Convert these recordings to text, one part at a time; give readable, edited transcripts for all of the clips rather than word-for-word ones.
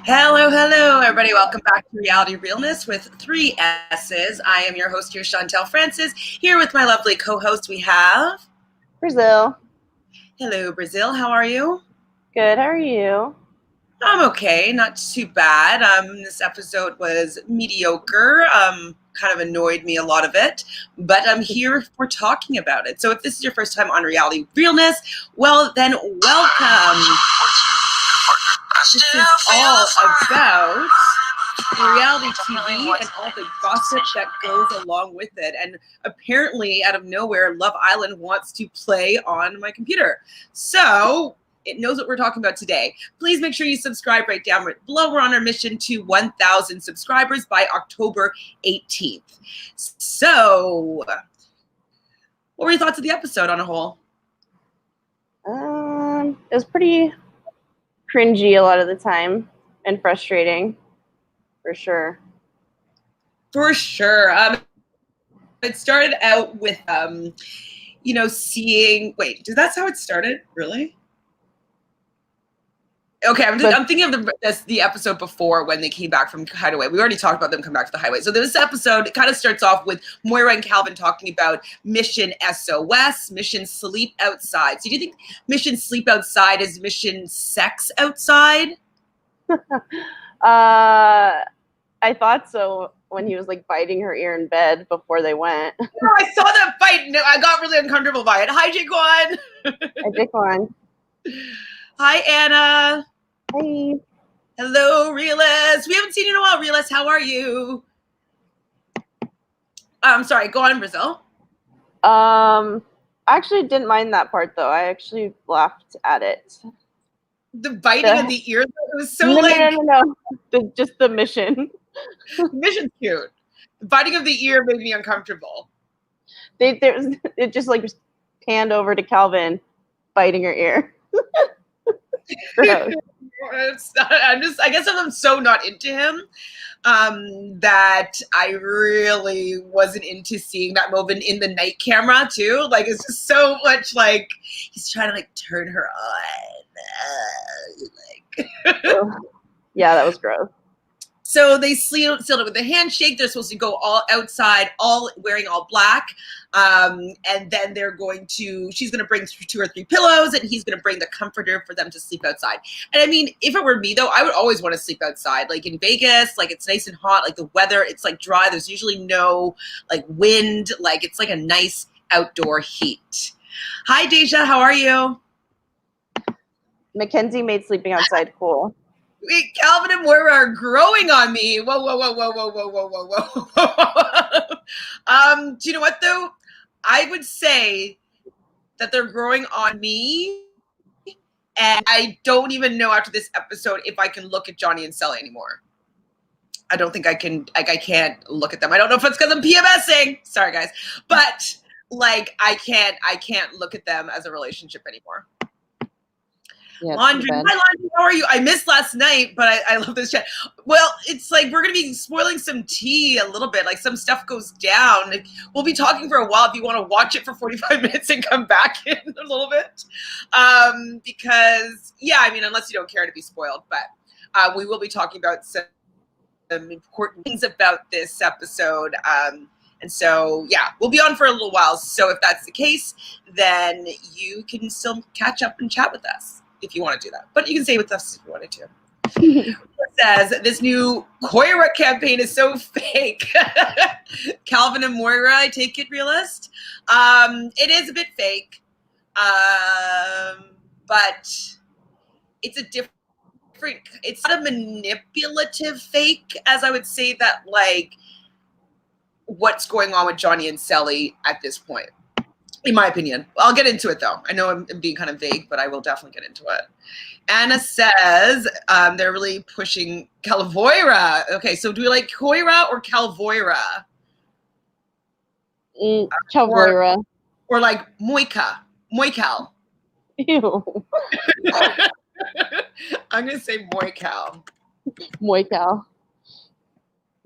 Hello, hello, everybody. Welcome back to Reality Realness with 3 S's. I am your host here, Chantele Francis. Here with my lovely co-host, we have... Brazil. Hello, Brazil. How are you? Good. How are you? I'm okay. Not too bad. This episode was mediocre. Kind of annoyed me, a lot of it. But I'm here for talking about it. So if this is your first time on Reality Realness, well, then welcome. This is all about reality TV and all the gossip that goes along with it. And apparently, out of nowhere, Love Island wants to play on my computer. So it knows what we're talking about today. Please make sure you subscribe right down below. We're on our mission to 1,000 subscribers by October 18th. So what were your thoughts of the episode on a whole? It was pretty cringy a lot of the time and frustrating, for sure. For sure. It started out with, seeing... Wait, that's how it started? Really? Okay, I'm thinking of the episode before when they came back from Hideaway. We already talked about them coming back to the Hideaway. So this episode, it kind of starts off with Moira and Calvin talking about Mission SOS, Mission Sleep Outside. So do you think Mission Sleep Outside is Mission Sex Outside? I thought so when he was like biting her ear in bed before they went. No, I saw that fight. No, I got really uncomfortable by it. Hi, Jaquan. Hi, Jaquan. Hi, Anna. Hi. Hello, Realist. We haven't seen you in a while. Realist, how are you? I'm sorry. Go on, Brazil. I actually didn't mind that part though. I actually laughed at it. The biting of the ear. It was so no. Just the mission. Mission's cute. The biting of the ear made me uncomfortable. It just like panned over to Calvin, biting her ear. I guess I'm so not into him that I really wasn't into seeing that moment in the night camera too. Like it's just so much like he's trying to like turn her on. Yeah, that was gross. So they sealed it with a handshake. They're supposed to go all outside, all wearing all black. And then she's going to bring 2 or 3 pillows and he's going to bring the comforter for them to sleep outside. And I mean, if it were me though, I would always want to sleep outside. Like in Vegas, like it's nice and hot, like the weather, it's like dry. There's usually no like wind. Like it's like a nice outdoor heat. Hi, Deja. How are you? Mackenzie made sleeping outside cool. Wait, Calvin and Moira are growing on me. Whoa, whoa, whoa, whoa, whoa, whoa, whoa, whoa, whoa. Do you know what, though? I would say that they're growing on me, and I don't even know after this episode if I can look at Johnny and Cely anymore. I don't think I can. Like, I can't look at them. I don't know if it's because I'm PMSing. Sorry, guys. But, like, I can't look at them as a relationship anymore. Yeah, Laundry. Hi, Laundry. How are you? I missed last night, but I love this chat. Well, it's like we're going to be spoiling some tea a little bit. Like some stuff goes down. Like, we'll be talking for a while if you want to watch it for 45 minutes and come back in a little bit. Because, yeah, I mean, unless you don't care to be spoiled. But we will be talking about some important things about this episode. And so, yeah, we'll be on for a little while. So if that's the case, then you can still catch up and chat with us if you want to do that. But you can stay with us if you wanted to. It says, this new Moira campaign is so fake. Calvin and Moira, I take it, Realist. It is a bit fake. But it's a different, it's not a manipulative fake, as I would say that, like, what's going on with Johnny and Cely at this point. In my opinion. I'll get into it, though. I know I'm being kind of vague, but I will definitely get into it. Anna says they're really pushing Calvoira. Okay, so do we like Coira or Calvoira? Calvoira. Or like Moika. Moikal. Ew. I'm going to say Moikal. Moikal.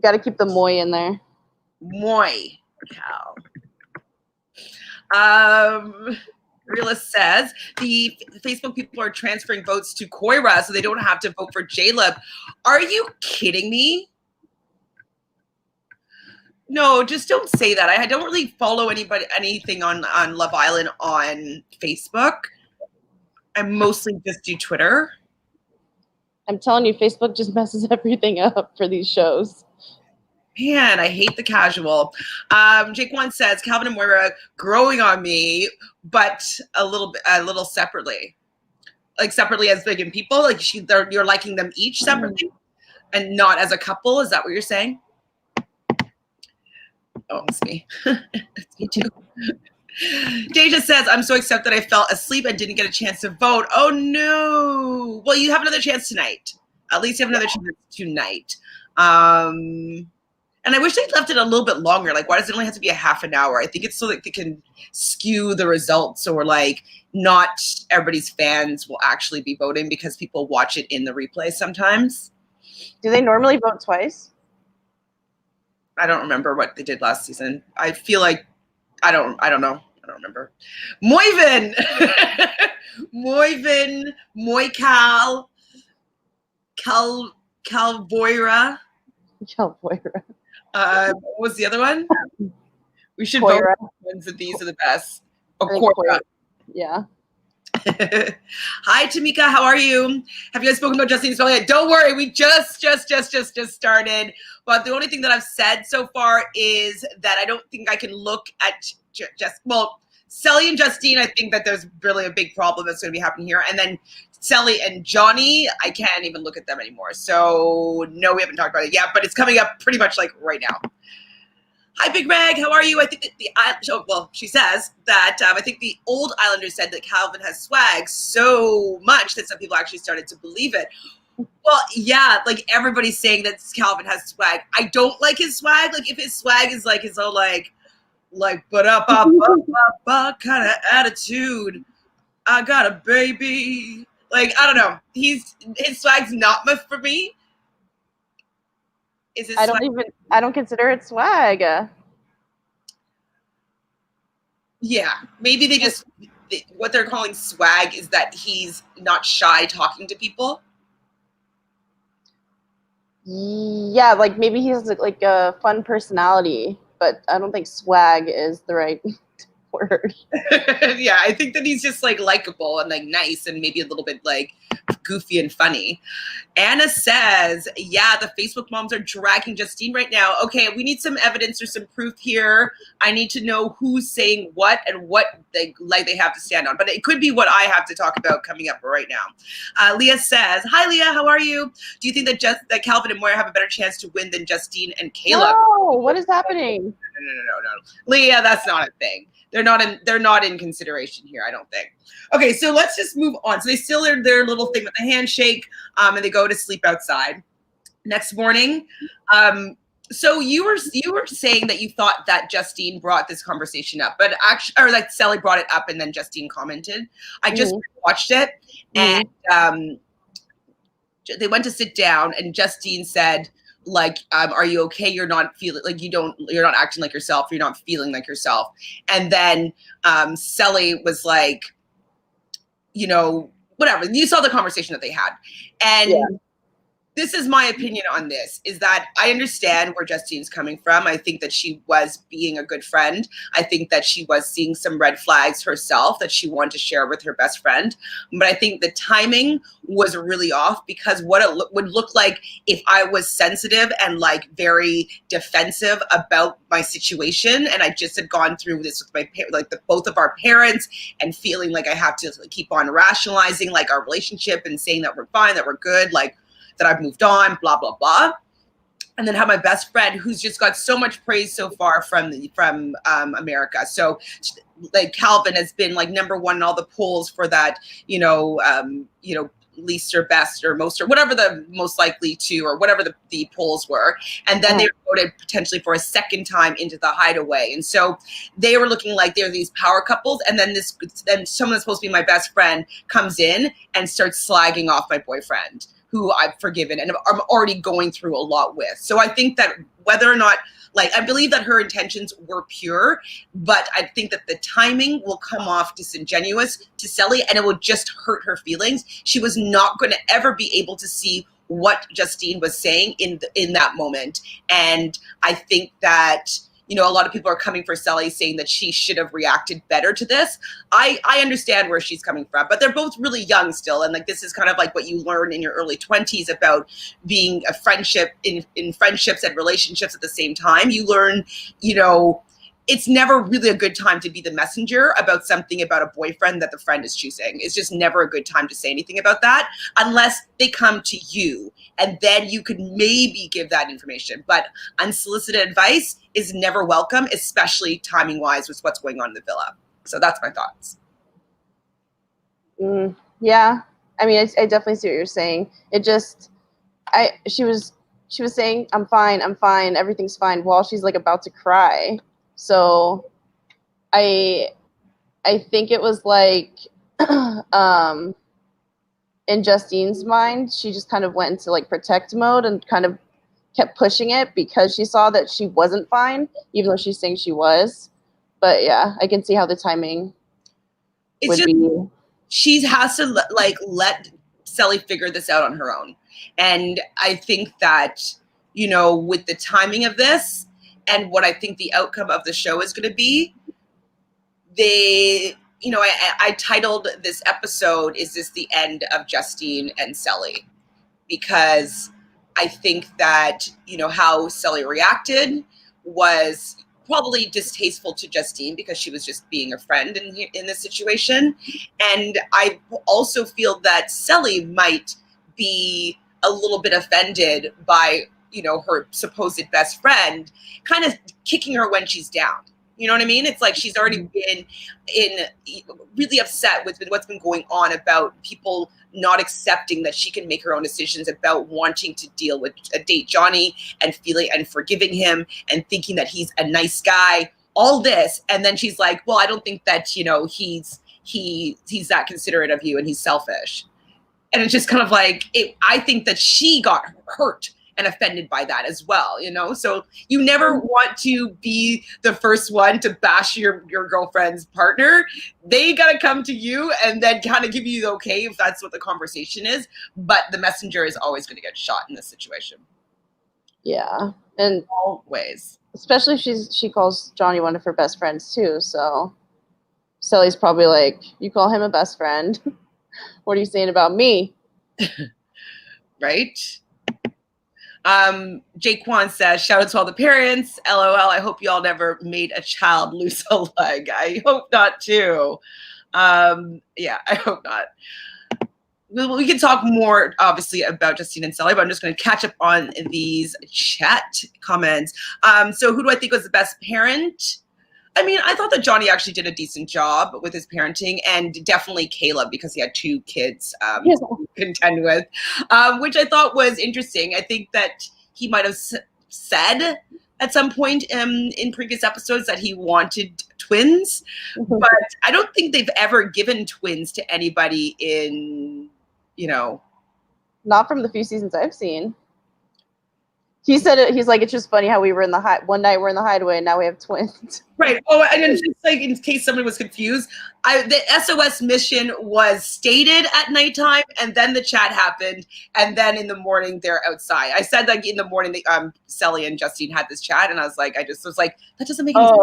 Got to keep the moi in there. Moikal. Realist says the Facebook people are transferring votes to Moira so they don't have to vote for Jaleb. Are you kidding me? No, just don't say that. I don't really follow anything on Love Island on Facebook. I mostly just do Twitter. I'm telling you, Facebook just messes everything up for these shows. Man, I hate the casual. Jake One says Calvin and Moira growing on me, but a little separately, like separately as big in people. Like you're liking them each separately, and not as a couple. Is that what you're saying? Oh, it's me. It's me too. Deja says, I'm so upset that I fell asleep and didn't get a chance to vote. Oh, no. Well, you have another chance tonight. At least you have another chance tonight. And I wish they'd left it a little bit longer. Like, why does it only have to be a half an hour? I think it's so that they can skew the results, or like not everybody's fans will actually be voting because people watch it in the replay sometimes. Do they normally vote twice? I don't remember what they did last season. I feel like I don't know. I don't remember. Moivin, Moical, Calvoira. Calvoira. What was the other one? We should Moira. vote ones that these are the best. Oh, Moira. Yeah. Hi, Tamika. How are you? Have you guys spoken about Justine and Cely? Don't worry. We just started. But the only thing that I've said so far is that I don't think I can look at Cely and Justine. I think that there's really a big problem that's going to be happening here. And then Cely and Johnny, I can't even look at them anymore. So no, we haven't talked about it yet, but it's coming up pretty much like right now. Hi, Big Reg. How are you? I think that she says that I think the old Islanders said that Calvin has swag so much that some people actually started to believe it. Well, yeah, like everybody's saying that Calvin has swag. I don't like his swag. Like if his swag is like his own like kind of attitude. I got a baby. Like I don't know. His swag's not much for me. Is it? I don't consider it swag. Yeah, maybe they just what they're calling swag is that he's not shy talking to people. Yeah, like maybe he's like a fun personality, but I don't think swag is the right word. Yeah, I think that he's just like likable and like nice and maybe a little bit like goofy and funny. Anna says, yeah, the Facebook moms are dragging Justine right now. Okay, we need some evidence or some proof here. I need to know who's saying what and what they have to stand on. But it could be what I have to talk about coming up right now. Leah says, hi, Leah, how are you? Do you think that Calvin and Moira have a better chance to win than Justine and Caleb? No, what is happening? No. Leah, that's not a thing. They're not in consideration here, I don't think. Okay, so let's just move on. So they still are their little thing with the handshake, and they go to sleep outside. Next morning, so you were saying that you thought that Justine brought this conversation up, but actually, or that Cely brought it up and then Justine commented. I just watched it, and they went to sit down, and Justine said, like, are you okay? You're not feeling like you're not acting like yourself. You're not feeling like yourself. And then Cely was like, whatever. You saw the conversation that they had. And this is my opinion on this, is that I understand where Justine's coming from. I think that she was being a good friend. I think that she was seeing some red flags herself that she wanted to share with her best friend. But I think the timing was really off, because what it would look like if I was sensitive and like very defensive about my situation, and I just had gone through this with my both of our parents, and feeling like I have to keep on rationalizing like our relationship and saying that we're fine, that we're good, like that I've moved on, blah, blah, blah. And then have my best friend who's just got so much praise so far from America. So like Calvin has been like number one in all the polls for that, least or best or most or whatever the most likely to, or whatever the polls were. And then they voted potentially for a second time into the hideaway. And so they were looking like they're these power couples. And then someone that's supposed to be my best friend comes in and starts slagging off my boyfriend. who I've forgiven and I'm already going through a lot with. So I think that whether or not, like, I believe that her intentions were pure, but I think that the timing will come off disingenuous to Cely and it will just hurt her feelings. She was not going to ever be able to see what Justine was saying in that moment. And I think that, you know, a lot of people are coming for Cely saying that she should have reacted better to this. I understand where she's coming from, but they're both really young still. And like, this is kind of like what you learn in your early 20s about being a friendship in friendships and relationships at the same time. You learn, you know, it's never really a good time to be the messenger about something about a boyfriend that the friend is choosing. It's just never a good time to say anything about that unless they come to you. And then you could maybe give that information. But unsolicited advice is never welcome, especially timing-wise with what's going on in the villa. So that's my thoughts. Yeah. I mean, I definitely see what you're saying. It just, she was saying, I'm fine, everything's fine, while she's like about to cry. So I think it was like in Justine's mind, she just kind of went into like protect mode and kind of kept pushing it because she saw that she wasn't fine, even though she's saying she was. But yeah, I can see how the timing would be. She has to let Cely figure this out on her own. And I think that, you know, with the timing of this and what I think the outcome of the show is going to be, you know, I titled this episode, "Is This the End of Justine and Cely?" Because I think that, you know, how Cely reacted was probably distasteful to Justine because she was just being a friend in this situation. And I also feel that Cely might be a little bit offended by, you know, her supposed best friend kind of kicking her when she's down. You know what I mean? It's like she's already been really upset with what's been going on about people not accepting that she can make her own decisions about wanting to date Johnny and feeling and forgiving him and thinking that he's a nice guy, all this. And then she's like, well, I don't think that, you know, he's that considerate of you and he's selfish. And it's just kind of like, I think that she got hurt and offended by that as well, you know? So you never want to be the first one to bash your girlfriend's partner. They got to come to you and then kind of give you the okay if that's what the conversation is. But the messenger is always going to get shot in this situation. Yeah. And always. Especially if she calls Johnny one of her best friends too. So Cely's probably like, you call him a best friend. What are you saying about me? Right? Jake Kwan says, shout out to all the parents. LOL, I hope y'all never made a child lose a leg. I hope not too. Yeah, I hope not. We can talk more, obviously, about Justine and Cely, but I'm just going to catch up on these chat comments. So who do I think was the best parent? I mean, I thought that Johnny actually did a decent job with his parenting, and definitely Caleb because he had 2 kids to contend with, which I thought was interesting. I think that he might have said at some point in previous episodes that he wanted twins, but I don't think they've ever given twins to anybody in, you know. Not from the few seasons I've seen. He said it. He's like, it's just funny how we were in the one night we're in the hideaway and now we have twins. Right. Oh, and it's just like in case somebody was confused, the SOS mission was stated at nighttime, and then the chat happened, and then in the morning they're outside. I said like in the morning, Cely and Justine had this chat, and I was like, that doesn't make any sense.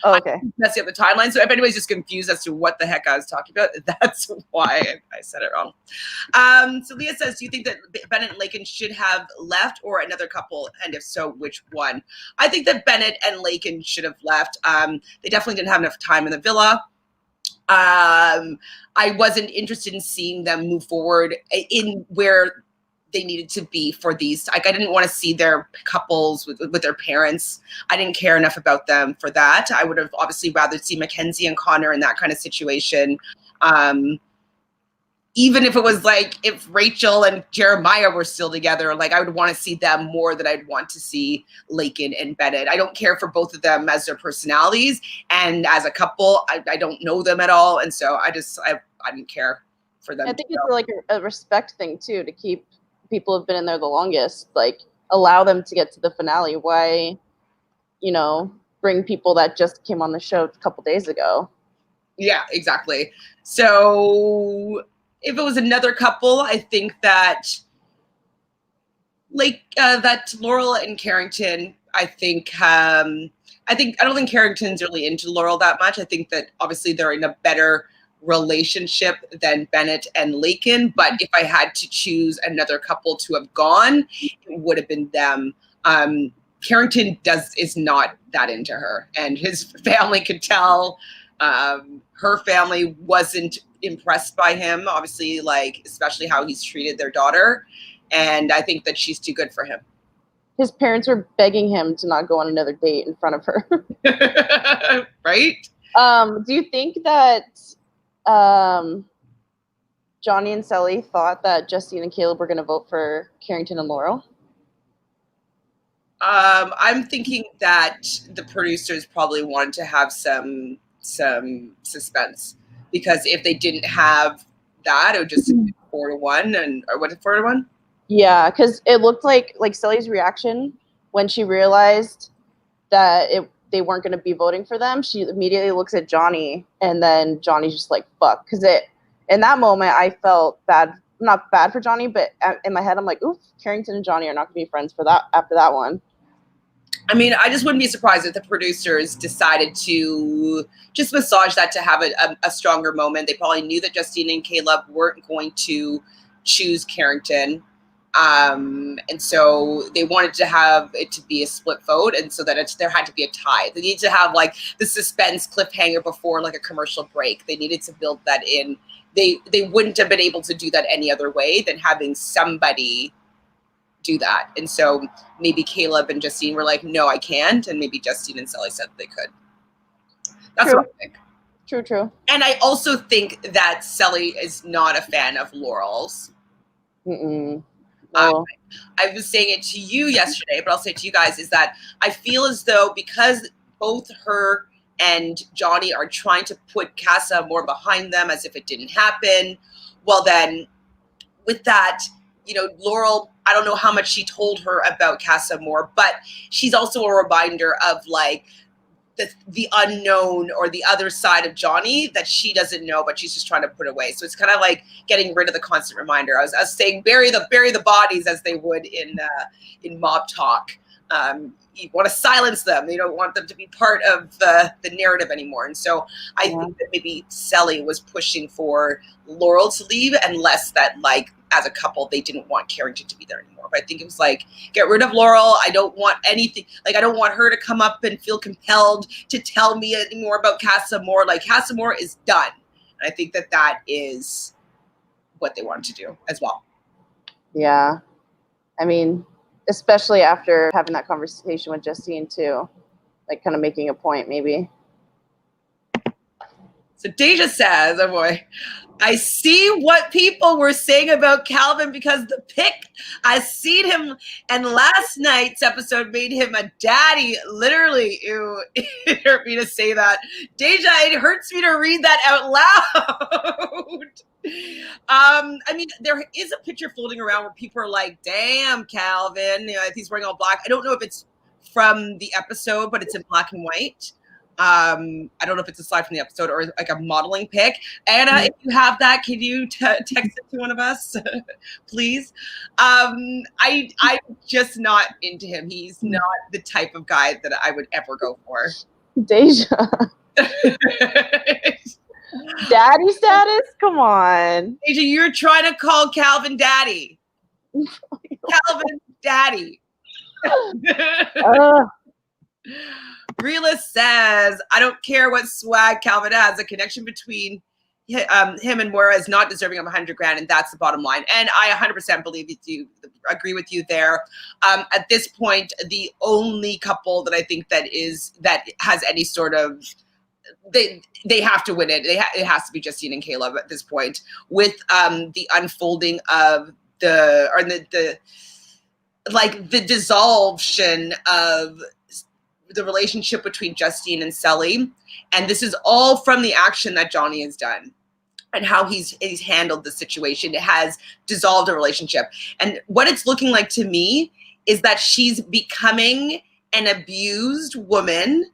Oh, okay. Messing up the timeline. So if anybody's just confused as to what the heck I was talking about, that's why I said it wrong. So Leah says, do you think that Bennett and Lakin should have left or another couple? And if so, which one? I think that Bennett and Lakin should have left. They definitely didn't have enough time in the villa. I wasn't interested in seeing them move forward in where they needed to be for these. Like, I didn't want to see their couples with their parents. I didn't care enough about them for that. I would have obviously rather see Mackenzie and Connor in that kind of situation. Even if it was like if Rachel and Jeremiah were still together, like I would want to see them more than I'd want to see Lakin and Bennett. I don't care for both of them as their personalities, and as a couple, I don't know them at all, and so I didn't care for them. I think it's like a respect thing too, to keep people have been in there the longest. Like, allow them to get to the finale. Why, bring people that just came on the show a couple days ago? Yeah, exactly. So if it was another couple, I think that that Laurel and Carrington, I don't think Carrington's really into Laurel that much. I think that obviously they're in a better relationship than Bennett and Lakin. But if I had to choose another couple to have gone, it would have been them. Carrington is not that into her, and his family could tell. Her family wasn't impressed by him, obviously, especially how he's treated their daughter. And I think that she's too good for him. His parents were begging him to not go on another date in front of her. Right? Do you think that Johnny and Cely thought that Justine and Caleb were going to vote for Carrington and Laurel? I'm thinking that the producers probably wanted to have some suspense, because if they didn't have that, it would just be 4-1, or what is 4-1? Yeah, because it looked like Cely's reaction when she realized that they weren't going to be voting for them. She immediately looks at Johnny, and then Johnny's just like, fuck. Because in that moment, I felt bad. Not bad for Johnny, but in my head, I'm like, oof, Carrington and Johnny are not going to be friends after that one. I mean, I just wouldn't be surprised if the producers decided to just massage that to have a stronger moment. They probably knew that Justine and Caleb weren't going to choose Carrington. And so they wanted to have it to be a split vote, and so that there had to be a tie. They need to have the suspense cliffhanger before a commercial break. They needed to build that in. They wouldn't have been able to do that any other way than having somebody do that. And so maybe Caleb and Justine were like, no, I can't. And maybe Justine and Cely said they could. That's True. what I think. True. And I also think that Cely is not a fan of Laurel's. No. I was saying it to you yesterday, but I'll say it to you guys, is that I feel as though because both her and Johnny are trying to put Casa more behind them as if it didn't happen, well then with that, Laurel, I don't know how much she told her about Casa more, but she's also a reminder of the unknown or the other side of Johnny that she doesn't know, but she's just trying to put away. So it's kind of like getting rid of the constant reminder. I was saying bury the bodies, as they would in Mob Talk. You want to silence them. You don't want them to be part of the narrative anymore. And so I think that maybe Cely was pushing for Laurel to leave, and less that as a couple they didn't want Carrington to be there anymore. But I think it was get rid of Laurel. I don't want anything. I don't want her to come up and feel compelled to tell me any more about Casa Moore. Casa Moore is done. And I think that is what they wanted to do as well. Yeah. I mean, especially after having that conversation with Justine too, kind of making a point maybe. So Deja says, oh boy, I see what people were saying about Calvin because the pic, I seen him, and last night's episode made him a daddy. Literally, ew, it hurt me to say that. Deja, it hurts me to read that out loud. I mean, there is a picture floating around where people are like, damn, Calvin, if he's wearing all black. I don't know if it's from the episode, but it's in black and white. I don't know if it's a slide from the episode or a modeling pic. Anna, if you have that, can you text it to one of us, please? I'm just not into him. He's not the type of guy that I would ever go for. Deja. Daddy status? Come on. Deja, you're trying to call Calvin daddy. Calvin daddy. Realist says, I don't care what swag Calvin has. The connection between him and Moira is not deserving of $100,000, and that's the bottom line. And I 100% agree with you there. At this point, the only couple that I think that has any sort of they have to win it. It has to be Justine and Caleb at this point, with the unfolding of the dissolution of the relationship between Justine and Cely. And this is all from the action that Johnny has done. and how he's handled the situation. It has dissolved a relationship. And what it's looking like to me is that she's becoming an abused woman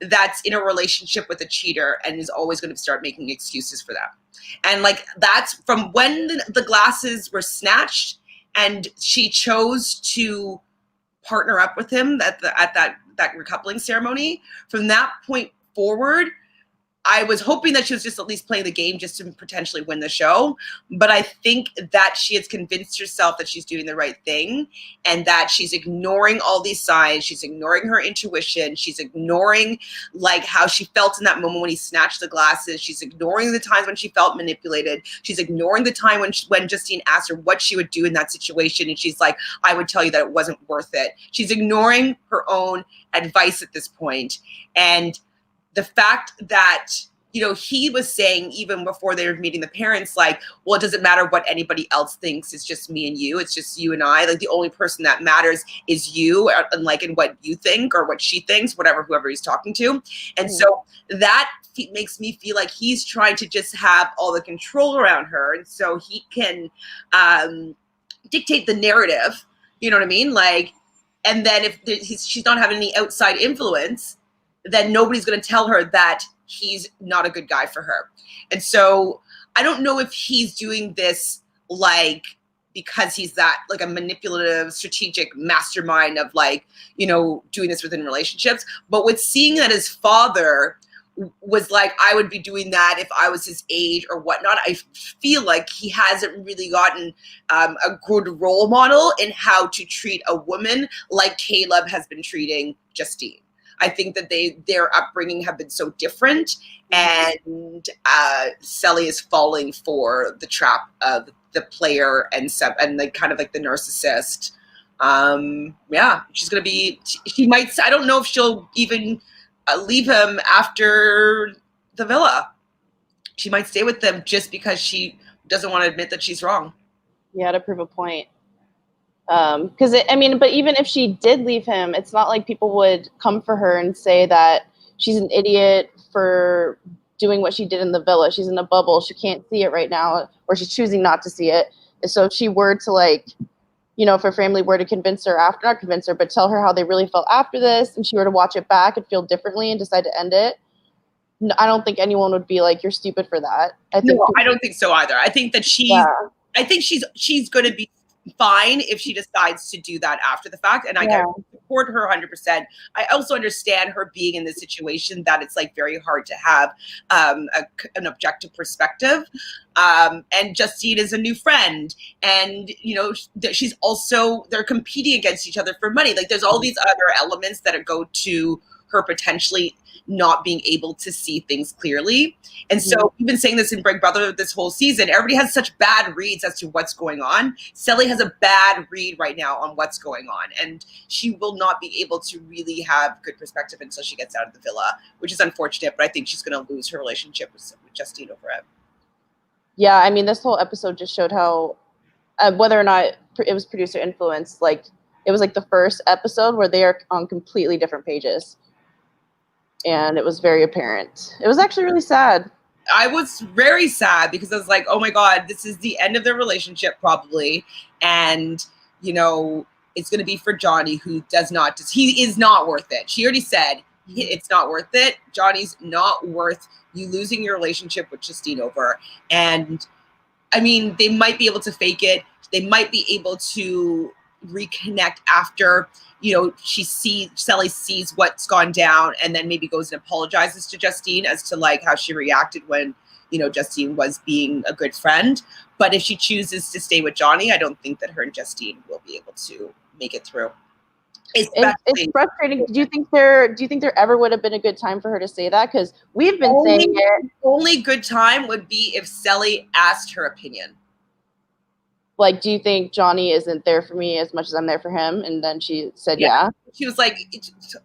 that's in a relationship with a cheater and is always going to start making excuses for that. And like, that's from when the glasses were snatched and she chose to partner up with him at that recoupling ceremony. From that point forward, I was hoping that she was just at least playing the game just to potentially win the show. But I think that she has convinced herself that she's doing the right thing and that she's ignoring all these signs. She's ignoring her intuition. She's ignoring like how she felt in that moment when he snatched the glasses. She's ignoring the times when she felt manipulated. She's ignoring the time when Justine asked her what she would do in that situation. And she's like, I would tell you that it wasn't worth it. She's ignoring her own advice at this point. And the fact that, you know, he was saying even before they were meeting the parents, like, well, it doesn't matter what anybody else thinks. It's just me and you. It's just you and I. Like, the only person that matters is you, and like in what you think or what she thinks, whoever he's talking to. And so that makes me feel like he's trying to just have all the control around her. And so he can dictate the narrative. You know what I mean? Like, and then if she's not having any outside influence, then nobody's going to tell her that he's not a good guy for her. And so I don't know if he's doing this like because he's that like a manipulative, strategic mastermind of like, you know, doing this within relationships. But with seeing that his father was like, I would be doing that if I was his age or whatnot, I feel like he hasn't really gotten a good role model in how to treat a woman like Caleb has been treating Justine. I think that their upbringing have been so different, and Cely is falling for the trap of the player and like kind of like the narcissist. Yeah, she's gonna be. She might. I don't know if she'll even leave him after the villa. She might stay with them just because she doesn't want to admit that she's wrong. Yeah, to prove a point. Because I mean, but even if she did leave him, it's not like people would come for her and say that she's an idiot for doing what she did in the villa. She's in a bubble. She can't see it right now, or she's choosing not to see it. And so if she were to like, you know, if her family were to convince her after, not convince her, but tell her how they really felt after this, and she were to watch it back and feel differently and decide to end it, I don't think anyone would be like, you're stupid for that. I don't think so either. I think that I think she's going to be fine if she decides to do that after the fact, and I support her 100%. I also understand her being in this situation that it's like very hard to have an objective perspective, and Justine is a new friend, and you know she's also, they're competing against each other for money. Like, there's all these other elements that go to her potentially not being able to see things clearly. And so we've been saying this in Big Brother this whole season. Everybody has such bad reads as to what's going on. Cely has a bad read right now on what's going on, and she will not be able to really have good perspective until she gets out of the villa, which is unfortunate, but I think she's going to lose her relationship with Justine over it. Yeah, I mean, this whole episode just showed how, whether or not it was producer influence, like, it was like the first episode where they are on completely different pages. And it was very apparent. It was actually really sad. I was very sad because I was like, oh my God, this is the end of their relationship probably. And, you know, it's going to be for Johnny, who he is not worth it. She already said it's not worth it. Johnny's not worth you losing your relationship with Justine over. And I mean, they might be able to fake it. They might be able to reconnect after, you know, Cely sees what's gone down, and then maybe goes and apologizes to Justine as to like how she reacted when, you know, Justine was being a good friend. But if she chooses to stay with Johnny, I don't think that her and Justine will be able to make it through. It's frustrating. Do you think there ever would have been a good time for her to say that? Because we've been saying it. Only good time would be if Cely asked her opinion. Like, do you think Johnny isn't there for me as much as I'm there for him? And then she said, yeah. She was like,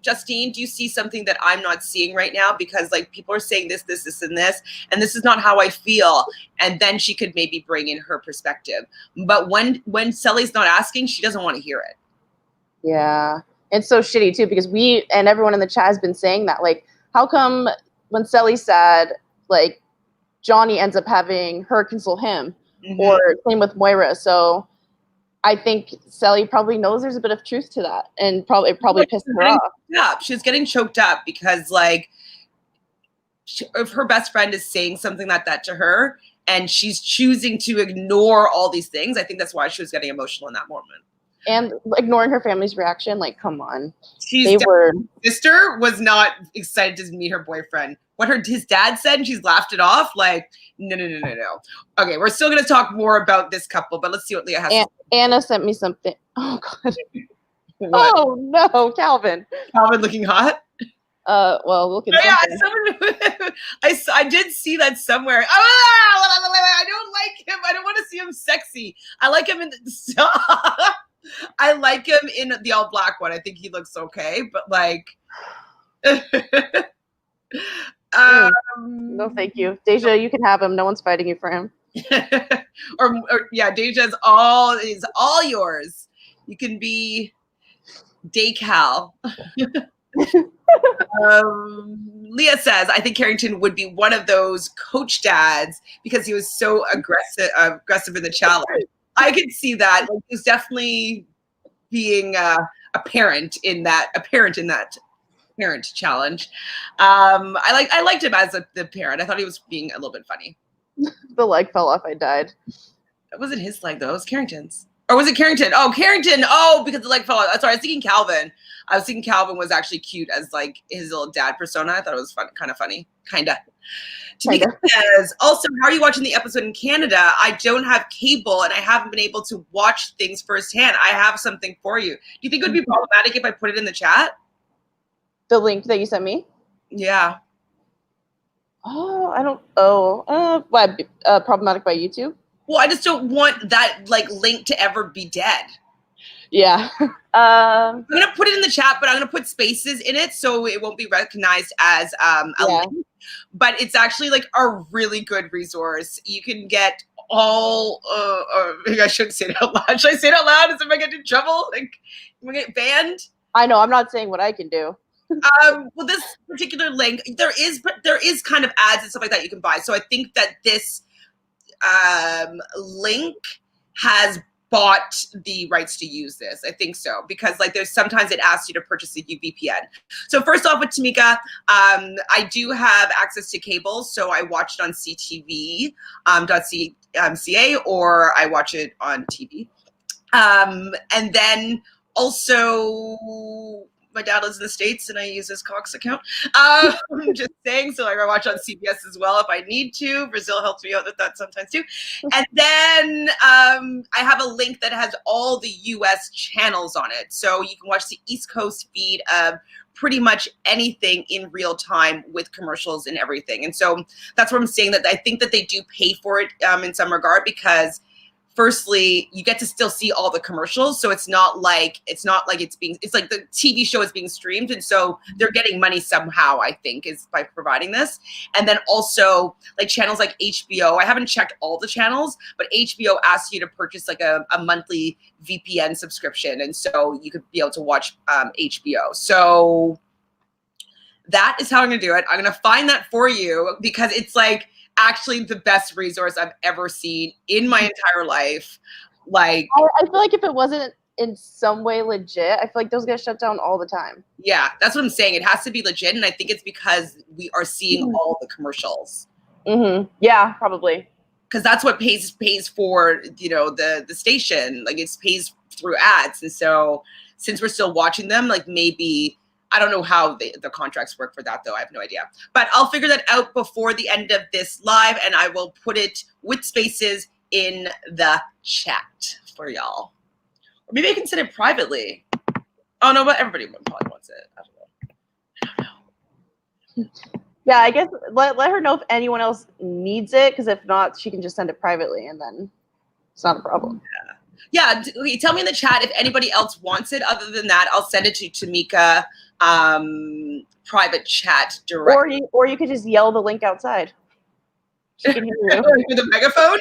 Justine, do you see something that I'm not seeing right now? Because like people are saying this, and this is not how I feel. And then she could maybe bring in her perspective. But when Cely's not asking, she doesn't want to hear it. Yeah. It's so shitty too, because we and everyone in the chat has been saying that, like, how come when Cely said, like, Johnny ends up having her console him, Mhm. or same with Moira. So I think Cely probably knows there's a bit of truth to that, and it probably pissed her off. She was getting choked up because, like, if her best friend is saying something like that to her and she's choosing to ignore all these things, I think that's why she was getting emotional in that moment. And ignoring her family's reaction, like, come on. Her sister was not excited to meet her boyfriend. What his dad said, and she's laughed it off. Like, no. Okay, we're still going to talk more about this couple, but let's see what Leah has to say. Anna sent me something. Oh, God. Oh, no, Calvin. Calvin looking hot? Well, look at I did see that somewhere. I don't like him. I don't want to see him sexy. I like him in the I like him in the all black one. I think he looks okay, but like no, thank you. Deja, you can have him. No one's fighting you for him. or yeah, Deja is all yours. You can be Daycal. Leah says, I think Carrington would be one of those coach dads because he was so aggressive in the challenge. I could see that. Like, he was definitely being a parent in that parent challenge. I liked him as the parent. I thought he was being a little bit funny. The leg fell off. I died. It wasn't his leg though. It was Carrington's. Or was it Carrington? Oh, Carrington. Oh, because the leg fell off. Sorry, I was thinking Calvin. I was thinking Calvin was actually cute as like his little dad persona. I thought it was fun, kind of funny. Kinda. Tamika says, also, how are you watching the episode in Canada? I don't have cable and I haven't been able to watch things firsthand. I have something for you. Do you think it would be problematic if I put it in the chat? The link that you sent me? Yeah. Oh, I don't. Oh, why? Problematic by YouTube? Well, I just don't want that like link to ever be dead. Yeah. I'm gonna put it in the chat, but I'm gonna put spaces in it so it won't be recognized as a link. But it's actually like a really good resource. You can get all. Maybe I shouldn't say it out loud. Should I say it out loud? Is if I get in trouble? Like, am I get banned? I know. I'm not saying what I can do. Well, this particular link, there is kind of ads and stuff like that you can buy. So I think that this link has bought the rights to use this. I think so, because like there's sometimes it asks you to purchase a VPN. So first off with Tamika, I do have access to cable, so I watch it on CTV.ca or I watch it on TV. And then also my dad lives in the States and I use his Cox account. I'm just saying, so I watch on CBS as well if I need to. Brazil helps me out with that sometimes too. And then I have a link that has all the US channels on it. So you can watch the East Coast feed of pretty much anything in real time with commercials and everything. And so that's what I'm saying, that I think that they do pay for it in some regard, because firstly, you get to still see all the commercials. So it's like the TV show is being streamed. And so they're getting money somehow, I think, is by providing this. And then also like channels like HBO, I haven't checked all the channels, but HBO asks you to purchase like a monthly VPN subscription. And so you could be able to watch HBO. So that is how I'm going to do it. I'm going to find that for you because it's like, actually the best resource I've ever seen in my entire life. Like, I feel like if it wasn't in some way legit, I feel like those get shut down all the time. Yeah, that's what I'm saying. It has to be legit, and I think it's because we are seeing all the commercials. Mm-hmm. Yeah, probably. Because that's what pays for, you know, the station. Like, it pays through ads, and so since we're still watching them, like maybe. I don't know how the contracts work for that, though. I have no idea. But I'll figure that out before the end of this live, and I will put it with spaces in the chat for y'all. Or maybe I can send it privately. Oh, no, but everybody probably wants it. I don't know. Yeah, I guess let her know if anyone else needs it, because if not, she can just send it privately, and then it's not a problem. Yeah, tell me in the chat if anybody else wants it. Other than that, I'll send it to Tamika private chat directly. Or you could just yell the link outside. She can hear you. With a megaphone?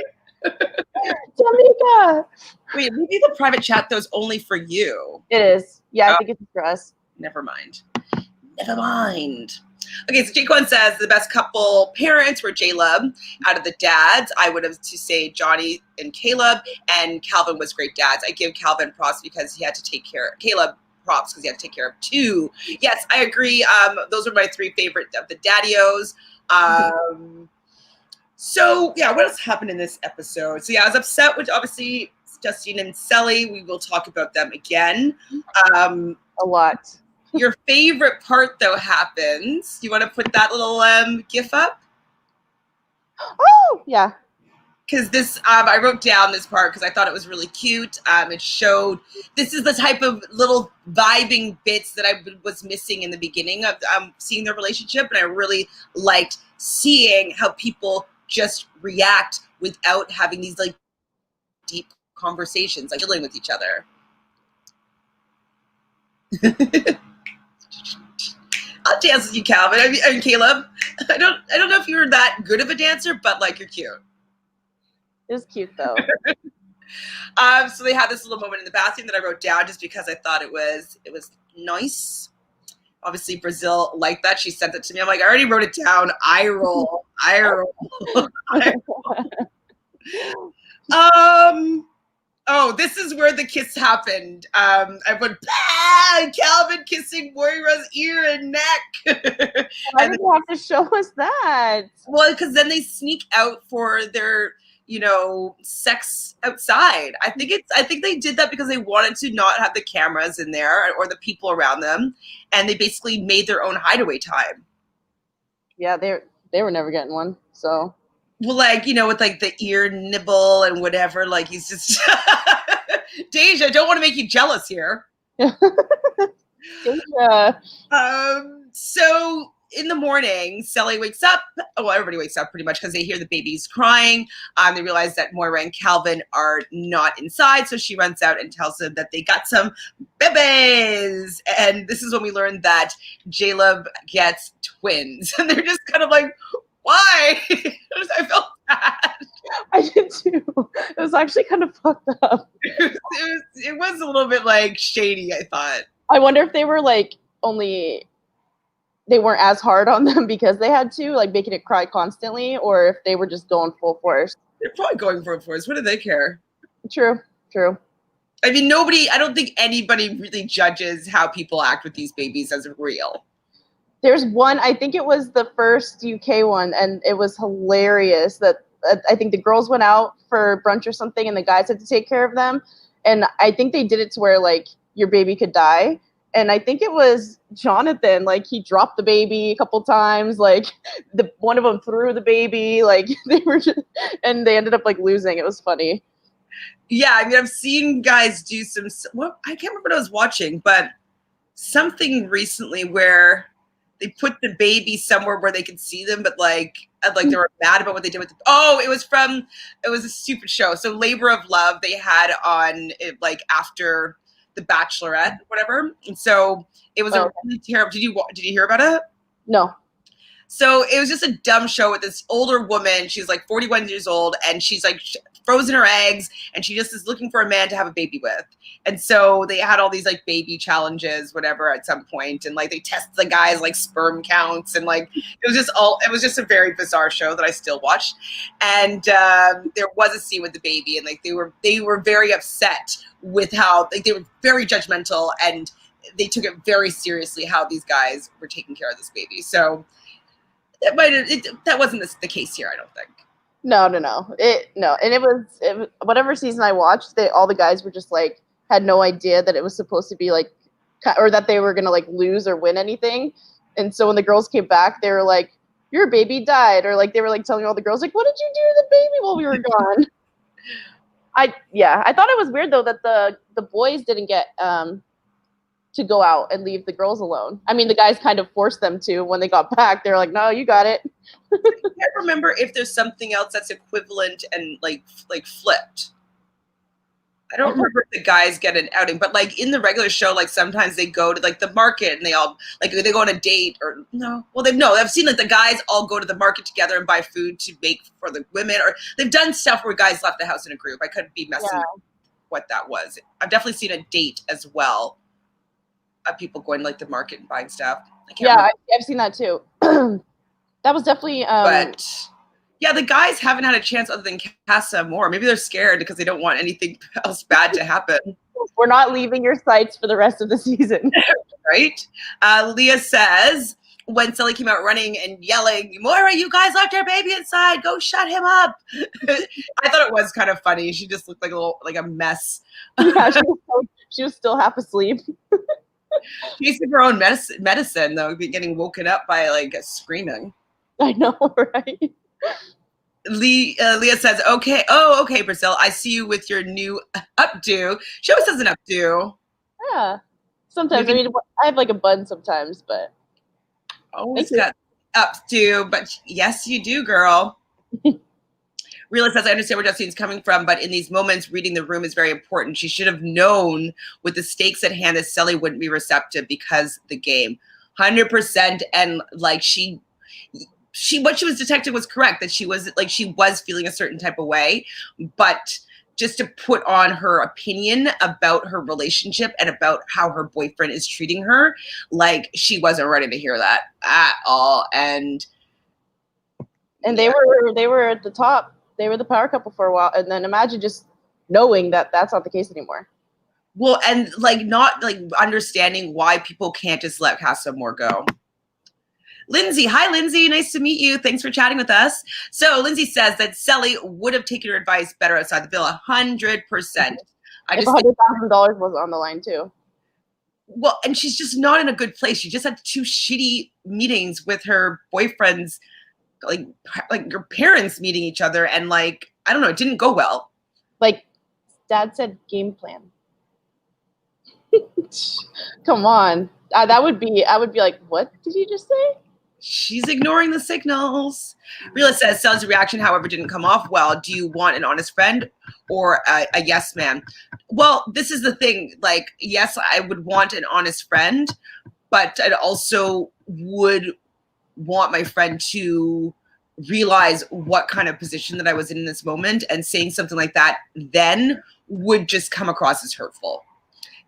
Tamika! Wait, maybe the private chat though is only for you. It is. Yeah, I think it's for us. Never mind. Never mind. Okay, so Jaquan says the best couple parents were J-Lub. Out of the dads, I would have to say Johnny and Caleb, and Calvin was great dads. I give Calvin props because he had to take care of Caleb props because he had to take care of two. Yes, I agree. Those are my three favorite of the daddios. So yeah, what else happened in this episode? So yeah, I was upset with obviously Justine and Cely. We will talk about them again. A lot. Your favorite part though happens. You want to put that little GIF up? Oh yeah. Because this, I wrote down this part because I thought it was really cute. It showed this is the type of little vibing bits that I was missing in the beginning of seeing their relationship, and I really liked seeing how people just react without having these like deep conversations, like dealing with each other. I'll dance with you, Calvin. I mean, Caleb. I don't know if you're that good of a dancer, but like you're cute. It was cute though. So they had this little moment in the bathroom that I wrote down just because I thought it was nice. Obviously, Brazil liked that. She sent it to me. I'm like, I already wrote it down. I roll. Oh, this is where the kiss happened. I went, Calvin kissing Moira's ear and neck. Why did you have to show us that? Well, because then they sneak out for their, sex outside. I think they did that because they wanted to not have the cameras in there or the people around them, and they basically made their own hideaway time. Yeah, they were never getting one. So. Well, with like the ear nibble and whatever, like he's just Deja, I don't want to make you jealous here. Deja. So in the morning, Cely wakes up. Well, everybody wakes up pretty much because they hear the babies crying. They realize that Moira and Calvin are not inside, so she runs out and tells them that they got some babies. And this is when we learn that J-Lub gets twins, and they're just kind of like, why? I felt bad. I did too. It was actually kind of fucked up. It was a little bit like shady, I thought. I wonder if they were like they weren't as hard on them because they had to, like making it cry constantly, or if they were just going full force. They're probably going full force. What do they care? True. I mean, I don't think anybody really judges how people act with these babies as real. There's one, I think it was the first UK one, and it was hilarious that I think the girls went out for brunch or something and the guys had to take care of them. And I think they did it to where like your baby could die. And I think it was Jonathan, like he dropped the baby a couple times, like one of them threw the baby, like and they ended up like losing. It was funny. Yeah, I mean, I've seen guys do I can't remember what I was watching, but something recently where they put the baby somewhere where they could see them, but like they were mad about what they did with it was a stupid show. So Labor of Love they had on it like after The Bachelorette, whatever. And so it was a really terrible. Did you hear about it? No. So it was just a dumb show with this older woman. She's like 41 years old, and she's like frozen her eggs, and she just is looking for a man to have a baby with. And so they had all these like baby challenges, whatever, at some point, and like they test the guys like sperm counts, and like it was just a very bizarre show that I still watched. And there was a scene with the baby, and like they were very upset with how like they were very judgmental, and they took it very seriously how these guys were taking care of this baby. So that wasn't the case here, I don't think. No. And it was whatever season I watched, all the guys were just like had no idea that it was supposed to be like, or that they were gonna like lose or win anything. And so when the girls came back, they were like, "Your baby died," or like they were like telling all the girls like, "What did you do to the baby while we were gone?" I thought it was weird though that the boys didn't get to go out and leave the girls alone. I mean, the guys kind of forced them to when they got back. They're like, "No, you got it." I can't remember if there's something else that's equivalent and like flipped. I don't remember if the guys get an outing, but like in the regular show, like sometimes they go to like the market and they all like they go on a date or no. Well, I've seen like the guys all go to the market together and buy food to make for the women, or they've done stuff where guys left the house in a group. I could be messing up what that was. I've definitely seen a date as well. People going to like the market and buying stuff. I've seen that too. That was definitely. But yeah, the guys haven't had a chance other than Casa Moore. Maybe they're scared because they don't want anything else bad to happen. We're not leaving your sights for the rest of the season. Right? Leah says, when Cely came out running and yelling, Moira, you guys locked your baby inside. Go shut him up. I thought it was kind of funny. She just looked like a mess. Yeah, she was still half asleep. She's her own medicine, though, getting woken up by like screaming. I know, right? Leah says, okay. Oh, okay, Brazil. I see you with your new updo. She always has an updo. Yeah. Sometimes. I mean, I have like a bun sometimes, but. Always got updo. But yes, you do, girl. Reela says, I understand where Justine's coming from, but in these moments, reading the room is very important. She should have known with the stakes at hand that Cely wouldn't be receptive because the game. 100%. And like what she was detecting was correct, that she was feeling a certain type of way, but just to put on her opinion about her relationship and about how her boyfriend is treating her, like she wasn't ready to hear that at all. And they were at the top. They were the power couple for a while, and then imagine just knowing that that's not the case anymore. Well, and not understanding why people can't just let Casa Moore go. Lindsay, hi Lindsay, nice to meet you. Thanks for chatting with us. So Lindsay says that Cely would have taken her advice better outside the villa, 100%. If $100,000 was on the line too. Well, and she's just not in a good place. She just had 2 shitty meetings with her boyfriends, like your parents meeting each other, and I don't know, it didn't go well. Like Dad said, game plan. Come on, I would be like, what did you just say? She's ignoring the signals. Reela says, Cely's reaction, however, didn't come off well. Do you want an honest friend or a yes man? Well, this is the thing. Yes, I would want an honest friend, but I also would want my friend to realize what kind of position that I was in this moment, and saying something like that then would just come across as hurtful.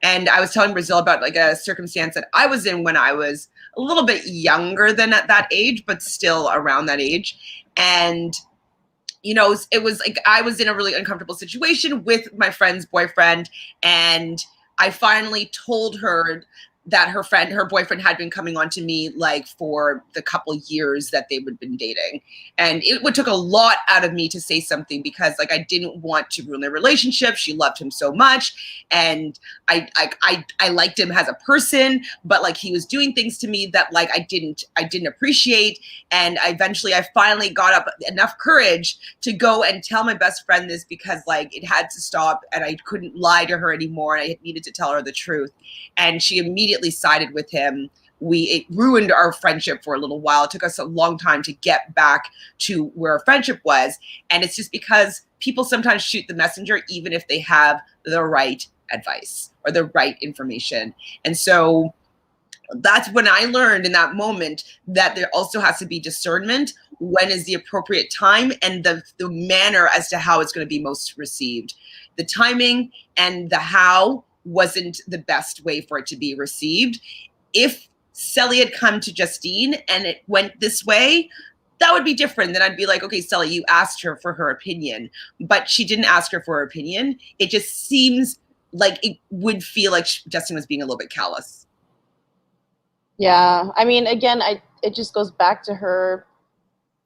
And I was telling Brazil about a circumstance that I was in when I was a little bit younger than at that age, but still around that age. And, it was I was in a really uncomfortable situation with my friend's boyfriend. And I finally told her that her boyfriend had been coming on to me for the couple years that they would been dating. And it took a lot out of me to say something, because I didn't want to ruin their relationship. She loved him so much. And I liked him as a person, but he was doing things to me that I didn't appreciate. And I finally got up enough courage to go and tell my best friend this, because it had to stop, and I couldn't lie to her anymore. And I needed to tell her the truth. And she immediately sided with him. It ruined our friendship for a little while. It took us a long time to get back to where our friendship was. And it's just because people sometimes shoot the messenger, even if they have the right advice or the right information. And so that's when I learned in that moment that there also has to be discernment. When is the appropriate time, and the manner as to how it's going to be most received. The timing and the how wasn't the best way for it to be received. If Cely had come to Justine and it went this way, that would be different. Then I'd be like, okay, Cely, you asked her for her opinion, but she didn't ask her for her opinion. It just seems like it would feel like Justine was being a little bit callous. Yeah, I mean, again, it just goes back to her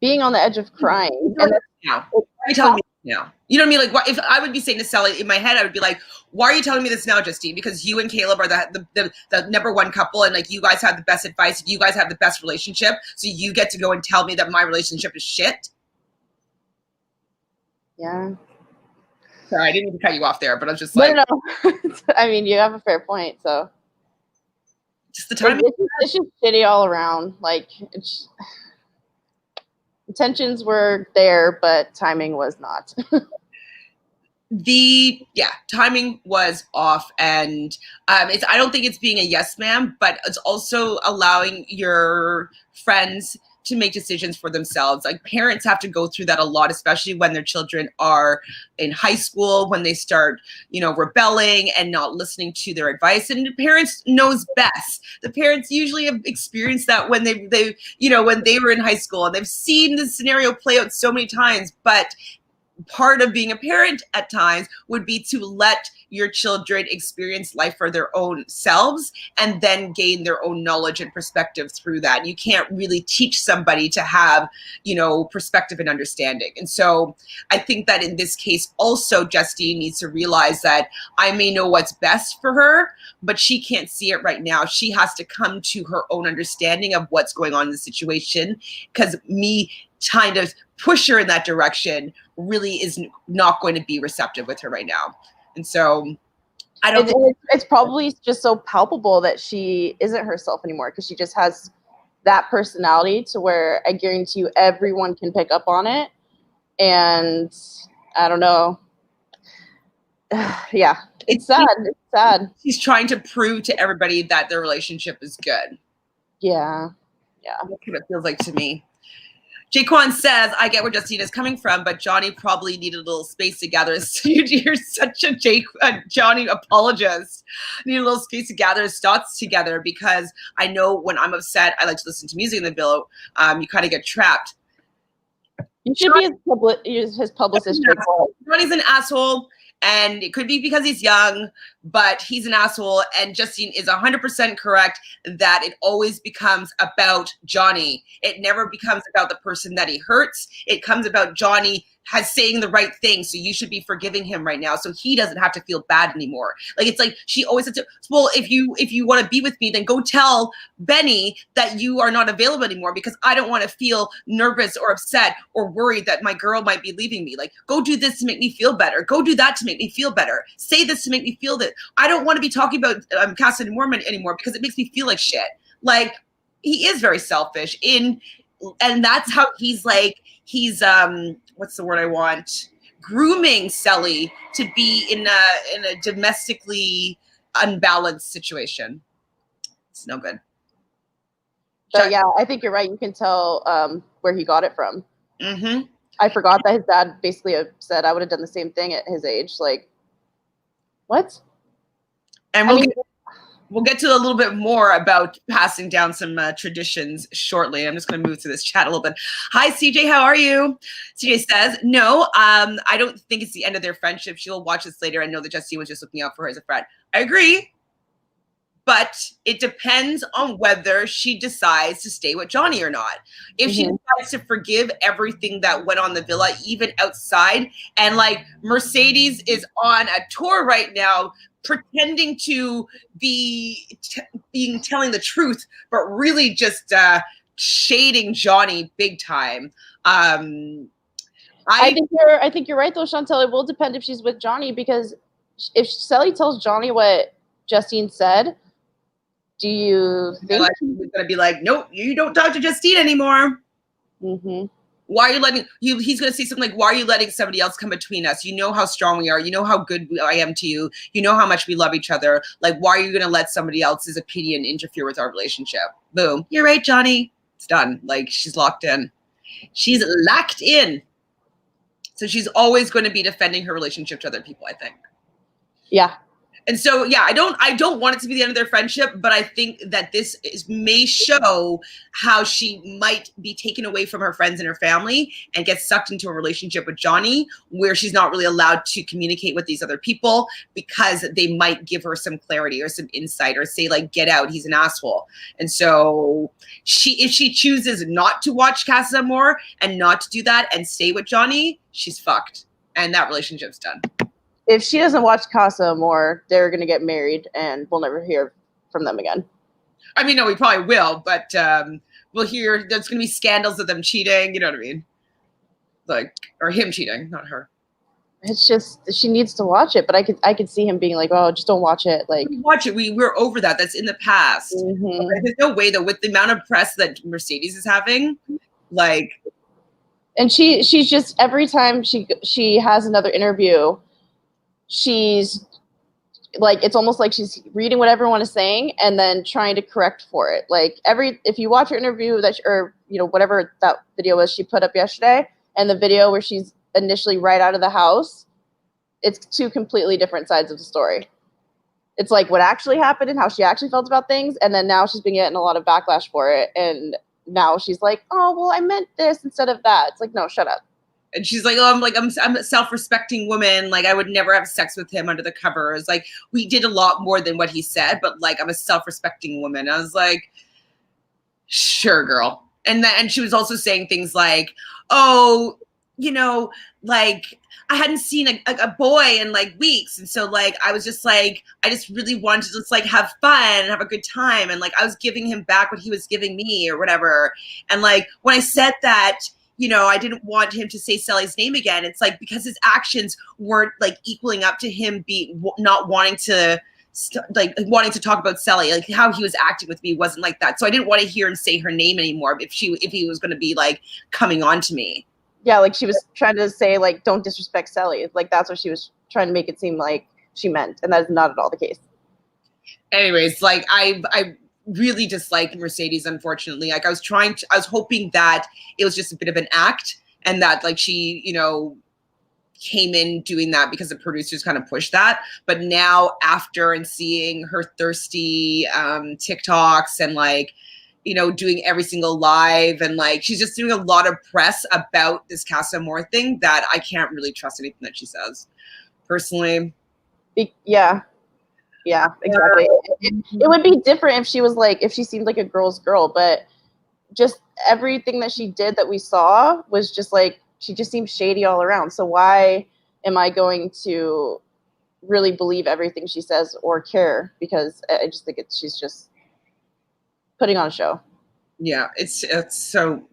being on the edge of crying. And now, why are you telling me now? You know what I mean? If I would be saying to Cely in my head, I would be like, why are you telling me this now, Justine? Because you and Caleb are the number one couple, and you guys have the best advice. You guys have the best relationship. So you get to go and tell me that my relationship is shit. Yeah. Sorry, I didn't mean to cut you off there, but I was just No. I mean, you have a fair point. So just the time. It's just shitty all around. Intentions were there, but timing was not. Timing was off, and I don't think it's being a yes ma'am, but it's also allowing your friends to make decisions for themselves. Like parents have to go through that a lot, especially when their children are in high school, when they start, rebelling and not listening to their advice. And the parents knows best. The parents usually have experienced that when they when they were in high school, and they've seen this scenario play out so many times. But part of being a parent at times would be to let your children experience life for their own selves and then gain their own knowledge and perspective through that. You can't really teach somebody to have, perspective and understanding. And so I think that in this case also Justine needs to realize that I may know what's best for her, but she can't see it right now. She has to come to her own understanding of what's going on in the situation, because me kind of push her in that direction really is not going to be receptive with her right now. And so I don't think it's probably just so palpable that she isn't herself anymore, because she just has that personality to where I guarantee you everyone can pick up on it. And I don't know. Yeah, it's sad. It's sad. She's trying to prove to everybody that their relationship is good. Yeah. That's what it feels like to me. Jaquan says, I get where Justine is coming from, but Johnny probably needed a little space to gather his you're such a Johnny apologist. Need a little space to gather his thoughts together, because I know when I'm upset, I like to listen to music in the pillow. You kind of get trapped. You should be his publicist. Johnny's an asshole. And it could be because he's young, but he's an asshole. And Justine is 100% correct that it always becomes about Johnny. It never becomes about the person that he hurts. It comes about Johnny saying the right thing. So you should be forgiving him right now, so he doesn't have to feel bad anymore. Like, it's like she always said, well, if you want to be with me, then go tell Benny that you are not available anymore, because I don't want to feel nervous or upset or worried that my girl might be leaving me. Like, go do this to make me feel better. Go do that to make me feel better. Say this to make me feel that. I don't want to be talking about Casa and Mormon anymore, because it makes me feel like shit. Like, he is very selfish and that's how he's what's the word I want? Grooming Cely to be in a domestically unbalanced situation. It's no good. So yeah, I think you're right. You can tell where he got it from. Mm-hmm. I forgot that his dad basically said I would have done the same thing at his age. Like, what? And we'll get to a little bit more about passing down some traditions shortly. I'm just going to move through this chat a little bit. Hi, CJ. How are you? CJ says, no, I don't think it's the end of their friendship. She'll watch this later and know that Justine was just looking out for her as a friend. I agree. But it depends on whether she decides to stay with Johnny or not. If she decides to forgive everything that went on the villa, even outside, and like Mercedes is on a tour right now, pretending to be telling the truth, but really just shading Johnny big time. I think you're right though, Chantele. It will depend if she's with Johnny, because if Cely tells Johnny what Justine said, do you think he's gonna be like, nope, you don't talk to Justine anymore? Mm-hmm. Why are you letting you? He's going to say something like, why are you letting somebody else come between us? You know how strong we are. You know how good I am to you. You know how much we love each other. Like, why are you going to let somebody else's opinion interfere with our relationship? Boom. You're right, Johnny. It's done. Like, she's locked in. She's locked in. So she's always going to be defending her relationship to other people, I think. Yeah. And so, yeah, I don't want it to be the end of their friendship, but I think that this may show how she might be taken away from her friends and her family and get sucked into a relationship with Johnny, where she's not really allowed to communicate with these other people, because they might give her some clarity or some insight or say, like, get out, he's an asshole. And so if she chooses not to watch Casa Amor and not to do that and stay with Johnny, she's fucked. And that relationship's done. If she doesn't watch Casa Amor, they're going to get married and we'll never hear from them again. I mean, no, we probably will, but we'll hear there's going to be scandals of them cheating. You know what I mean? Like, or him cheating, not her. It's just, she needs to watch it, but I could see him being like, oh, just don't watch it. Like, watch it. We're over that. That's in the past. Mm-hmm. There's no way though, with the amount of press that Mercedes is having, like. And she's just, every time she has another interview, she's like it's almost like she's reading what everyone is saying and then trying to correct for it. Like if you watch her interview or whatever that video was she put up yesterday, and the video where she's initially right out of the house, it's two completely different sides of the story. It's like what actually happened and how she actually felt about things, and then now she's been getting a lot of backlash for it, and now she's like, oh well, I meant this instead of that. It's like, no, shut up. And she's like, oh, I'm a self-respecting woman. Like, I would never have sex with him under the covers. Like, we did a lot more than what he said, but like, I'm a self-respecting woman. I was like, sure, girl. And she was also saying things like, oh, like I hadn't seen a boy in like weeks. And so like, I was just like, I just really wanted to just like have fun and have a good time. And like, I was giving him back what he was giving me or whatever. And like, when I said that, I didn't want him to say Cely's name again. It's like, because his actions weren't like equaling up to him not wanting to wanting to talk about Cely, like how he was acting with me wasn't like that. So I didn't want to hear him say her name anymore if he was going to be like coming on to me. Yeah, like she was trying to say like, don't disrespect Cely. Like that's what she was trying to make it seem like she meant, and that is not at all the case. Anyways, like I really dislike Mercedes, unfortunately. Like I was hoping that it was just a bit of an act, and that like she, came in doing that because the producers kind of pushed that. But now after and seeing her thirsty TikToks and like, doing every single live, and like she's just doing a lot of press about this Casa Amor thing that I can't really trust anything that she says, personally. Yeah, exactly. It would be different if she was like, if she seemed like a girl's girl, but just everything that she did that we saw was just like, she just seemed shady all around. So why am I going to really believe everything she says or care? Because I just think she's just putting on a show. Yeah, it's so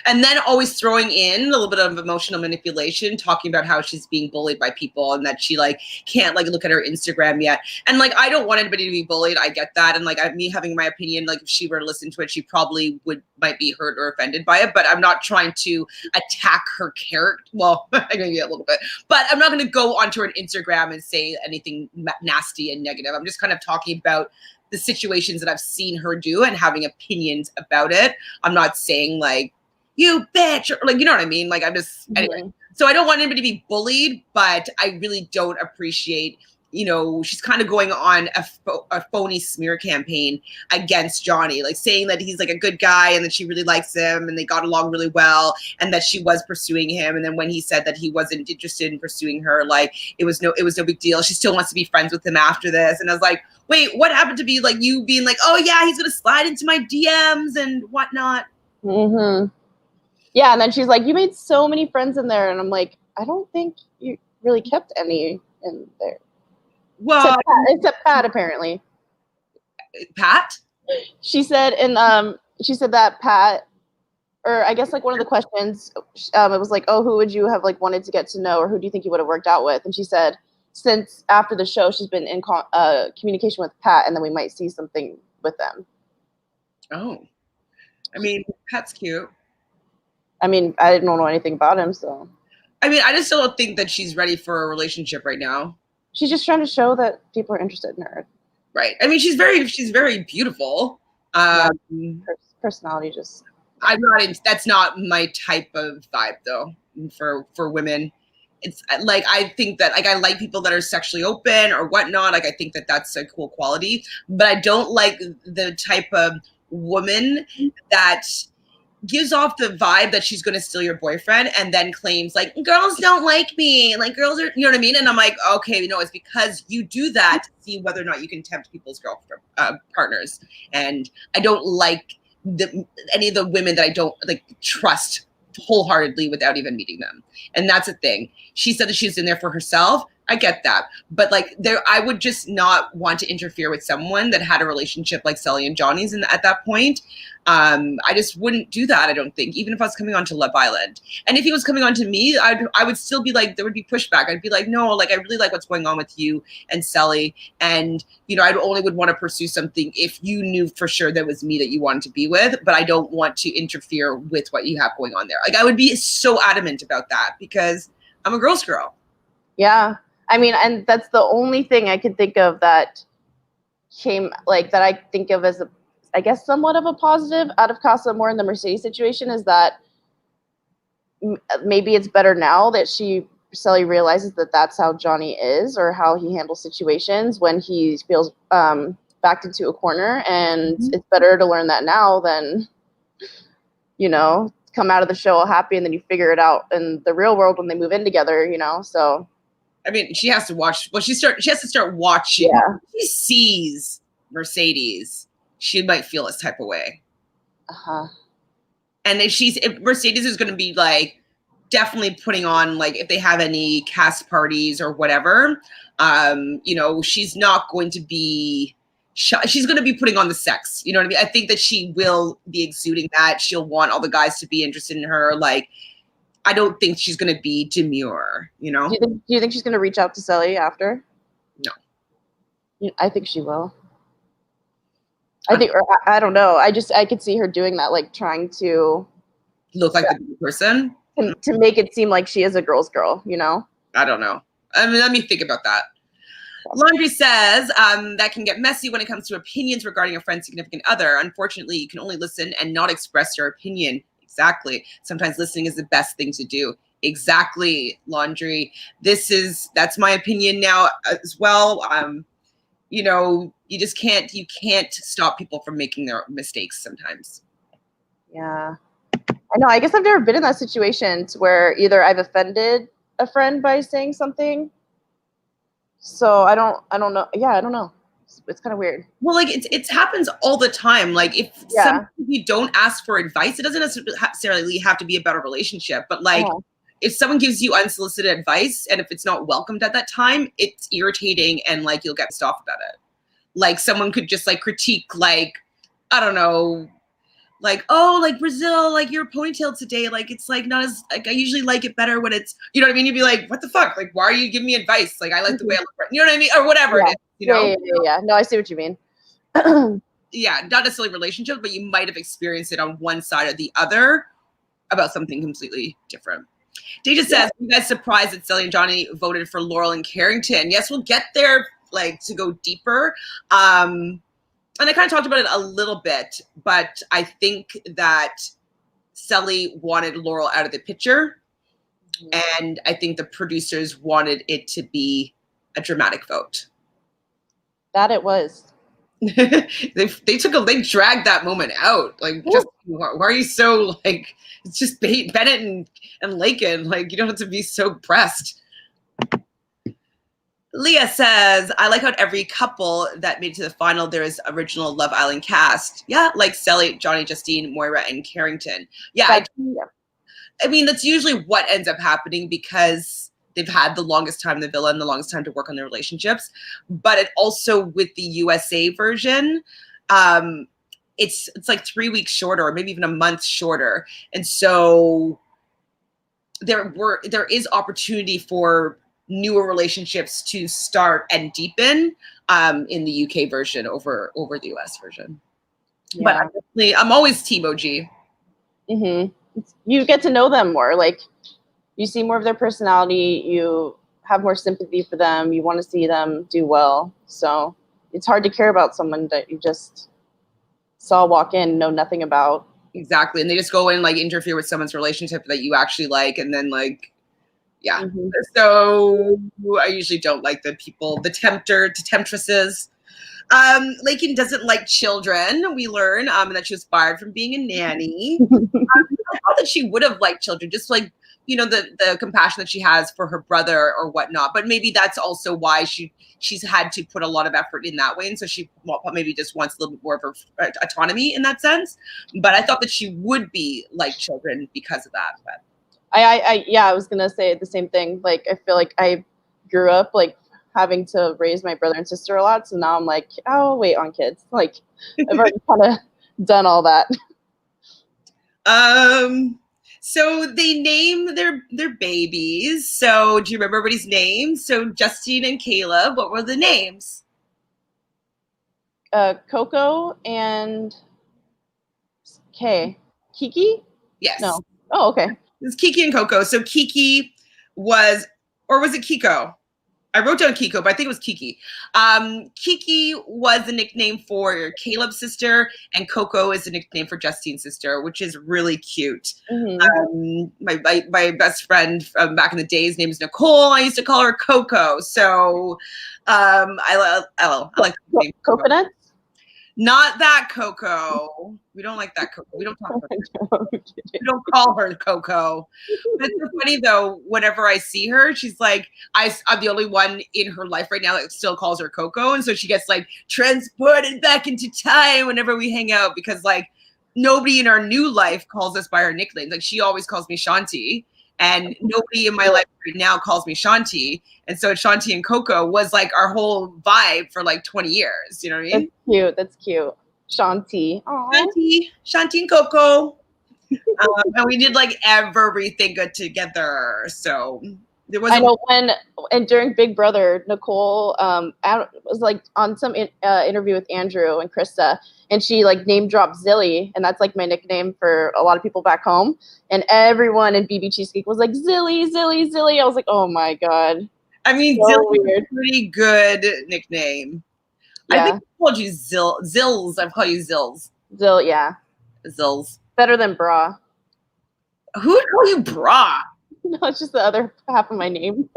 and then always throwing in a little bit of emotional manipulation, talking about how she's being bullied by people and that she like can't like look at her Instagram yet. And like, I don't want anybody to be bullied. I get that. And like, me having my opinion, like if she were to listen to it, she probably might be hurt or offended by it. But I'm not trying to attack her character. Well, maybe a little bit, but I'm not going to go onto her Instagram and say anything nasty and negative. I'm just kind of talking about the situations that I've seen her do and having opinions about it. I'm not saying like, you bitch, or like, you know what I mean? Like, I'm just, anyway. So I don't want anybody to be bullied, but I really don't appreciate, she's kind of going on a phony smear campaign against Johnny, like saying that he's like a good guy and that she really likes him and they got along really well and that she was pursuing him. And then when he said that he wasn't interested in pursuing her, like it was no big deal. She still wants to be friends with him after this. And I was like, wait, what happened to be like you being like, oh yeah, he's going to slide into my DMs and whatnot. Mm-hmm. Yeah. And then she's like, you made so many friends in there. And I'm like, I don't think you really kept any in there. Well, except Pat, apparently. Pat? She said that Pat, or I guess like one of the questions, it was like, oh, who would you have like wanted to get to know, or who do you think you would have worked out with? And she said, since after the show, she's been in communication with Pat, and then we might see something with them. Oh, I mean, Pat's cute. I mean, I didn't know anything about him, so. I mean, I just don't think that she's ready for a relationship right now. She's just trying to show that people are interested in her. Right. I mean, she's very beautiful. Yeah, personality just. That's not my type of vibe though. For women, it's like I think that like I like people that are sexually open or whatnot. Like I think that that's a cool quality, but I don't like the type of woman that gives off the vibe that she's going to steal your boyfriend and then claims like girls don't like me, like girls are, you know what I mean? And I'm like, okay, it's because you do that to see whether or not you can tempt people's girlfriend partners. And I don't like any of the women that I don't like trust wholeheartedly without even meeting them. And that's the thing. She said that she's in there for herself. I get that. But like I would just not want to interfere with someone that had a relationship like Cely and Johnny's at that point. I just wouldn't do that, I don't think, even if I was coming on to Love Island. And if he was coming on to me, I would still be like, there would be pushback. I'd be like, no, like I really like what's going on with you and Cely. And, I only would want to pursue something if you knew for sure that was me that you wanted to be with, but I don't want to interfere with what you have going on there. Like I would be so adamant about that because I'm a girl's girl. Yeah. I mean, and that's the only thing I can think of that came like that I think of as a, I guess, somewhat of a positive out of Casa Amor in the Mercedes situation is that maybe it's better now that Cely realizes that that's how Johnny is or how he handles situations when he feels backed into a corner, and it's better to learn that now than, you know, come out of the show all happy and then you figure it out in the real world when they move in together, you know. So I mean, she has to watch. Well, she has to start watching. yeah. She sees Mercedes, she might feel this type of way. And if Mercedes is going to be like definitely putting on, like, if they have any cast parties or whatever, you know, she's not going to be. She's going to be putting on the sex. You know what I mean? I think that she will be exuding that. She'll want all the guys to be interested in her. Like, I don't think she's going to be demure, you know? Do you think she's going to reach out to Cely after? No. I think she will. I don't know. I could see her doing that, like trying to look like the person. To make it seem like she is a girl's girl, you know? I don't know. I mean, let me think about that. Laundry says that can get messy when it comes to opinions regarding a friend's significant other. Unfortunately, you can only listen and not express your opinion. Exactly. Sometimes listening is the best thing to do. Exactly, Laundry. That's my opinion now as well. You know, you can't stop people from making their mistakes sometimes. Yeah. I know. I guess I've never been in that situation where either I've offended a friend by saying something. So I don't know. Yeah, I don't know. It's kind of weird. Well, like it happens all the time. Like if you don't ask for advice, it doesn't necessarily have to be about a relationship, but like if someone gives you unsolicited advice and if it's not welcomed at that time, it's irritating and like you'll get pissed off about it. Like someone could just like critique, like, I don't know, like, oh, like Brazil, like your ponytail today, like it's like not as like I usually like it better when it's, you know what I mean? You'd be like, what the fuck? Like, why are you giving me advice? Like I like the way I look, you know what I mean? Or whatever it is, you know? Yeah. No, I see what you mean. Yeah, not necessarily relationship, but you might have experienced it on one side or the other about something completely different. Deja says, you guys surprised that Cely and Johnny voted for Laurel and Carrington? Yes, we'll get there, like, to go deeper. And I kind of talked about it a little bit, but I think that Cely wanted Laurel out of the picture. And I think the producers wanted it to be a dramatic vote. That it was. they dragged that moment out. Like, just why are you so like? It's just Bennett and Lakin. Like, you don't have to be so pressed. Leah says, I like how every couple that made it to the final, there is original Love Island cast. Yeah, like Cely, Johnny, Justine, Moira, and Carrington. Yeah, I mean, that's usually what ends up happening because they've had the longest time in the villa and the longest time to work on their relationships. But it also, with the USA version, it's like 3 weeks shorter or maybe even a month shorter. And so there is opportunity for newer relationships to start and deepen in the UK version over the US version. Yeah. But I'm always Team OG. You get to know them more. Like, you see more of their personality. You have more sympathy for them. You want to see them do well. So it's hard to care about someone that you just saw walk in, know nothing about. Exactly. And they just go in, like, interfere with someone's relationship that you actually like, and then, like, yeah. So I usually don't like the people, the temptresses. Lakin doesn't like children. We learn that she was fired from being a nanny. I thought that she would have liked children, just like, you know, the compassion that she has for her brother or whatnot. But maybe that's also why she's had to put a lot of effort in that way, and so she maybe just wants a little bit more of her autonomy in that sense. But I thought that she would be like children because of that. But I was gonna say the same thing. Like, I feel like I grew up like having to raise my brother and sister a lot, so now I'm like, oh, wait on kids. Like, I've already kind of done all that. So they name their babies. So do you remember everybody's names? So Justine and Caleb, what were the names? Coco and Kiki? Yes. No. Oh, okay. It's Kiki and Coco. So Kiki was, or was it Kiko? I wrote down Kiko, but I think it was Kiki. Kiki was a nickname for Caleb's sister, and Coco is a nickname for Justine's sister, which is really cute. My best friend from back in the day, his name is Nicole. I used to call her Coco. So I like the name Coco. Coconuts? Not that Coco. We don't like that Coco. We don't talk about her. We don't call her Coco. But it's so funny though, whenever I see her, she's like, I'm the only one in her life right now that still calls her Coco. And so she gets like transported back into time whenever we hang out, because like nobody in our new life calls us by our nicknames. Like she always calls me Shanti. And nobody in my life right now calls me Shanti. And so Shanti and Coco was like our whole vibe for like 20 years. You know what I mean? That's cute. That's cute. Shanti. Shanti and Coco. And we did like everything good together. So there was. I know and during Big Brother, Nicole was like on some interview with Andrew and Krista, and she like name dropped Zilly, and that's like my nickname for a lot of people back home. And everyone in BB Cheesecake was like Zilly, Zilly, Zilly. I was like, oh my god. I mean, so Zilly weird. is a pretty good nickname. Yeah. I think I called you Zills. I've called you Zills. Zill, yeah. Zills. Better than Bra. Who would call you Bra? No, it's just the other half of my name.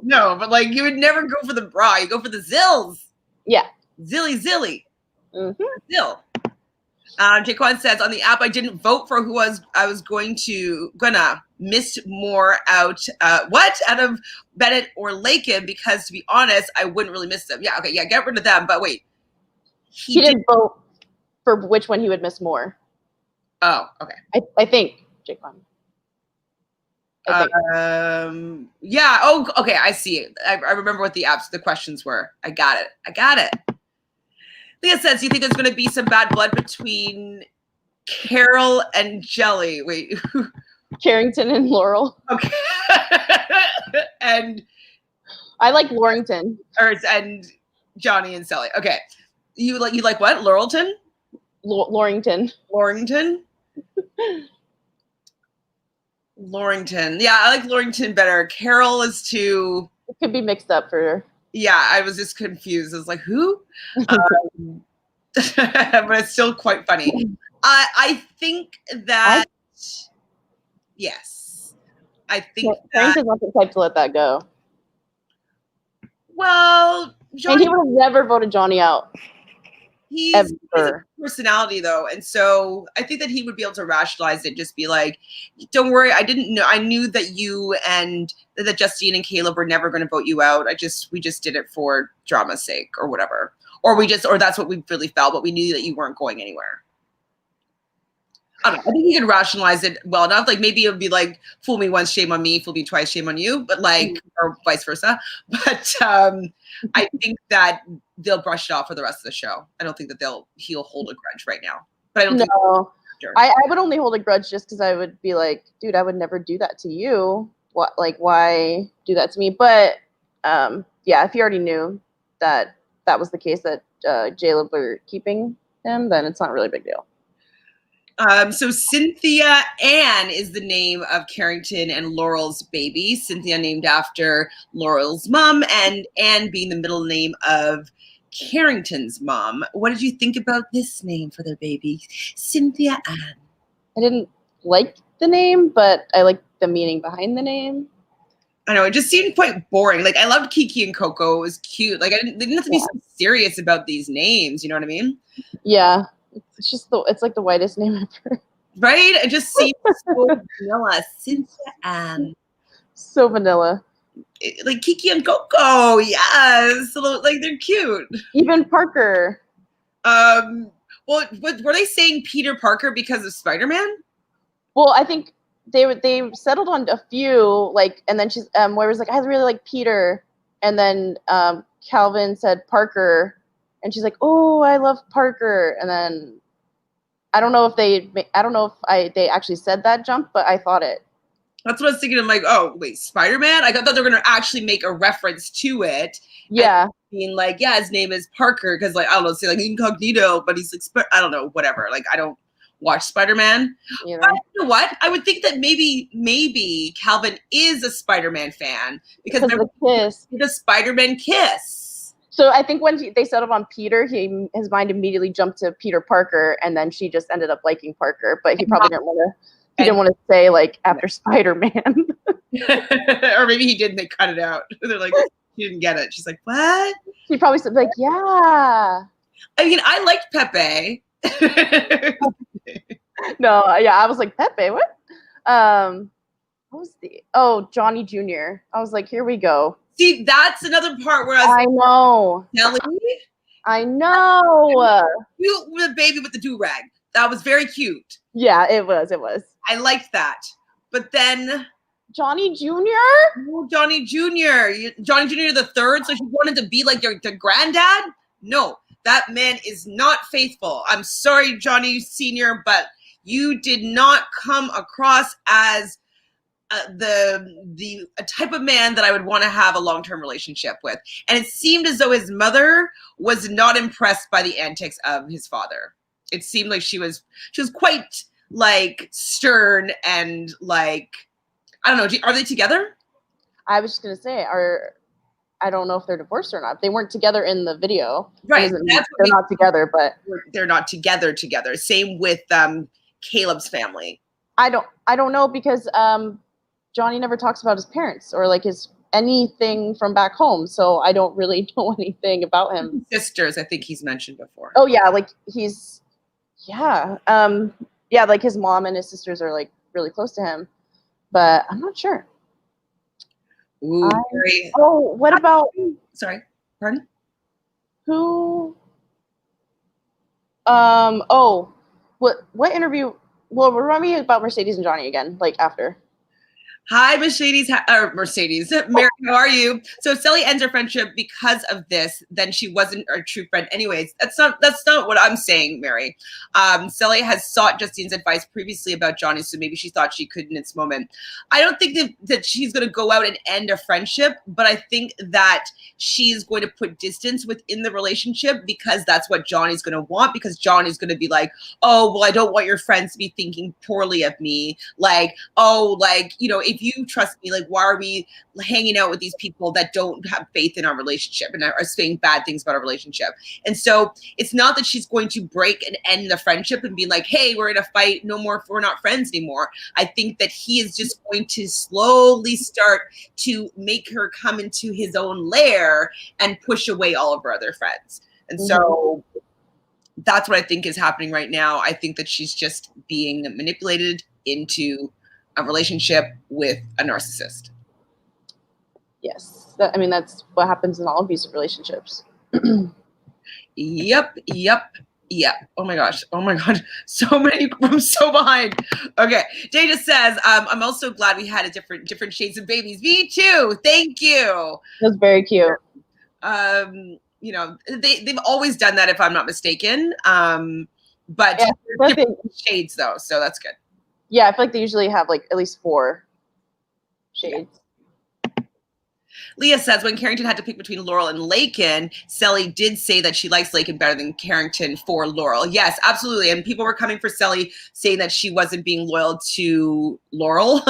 No, but like you would never go for the Bra. You go for the Zills. Yeah. Zilly. Mm-hmm. Zill. Jaquan says on the app I didn't vote for who I was gonna miss more out out of Bennett or Lakin, because to be honest I wouldn't really miss them. Yeah, okay, yeah, get rid of them. But wait, he didn't vote for which one he would miss more. Oh, okay. I think Jaquan. Yeah. Oh, okay. I see it. I remember what the questions were. I got it. Leah says, "Do you think there's going to be some bad blood between Carol and Jelly?" Wait. Carrington and Laurel. Okay. And I like Laurington. And Johnny and Cely. Okay. You like what? Laurelton? Laurington. Laurington. Yeah, I like Laurington better. Carol is too. It could be mixed up for her. Yeah, I was just confused. I was like, who? But it's still quite funny. I think that, yes. I think Carrington's not the type to let that go. Well, Johnny, and he would have never voted Johnny out. He's a personality though, and so I think that he would be able to rationalize it. Just be like, "Don't worry, I didn't know. I knew that you and that Justine and Caleb were never going to vote you out. We just did it for drama's sake, or whatever, or that's what we really felt, but we knew that you weren't going anywhere." I don't know. I think you can rationalize it well enough. Like maybe it would be like, "Fool me once, shame on me. Fool me twice, shame on you." But like, or vice versa. But I think that they'll brush it off for the rest of the show. I don't think that he'll hold a grudge right now. But I don't think. Sure. I would only hold a grudge just because I would be like, dude, I would never do that to you. What? Like, why do that to me? But yeah, if you already knew that was the case, that Caleb were keeping him, then it's not really a big deal. So Cynthia Ann is the name of Carrington and Laurel's baby. Cynthia named after Laurel's mom, and Ann being the middle name of Carrington's mom. What did you think about this name for their baby, Cynthia Ann? I didn't like the name, but I liked the meaning behind the name. I know, it just seemed quite boring. Like I loved Kiki and Coco. It was cute. Like they didn't have to be so serious about these names. You know what I mean? Yeah. It's like the whitest name ever. Right? It just seems so vanilla. Cynthia Ann. So vanilla. Like Kiki and Coco, yes. Like they're cute. Even Parker. Well, were they saying Peter Parker because of Spider-Man? Well, I think they settled on a few, like, and then she's Moira's like, I really like Peter, and then Calvin said Parker. And she's like, "Oh, I love Parker." And then I don't know if they actually said that jump, but I thought it. That's what I was thinking. I'm like, oh wait, Spider-Man? I thought they were gonna actually make a reference to it. Yeah. Being like, yeah, his name is Parker because like I don't know, say like incognito, but he's like I don't know, whatever. Like I don't watch Spider-Man. You know? But you know what? I would think that maybe Calvin is a Spider-Man fan because Because of the kiss. the Spider-Man kiss. So I think when they settled on Peter, his mind immediately jumped to Peter Parker, and then she just ended up liking Parker. But he probably didn't want to. He didn't want to say like after Spider-Man. Or maybe he did and they cut it out. They're like, she didn't get it. She's like, what? She probably said like, yeah. I mean, I liked Pepe. No, yeah, I was like, Pepe, what? What was Johnny Jr. I was like, here we go. See, that's another part where I know. Cely, I know. cute with the baby with the do-rag. That was very cute. Yeah, it was. I liked that. But then Johnny Jr.? Oh, Johnny Jr. Johnny Jr. the third, so she wanted to be like the granddad? No, that man is not faithful. I'm sorry, Johnny Sr., but you did not come across as the type of man that I would want to have a long-term relationship with. And it seemed as though his mother was not impressed by the antics of his father. It seemed like she was quite like stern and like, I don't know. Are they together? I was just gonna say, I don't know if they're divorced or not. They weren't together in the video. Right. They're not together, but they're not together. Same with Caleb's family. I don't know because Johnny never talks about his parents or like anything from back home. So I don't really know anything about him. Sisters, I think he's mentioned before. Oh yeah, like like his mom and his sisters are like really close to him, but I'm not sure. Ooh, what about? Sorry, pardon? Who? What interview? Well, remind me about Mercedes and Johnny again, like after. Hi, Mercedes. Mary, how are you? So Cely ends her friendship because of this. Then she wasn't a true friend anyways. That's not what I'm saying, Mary. Cely has sought Justine's advice previously about Johnny, so maybe she thought she could in its moment. I don't think that she's going to go out and end a friendship, but I think that she's going to put distance within the relationship because that's what Johnny's going to want, because Johnny's going to be like, oh, well, I don't want your friends to be thinking poorly of me. Like, oh, like, you know, if you trust me, like, why are we hanging out with these people that don't have faith in our relationship and are saying bad things about our relationship? And so it's not that she's going to break and end the friendship and be like, hey, we're in a fight, no more, we're not friends anymore. I think that he is just going to slowly start to make her come into his own lair and push away all of her other friends. And so that's what I think is happening right now. I think that she's just being manipulated into a relationship with a narcissist. Yes. That's what happens in all abusive relationships. Yep. Oh my gosh. So many. I'm so behind. Okay. Jay just says, I'm also glad we had a different shades of babies. Me too. Thank you. That's very cute. You know, they've always done that if I'm not mistaken. But yeah, different shades though. So that's good. Yeah, I feel like they usually have like at least 4 shades. Yeah. Leah says, when Carrington had to pick between Laurel and Laken, Cely did say that she likes Laken better than Carrington for Laurel. Yes, absolutely. And people were coming for Cely saying that she wasn't being loyal to Laurel.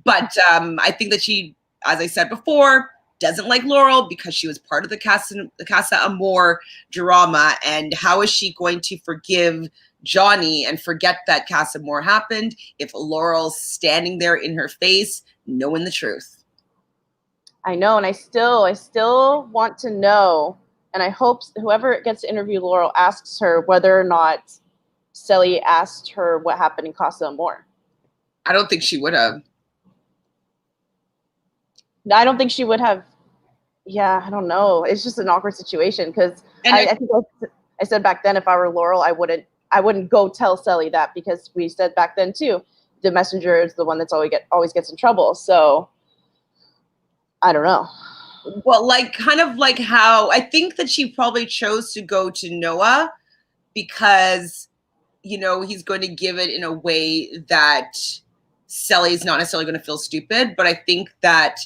But I think that she, as I said before, doesn't like Laurel because she was part of the Casa Amor drama. And how is she going to forgive Johnny and forget that Casa Amor happened if Laurel's standing there in her face knowing the truth? I know, and I still want to know, and I hope whoever gets to interview Laurel asks her whether or not Cely asked her what happened in Casa Amor. I don't think she would have. I don't think she would have. Yeah, I don't know. It's just an awkward situation because I think I said back then if I were Laurel, I wouldn't go tell Cely that, because we said back then too, the messenger is the one that's always gets in trouble. So I don't know. Well, like kind of like how I think that she probably chose to go to Noah because, you know, he's going to give it in a way that Cely's not necessarily going to feel stupid. But I think that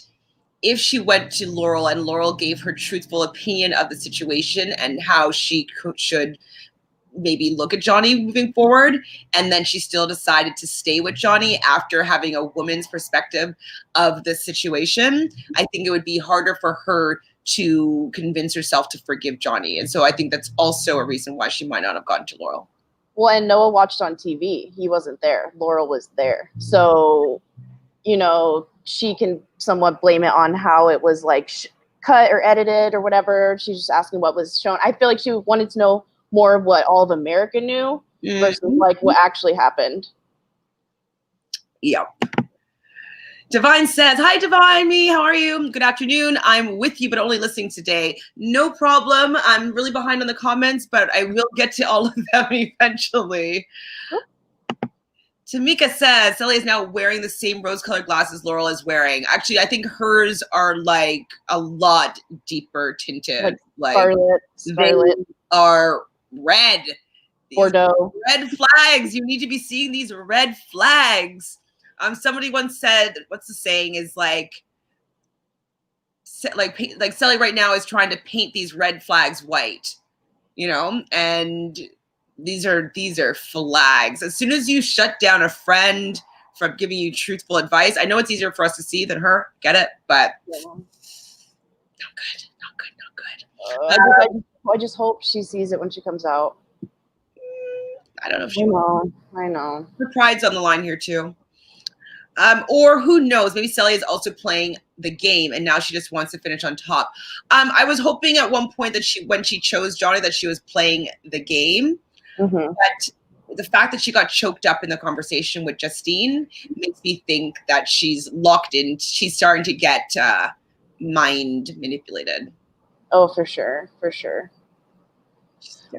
if she went to Laurel and Laurel gave her truthful opinion of the situation and how she should maybe look at Johnny moving forward. And then she still decided to stay with Johnny after having a woman's perspective of the situation. I think it would be harder for her to convince herself to forgive Johnny. And so I think that's also a reason why she might not have gotten to Laurel. Well, and Noah watched on TV. He wasn't there. Laurel was there. So, you know, she can somewhat blame it on how it was like cut or edited or whatever. She's just asking what was shown. I feel like she wanted to know more of what all of America knew versus like what actually happened. Yeah. Divine says, hi, Divine, me, how are you? Good afternoon. I'm with you, but only listening today. No problem. I'm really behind on the comments, but I will get to all of them eventually. Tamika says, Cely is now wearing the same rose-colored glasses Laurel is wearing. Actually, I think hers are like a lot deeper tinted. Like scarlet. They are red. Bordeaux. Red flags. You need to be seeing these red flags. Somebody once said, what's the saying is like Cely right now is trying to paint these red flags white, you know, and these are flags. As soon as you shut down a friend from giving you truthful advice, I know it's easier for us to see than her, get it, but not good. I just hope she sees it when she comes out. I don't know if she I know. Her pride's on the line here too. Or who knows, maybe Cely is also playing the game and now she just wants to finish on top. I was hoping at one point that when she chose Johnny, that she was playing the game. But the fact that she got choked up in the conversation with Justine makes me think that she's locked in. She's starting to get mind manipulated. Oh, for sure. For sure.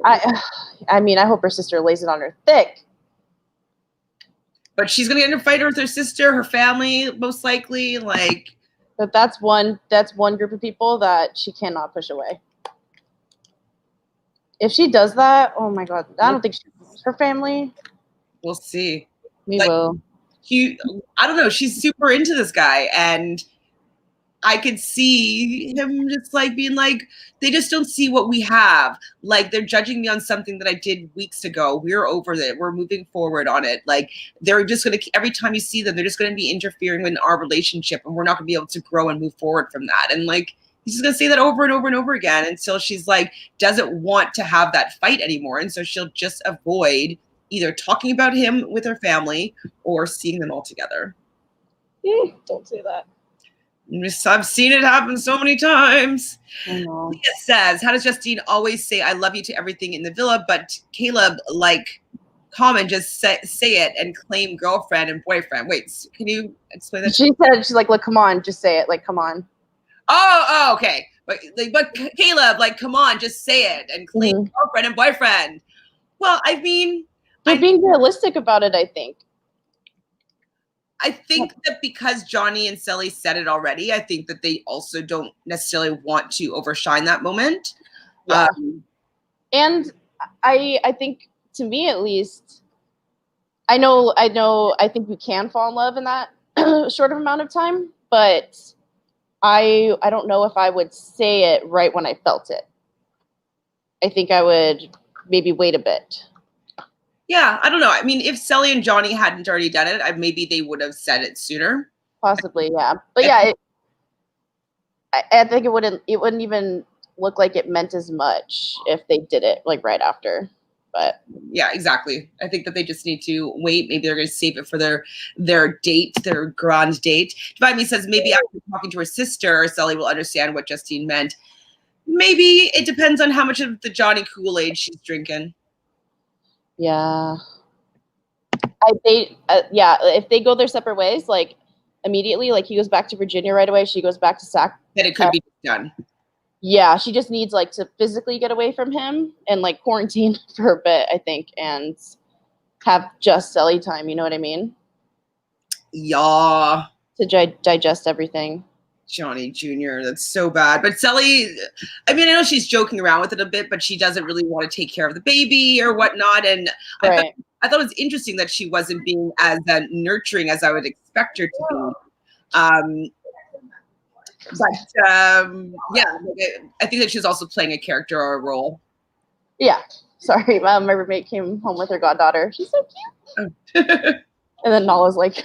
I mean, I hope her sister lays it on her thick. But she's gonna get in a fight with her sister, her family, most likely. But that's one group of people that she cannot push away. If she does that, oh my God, I don't think her family. We'll see. We will. I don't know. She's super into this guy, and I could see him just like being like, they just don't see what we have. Like they're judging me on something that I did weeks ago. We're over it. We're moving forward on it. Like they're just going to, every time you see them, they're just going to be interfering in our relationship and we're not going to be able to grow and move forward from that. And like, he's just going to say that over and over and over again until she's like, doesn't want to have that fight anymore. And so she'll just avoid either talking about him with her family or seeing them all together. Don't say that. I've seen it happen so many times. I know. Leah says, how does Justine always say I love you to everything in the villa, but Caleb, like, common, just say it and claim girlfriend and boyfriend? Wait, can you explain that? She said, she's like, look, come on, just say it. Like, come on. Oh, okay. But Caleb, like, come on, just say it and claim girlfriend and boyfriend. Well, I mean, they're being realistic about it, I think. I think that because Johnny and Cely said it already, I think that they also don't necessarily want to overshine that moment. Yeah. And I think, to me at least, I think we can fall in love in that short of amount of time, but I don't know if I would say it right when I felt it. I think I would maybe wait a bit. Yeah, I don't know. I mean, if Cely and Johnny hadn't already done it, maybe they would have said it sooner. Possibly, yeah. But yeah, I think it wouldn't even look like it meant as much if they did it like right after. But yeah, exactly. I think that they just need to wait. Maybe they're going to save it for their date, their grand date. Divine Me says maybe after talking to her sister, Cely will understand what Justine meant. Maybe it depends on how much of the Johnny Kool-Aid she's drinking. Yeah. If they go their separate ways, like immediately, like he goes back to Virginia right away, she goes back to Sac. Then it could be done. Yeah, she just needs like to physically get away from him and like quarantine for a bit, I think, and have just Cely time. You know what I mean? Yeah. To digest everything. Johnny Jr., that's so bad. But Cely, I mean, I know she's joking around with it a bit, but she doesn't really want to take care of the baby or whatnot. And right. I thought it was interesting that she wasn't being as nurturing as I would expect her to be. Yeah, I think that she's also playing a character or a role. Yeah, Sorry, my roommate came home with her goddaughter. She's so cute. Oh. And then Nala's like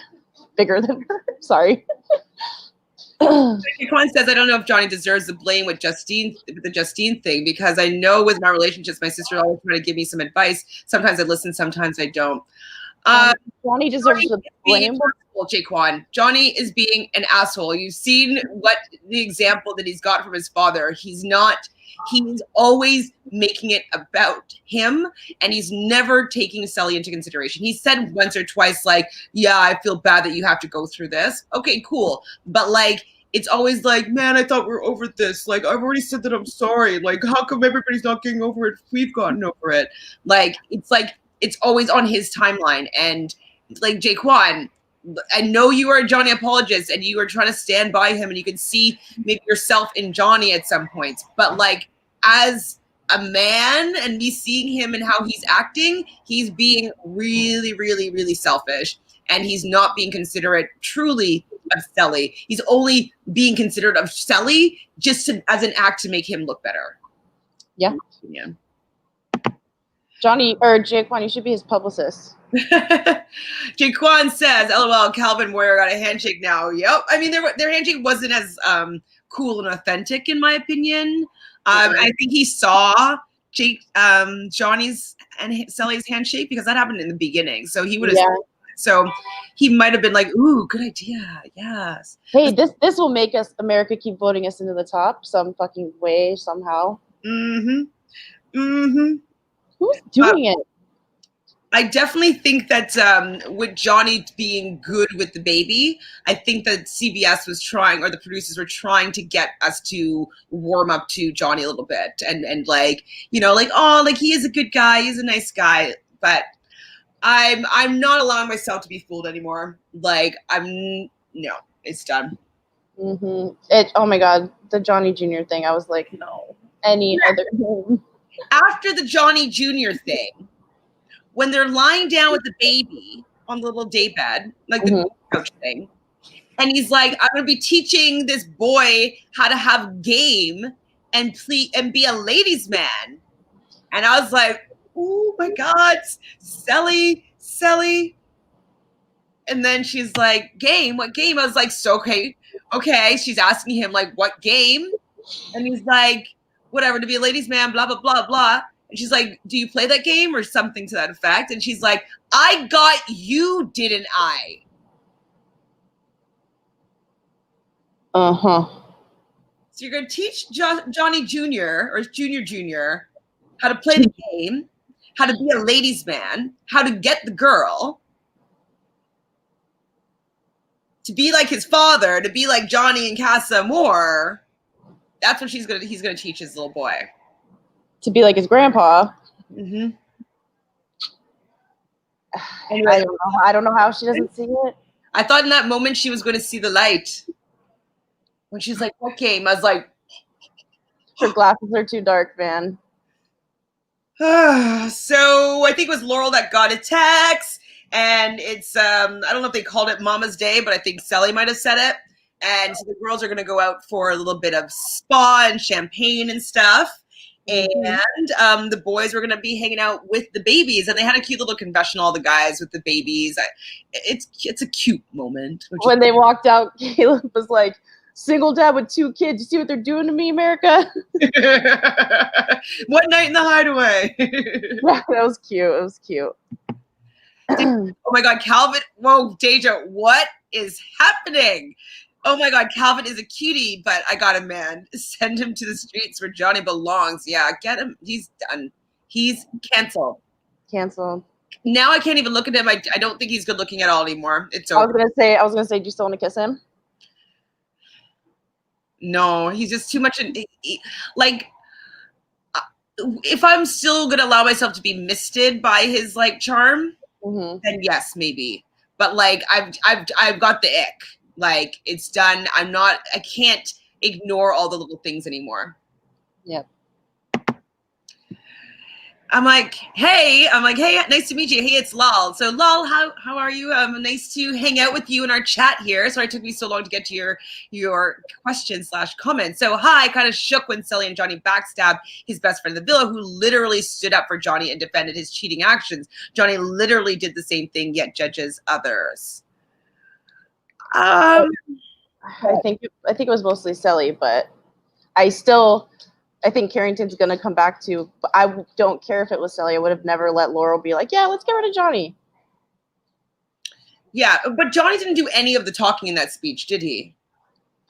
bigger than her. Sorry. Quan says, I don't know if Johnny deserves the blame with the Justine thing, because I know with my relationships, my sister always trying to give me some advice. Sometimes I listen, sometimes I don't. Johnny deserves the blame. Jaquan. Johnny is being an asshole. You've seen what the example that he's got from his father. He's always making it about him, and he's never taking Cely into consideration. He said once or twice, like, yeah, I feel bad that you have to go through this. Okay, cool. But like, it's always like, man, I thought we were over this. Like, I've already said that I'm sorry. Like, how come everybody's not getting over it if we've gotten over it? Like, it's always on his timeline. And like, Jaquan, I know you are a Johnny apologist and you are trying to stand by him, and you can see maybe yourself in Johnny at some points, but like, as a man and me seeing him and how he's acting, he's being really, really, really selfish, and he's not being considerate truly of Cely. He's only being considerate of Cely just as an act to make him look better. Yeah. Johnny or Jaquan, you should be his publicist. Jaquan says, LOL, Calvin Moira got a handshake now. Yep. I mean, their handshake wasn't as cool and authentic, in my opinion. I think he saw Johnny's and Cely's handshake, because that happened in the beginning. So he would have. Yeah. So he might have been like, "Ooh, good idea, yes." Hey, this will make America keep voting us into the top some fucking way somehow. Who's doing it? I definitely think that with Johnny being good with the baby, I think that CBS was trying, or the producers were trying to get us to warm up to Johnny a little bit, and like, you know, like, oh, like, he is a good guy, he's a nice guy, but I'm not allowing myself to be fooled anymore. Like, no, it's done. Oh my God, the Johnny Jr. thing. I was like, no, any other name. After the Johnny Jr. thing, when they're lying down with the baby on the little daybed, like the couch thing, and he's like, I'm going to be teaching this boy how to have game and be a ladies' man. And I was like, oh my God, Cely. And then she's like, game? What game? I was like, so okay. She's asking him, like, what game? And he's like, whatever, to be a ladies' man, blah, blah, blah, blah. And she's like, do you play that game, or something to that effect? And she's like, I got you, didn't I? So you're going to teach Johnny Jr. or Junior how to play the game, how to be a ladies' man, how to get the girl, to be like his father, to be like Johnny and Casa Moore. That's what he's going to teach his little boy. To be like his grandpa. Anyway, I don't know how she doesn't see it. I thought in that moment she was going to see the light. When she's like, what game? I was like, her glasses are too dark, man. So I think it was Laurel that got a text, and it's I don't know if they called it Mama's Day, but I think Cely might have said it. And so the girls are going to go out for a little bit of spa and champagne and stuff. And the boys were going to be hanging out with the babies, and they had a cute little confessional, all the guys with the babies. It's a cute moment. When they walked out, Caleb was like, single dad with 2 kids. You see what they're doing to me, America? One night in the hideaway. Yeah, that was cute. It was cute. Oh my God, Calvin. Whoa, Deja, what is happening? Oh my God, Calvin is a cutie, but I got him, man. Send him to the streets where Johnny belongs. Yeah, get him. He's done. He's canceled. Now I can't even look at him. I don't think he's good looking at all anymore. It's over. I was gonna say, do you still want to kiss him? No, he's just too much. Like, if I'm still gonna allow myself to be misted by his like charm, then yes, maybe. But like, I've got the ick. Like, it's done. I can't ignore all the little things anymore. Yep. I'm like, hey, nice to meet you. Hey, it's Lal. So Lal, how are you? Nice to hang out with you in our chat here. Sorry it took me so long to get to your question/comment. So hi, kind of shook when Cely and Johnny backstabbed his best friend in the villa, who literally stood up for Johnny and defended his cheating actions. Johnny literally did the same thing, yet judges others. I think it was mostly Cely, but I think Carrington's going to come back to, I don't care if it was Cely. I would have never let Laurel be like, yeah, let's get rid of Johnny. Yeah, but Johnny didn't do any of the talking in that speech, did he?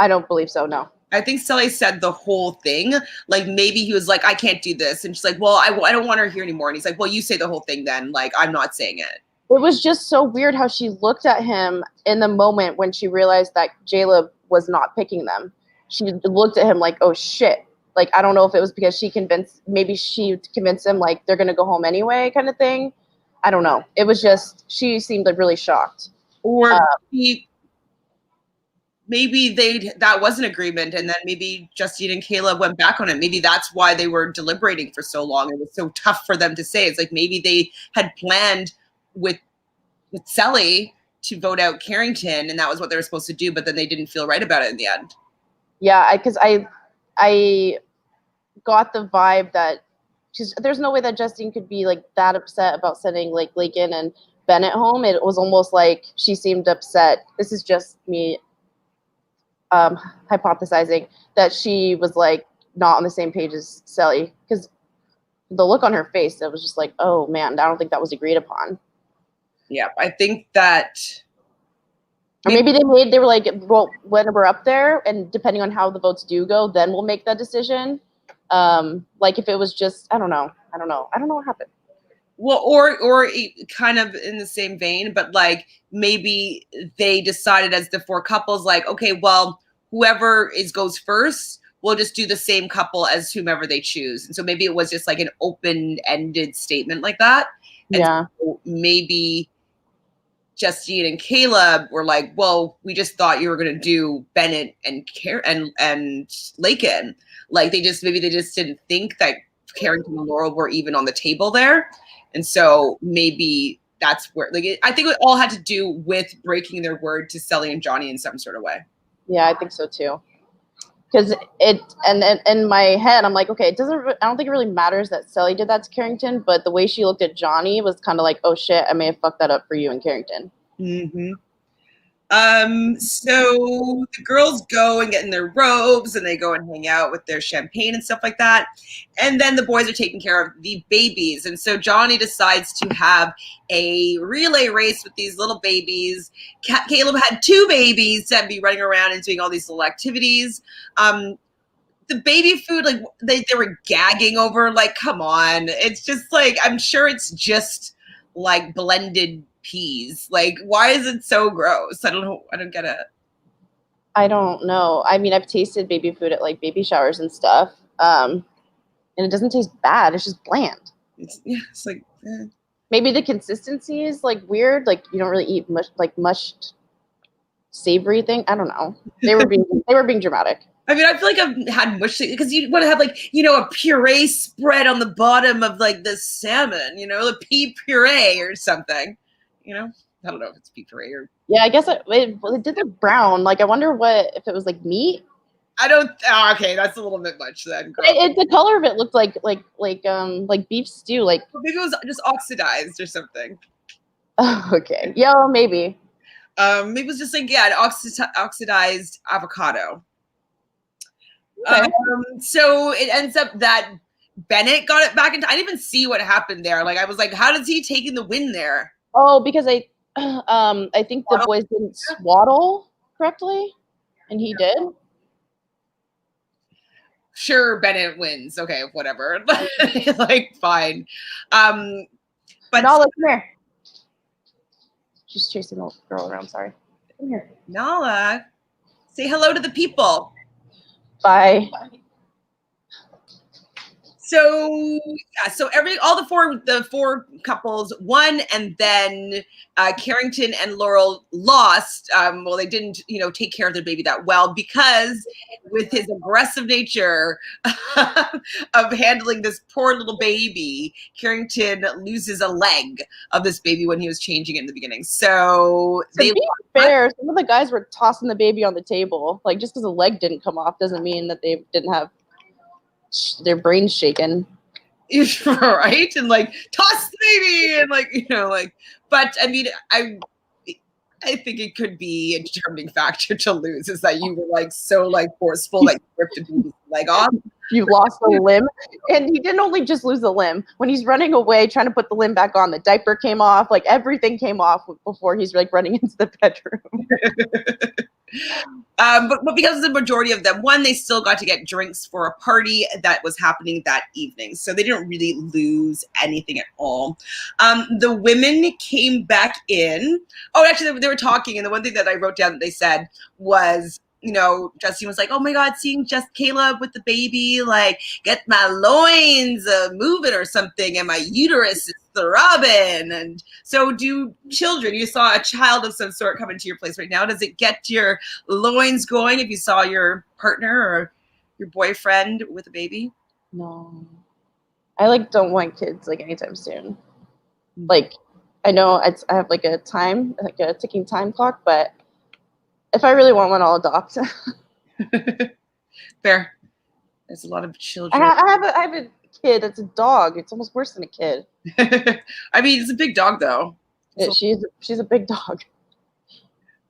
I don't believe so, no. I think Cely said the whole thing. Like, maybe he was like, I can't do this. And she's like, well, I don't want her here anymore. And he's like, well, you say the whole thing then. Like, I'm not saying it. It was just so weird how she looked at him in the moment when she realized that Jaleb was not picking them. She looked at him like, oh, shit. Like, I don't know if it was because she convinced him, like, they're going to go home anyway kind of thing. I don't know. It was just, she seemed like really shocked. Or maybe that was an agreement, and then maybe Justine and Caleb went back on it. Maybe that's why they were deliberating for so long. It was so tough for them to say. It's like maybe they had planned with Cely to vote out Carrington, and that was what they were supposed to do, but then they didn't feel right about it in the end. Yeah, because I got the vibe that there's no way that Justine could be like that upset about sending like Lakin and Bennett home. It was almost like she seemed upset. This is just me hypothesizing that she was like not on the same page as Cely, because the look on her face, it was just like, oh man, I don't think that was agreed upon. Yeah, I think that. Or maybe they were like, well, when we're up there, and depending on how the votes do go, then we'll make that decision. Like if it was just, I don't know what happened. Well, or kind of in the same vein, but like maybe they decided as the four couples, like, okay, well, whoever goes first, we'll just do the same couple as whomever they choose. And so maybe it was just like an open-ended statement like that. And yeah. So maybe Justine and Caleb were like, well, we just thought you were going to do Bennett and Lakin. Like they just didn't think that Carrington and Laurel were even on the table there. And so maybe that's where, like, I think it all had to do with breaking their word to Cely and Johnny in some sort of way. Yeah, I think so too. Because and in my head, I'm like, okay, I don't think it really matters that Cely did that to Carrington, but the way she looked at Johnny was kind of like, oh shit, I may have fucked that up for you and Carrington. Mm-hmm. So the girls go and get in their robes and they go and hang out with their champagne and stuff like that. And then the boys are taking care of the babies. And so Johnny decides to have a relay race with these little babies. Caleb had 2 babies to be running around and doing all these little activities. The baby food, like they were gagging over, like, come on. It's just like, I'm sure it's just like blended peas. Like, why is it so gross? I don't know. I don't get it. I don't know. I mean, I've tasted baby food at like baby showers and stuff, and it doesn't taste bad. It's just bland. It's like maybe the consistency is like weird. Like you don't really eat much like mushed savory thing. I don't know. They were being dramatic. I mean, I feel like I've had mush because you want to have like, a puree spread on the bottom of like the salmon, the pea puree or something, I don't know if it's pea puree or. Yeah, I guess it did look brown. Like, I wonder if it was like meat. I don't. Oh, okay, that's a little bit much then. The color of it looked like beef stew. Like maybe it was just oxidized or something. Oh, okay. Yeah, maybe. Maybe it was just like an oxidized avocado. Okay. So it ends up that Bennett got it back into. I didn't even see what happened there. Like I was like, how does he take in the win there? Oh, because I think the boys didn't swaddle correctly, and he did. Sure, Bennett wins. Okay, whatever. Like fine. But Nala, come here. She's chasing the girl around. Sorry. Come here. Nala, say hello to the people. Bye. So yeah, so all the four couples won, and then Carrington and Laurel lost. Well, they didn't, take care of their baby that well because with his aggressive nature of handling this poor little baby, Carrington loses a leg of this baby when he was changing it in the beginning. So to be fair, some of the guys were tossing the baby on the table. Like just because a leg didn't come off doesn't mean that they didn't have their brains shaken. Right? And like toss the baby and but I mean, I think it could be a determining factor to lose is that you were so forceful that you ripped a baby's leg off. You lost a limb. And he didn't only just lose a limb. When he's running away, trying to put the limb back on, the diaper came off. Everything came off before he's running into the bedroom. But because the majority of them won, they still got to get drinks for a party that was happening that evening. So they didn't really lose anything at all. The women came back in. Oh, actually, they were talking. And the one thing that I wrote down that they said was, Justine was like, oh my God, seeing just Caleb with the baby, get my loins moving or something, and my uterus is throbbing. And so you saw a child of some sort come into your place right now. Does it get your loins going if you saw your partner or your boyfriend with a baby? No. I don't want kids anytime soon. I know I have a time, a ticking time clock, but if I really want one, I'll adopt. Fair. There's a lot of children. I have a kid. It's a dog. It's almost worse than a kid. I mean, it's a big dog, though. She's a big dog.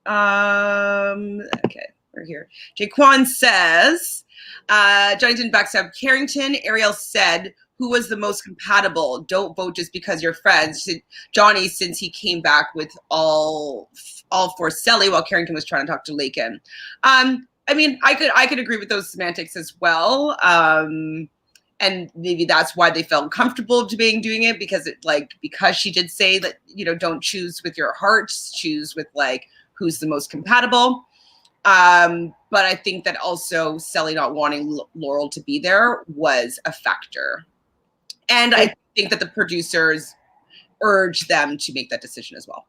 Okay, we're here. Jaquan says, Johnny didn't backstab Carrington. Ariel said, who was the most compatible? Don't vote just because you're friends. Johnny, since he came back with all for Cely while Carrington was trying to talk to Lakin. I mean, I could agree with those semantics as well. And maybe that's why they felt comfortable doing it because because she did say that, don't choose with your heart, choose with who's the most compatible. But I think that also Cely not wanting Laurel to be there was a factor. And I think that the producers urged them to make that decision as well.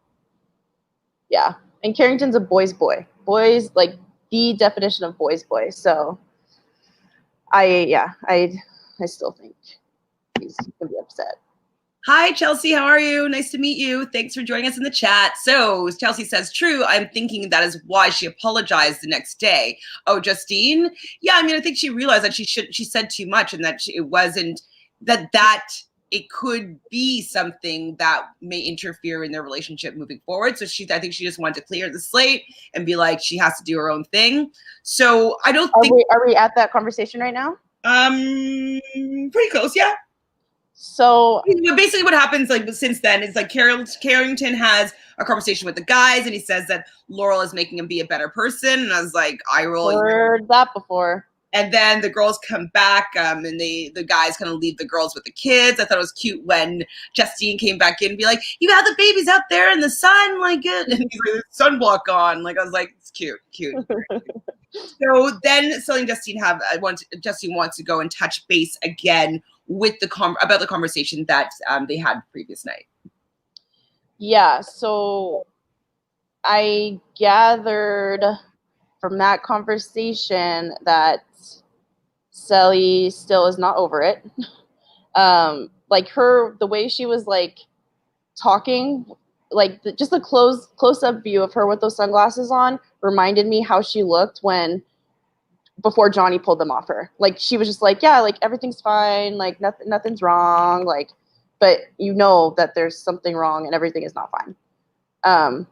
Yeah. And Carrington's a boy's boy. Boys, the definition of boy's boy. So I still think he's going to be upset. Hi, Chelsea. How are you? Nice to meet you. Thanks for joining us in the chat. So Chelsea says, true. I'm thinking that is why she apologized the next day. Oh, Justine? Yeah, I mean, I think she realized that she said too much and that it wasn't that it could be something that may interfere in their relationship moving forward. So I think she just wanted to clear the slate and be like, she has to do her own thing. So I don't think. Are we at that conversation right now? Pretty close, yeah. So basically what happens since then is Carrington has a conversation with the guys and he says that Laurel is making him be a better person. And I was like, I roll. Heard that before. And then the girls come back and the guys kind of leave the girls with the kids. I thought it was cute when Justine came back in and be like, you have the babies out there in the sun, and he's like, sunblock on. I was like, it's cute. So then Cely and Justine Justine wants to go and touch base again with about the conversation that they had the previous night. Yeah, so I gathered from that conversation that Cely still is not over it. The way she was talking, just a close-up view of her with those sunglasses on reminded me how she looked before Johnny pulled them off her. She was just yeah, everything's fine, nothing's wrong, but that there's something wrong and everything is not fine.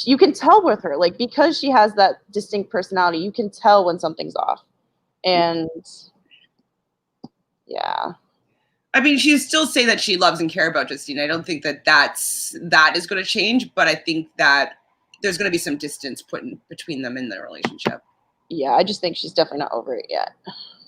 You can tell with her, because she has that distinct personality, you can tell when something's off. And yeah. I mean, she still say that she loves and cares about Justine. I don't think that is going to change, but I think that there's going to be some distance put in between them in their relationship. Yeah, I just think she's definitely not over it yet.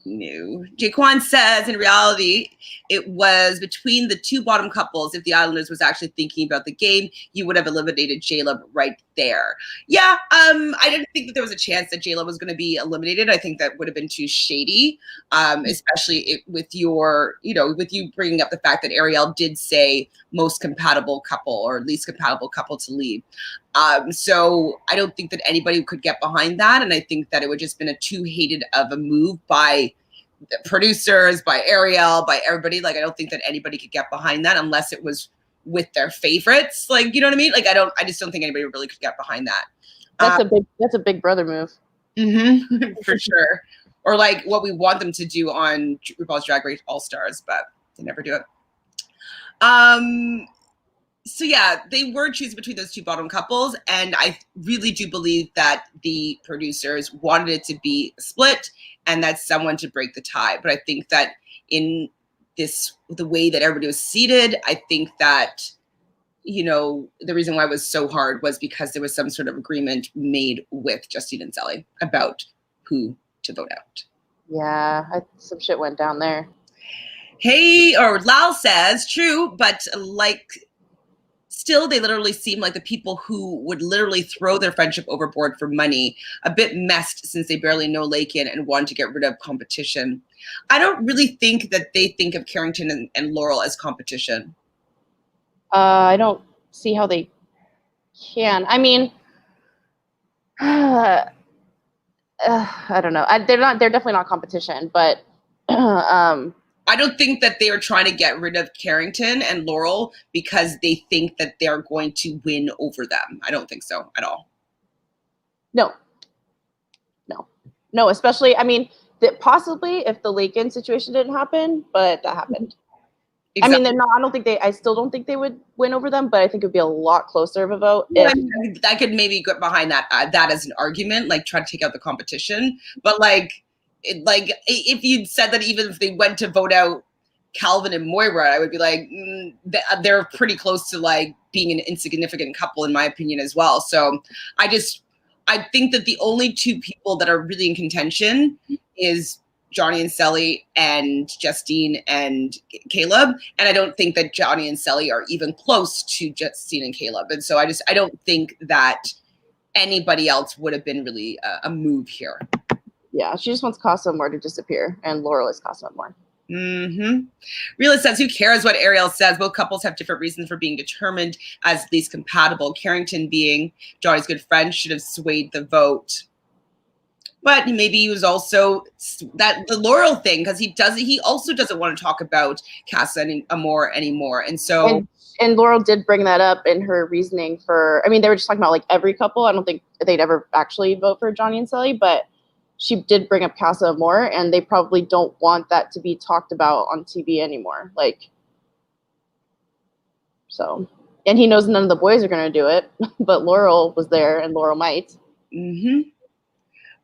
No. Jaquan says, in reality, it was between the two bottom couples. If the Islanders was actually thinking about the game, you would have eliminated J-Lo right there. Yeah, I didn't think that there was a chance that J-Lo was going to be eliminated. I think that would have been too shady, especially with your, with you bringing up the fact that Ariel did say most compatible couple or least compatible couple to leave. So I don't think that anybody could get behind that. And I think that it would just been a too hated of a move by the producers, by Ariel, by everybody. Like, I don't think that anybody could get behind that unless it was with their favorites. Like, you know what I mean? Like, I just don't think anybody really could get behind that. That's a big brother move. For sure. Or like what we want them to do on RuPaul's Drag Race All Stars, but they never do it. So yeah, they were choosing between those two bottom couples, and I really do believe that the producers wanted it to be split and that someone to break the tie. But I think that in the way that everybody was seated, I think that, the reason why it was so hard was because there was some sort of agreement made with Justine and Cely about who to vote out. Yeah, some shit went down there. Hey, or Lal says, true, but still, they literally seem like the people who would literally throw their friendship overboard for money, a bit messed since they barely know Lakin and want to get rid of competition. I don't really think that they think of Carrington and Laurel as competition. I don't see how they can. I mean, I don't know. They're definitely not competition, but I don't think that they are trying to get rid of Carrington and Laurel because they think that they're going to win over them. I don't think so at all. No. Especially, I mean, possibly if the Lakin situation didn't happen, but that happened. Exactly. I mean, they're not. I still don't think they would win over them, but I think it would be a lot closer of a vote. Yeah, I could maybe get behind that as an argument, like try to take out the competition. But if you'd said that even if they went to vote out Calvin and Moira, I would be like, they're pretty close to like being an insignificant couple in my opinion as well. So I think that the only two people that are really in contention is Johnny and Cely and Justine and Caleb. And I don't think that Johnny and Cely are even close to Justine and Caleb. And so I don't think that anybody else would have been really a move here. Yeah, she just wants Casa Amor to disappear, and Laurel is Casa Amor. Realist says, who cares what Ariel says? Both couples have different reasons for being determined as least compatible. Carrington, being Johnny's good friend, should have swayed the vote. But maybe he was also the Laurel thing, because he also doesn't want to talk about Casa Amor anymore. And so and Laurel did bring that up in her reasoning for, I mean, they were just talking about like every couple. I don't think they'd ever actually vote for Johnny and Cely, but she did bring up Casa Amor, and they probably don't want that to be talked about on TV anymore. And he knows none of the boys are going to do it, but Laurel was there, and Laurel might.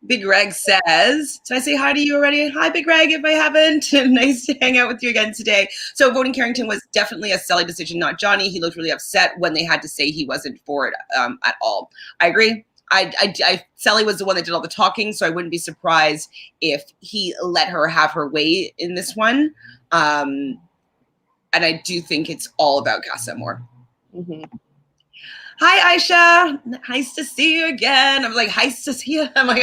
Big Reg says, did I say hi to you already? Hi, Big Reg, if I haven't. Nice to hang out with you again today. So voting Carrington was definitely a Cely decision, not Johnny. He looked really upset when they had to say he wasn't for it at all. I agree. Cely was the one that did all the talking, so I wouldn't be surprised if he let her have her way in this one. And I do think it's all about Casa Amor. Hi, Aisha. Nice to see you again. I'm like, nice to see you. I'm like,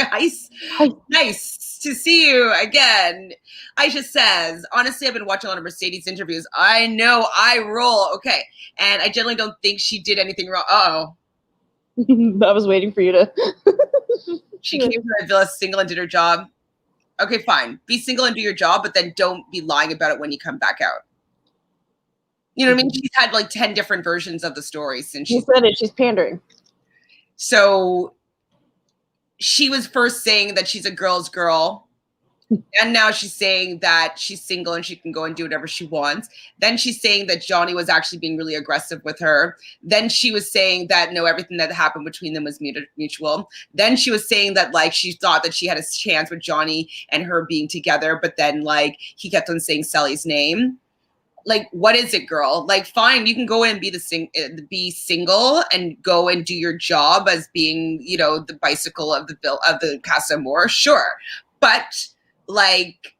nice to see you again. Aisha says, honestly, I've been watching a lot of Mercedes interviews. I know I roll. Okay. And I generally don't think she did anything wrong. Uh-oh. I was waiting for you to. She came to the villa single and did her job. Okay, fine. Be single and do your job, but then don't be lying about it when you come back out. You know what I mean? She's had like 10 different versions of the story since she said it. She's pandering. So she was first saying that she's a girl's girl. And now she's saying that she's single and she can go and do whatever she wants. Then she's saying that Johnny was actually being really aggressive with her. Then she was saying that no, everything that happened between them was mutual. Then she was saying that like she thought that she had a chance with Johnny and her being together, but then like he kept on saying Cely's name. Like, what is it, girl? Like, fine, you can go in and be single and go and do your job as being, the bicycle of the Casa Amor, sure. But like,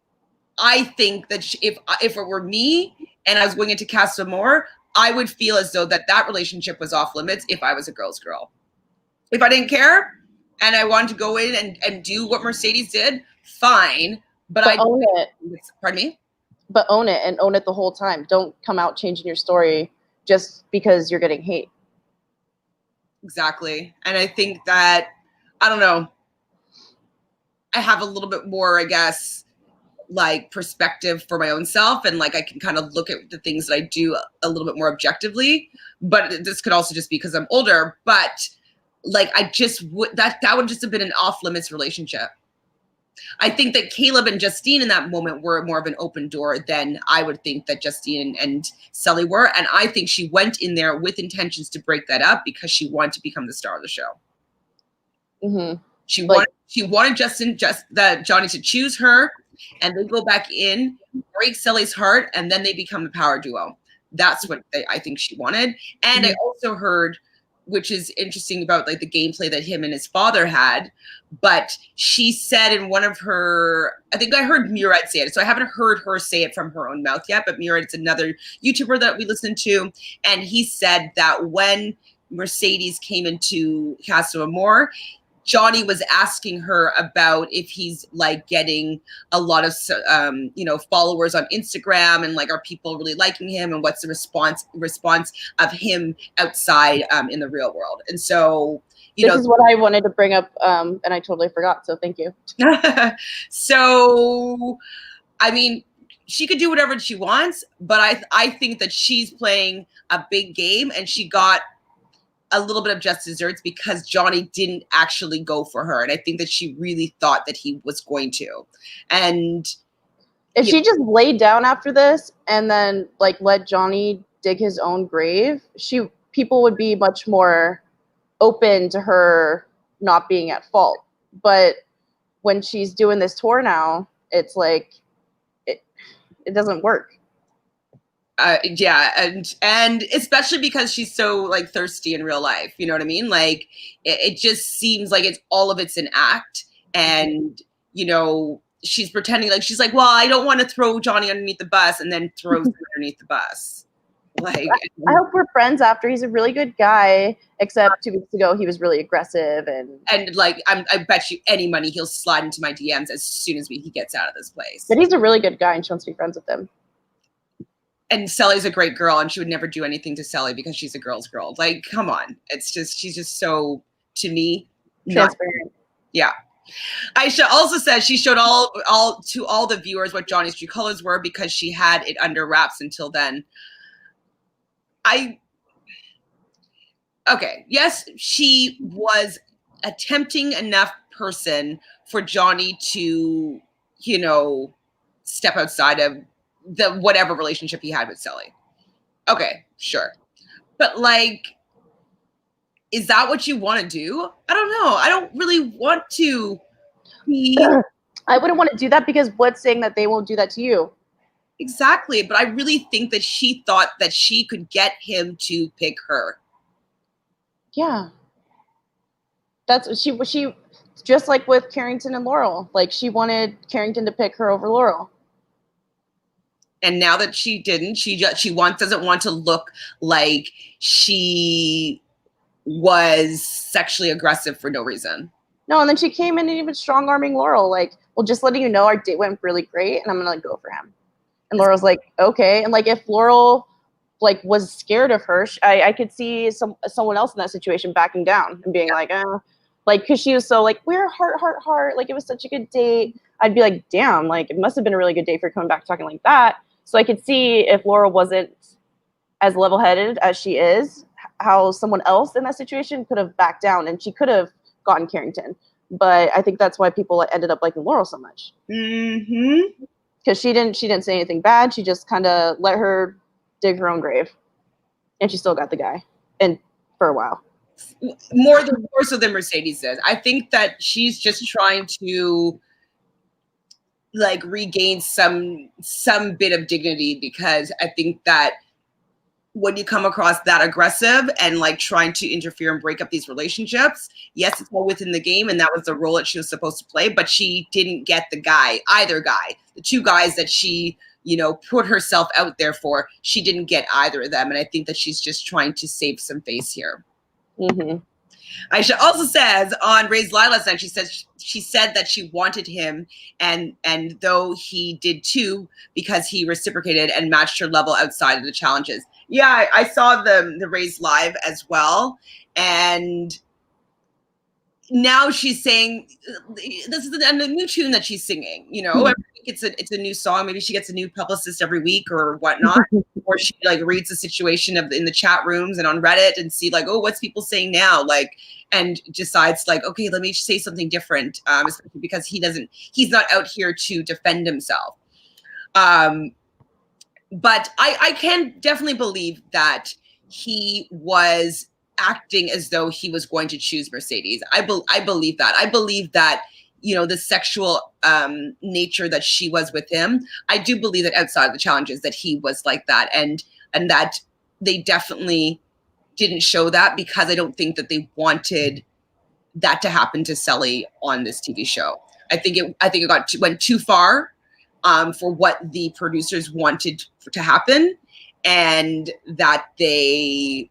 I think that if it were me and I was going into Casa Amor, I would feel as though that relationship was off limits if I was a girl's girl. If I didn't care and I wanted to go in and do what Mercedes did, fine. But own it. Pardon me? But own it, and own it the whole time. Don't come out changing your story just because you're getting hate. Exactly. And I think that, I don't know, I have a little bit more, I guess, like perspective for my own self, and like I can kind of look at the things that I do a little bit more objectively. But this could also just be because I'm older. But like I just would that would just have been an off limits relationship. I think that Caleb and Justine in that moment were more of an open door than I would think that Justine and Cely were. And I think she went in there with intentions to break that up because she wanted to become the star of the show. Mm-hmm. She wanted Johnny to choose her, and they go back in, break Cely's heart, and then they become the power duo. That's what I think she wanted. And I also heard, which is interesting about like the gameplay that him and his father had, but she said in one of her, I think I heard Moira say it, so I haven't heard her say it from her own mouth yet, but Moira, it's another YouTuber that we listen to, and he said that when Mercedes came into Casa Amor, Johnny was asking her about if he's like getting a lot of, followers on Instagram, and like, are people really liking him, and what's the response of him outside in the real world. And so, this is what I wanted to bring up, and I totally forgot. So thank you. So, I mean, she could do whatever she wants, but I think that she's playing a big game, and she got a little bit of just desserts because Johnny didn't actually go for her. And I think that she really thought that he was going to. And if she just laid down after this and then like let Johnny dig his own grave, people would be much more open to her not being at fault. But when she's doing this tour now, it's like it doesn't work. And especially because she's so like thirsty in real life, you know what I mean? Like it just seems like it's an act, and she's pretending like she's like, well, I don't want to throw Johnny underneath the bus, and then throws him underneath the bus. Like, I hope we're friends after. He's a really good guy, except 2 weeks ago he was really aggressive and like I bet you any money he'll slide into my DMs as soon as he gets out of this place. But he's a really good guy, and she wants to be friends with him. And Cely's a great girl, and she would never do anything to Cely because she's a girl's girl. Like, come on. She's just so, to me, transparent. Yeah. Aisha also says she showed all the viewers what Johnny's true colors were because she had it under wraps until then. Okay. Yes, she was a tempting enough person for Johnny to, step outside of the whatever relationship he had with Cely. Okay, sure. But like, is that what you want to do? I don't know. I don't really want to be... I wouldn't want to do that because what's saying that they won't do that to you? Exactly. But I really think that she thought that she could get him to pick her. Yeah. That's she just like with Carrington and Laurel. Like she wanted Carrington to pick her over Laurel. And now that she didn't, she doesn't want to look like she was sexually aggressive for no reason. No, and then she came in and even strong-arming Laurel, like, well, just letting you know our date went really great, and I'm gonna go for him. And Laurel's like, okay. And like, if Laurel like was scared of her, I could see someone else in that situation backing down and being like, like, because she was so like, we're heart, like it was such a good date. I'd be like, damn, like it must have been a really good date for coming back talking like that. So I could see if Laurel wasn't as level-headed as she is, how someone else in that situation could have backed down, and she could have gotten Carrington. But I think that's why people ended up liking Laurel so much. Mm-hmm. Because she didn't say anything bad. She just kind of let her dig her own grave, and she still got the guy, and for a while. More so than Mercedes does. I think that she's just trying to like regain some bit of dignity, because I think that when you come across that aggressive and like trying to interfere and break up these relationships, yes, it's all within the game, and that was the role that she was supposed to play, but she didn't get either guy, the two guys that she, you know, put herself out there for, she didn't get either of them. And I think that she's just trying to save some face here. Mm-hmm. Aisha also says on Ray's Live last night, she said that she wanted him, and though he did too, because he reciprocated and matched her level outside of the challenges. Yeah, I saw the Ray's Live as well, and now she's saying this is a new tune that she's singing. You know, every week it's a new song. Maybe she gets a new publicist every week or whatnot, or she like reads the situation in the chat rooms and on Reddit and see like, oh, what's people saying now, like, and decides like, okay, let me say something different, especially because he's not out here to defend himself. But I can definitely believe that he was acting as though he was going to choose Mercedes. I believe that. I believe that, you know, the sexual nature that she was with him, I do believe that outside of the challenges that he was like that, and that they definitely didn't show that because I don't think that they wanted that to happen to Cely on this TV show. I think it went too far for what the producers wanted to happen, and that they,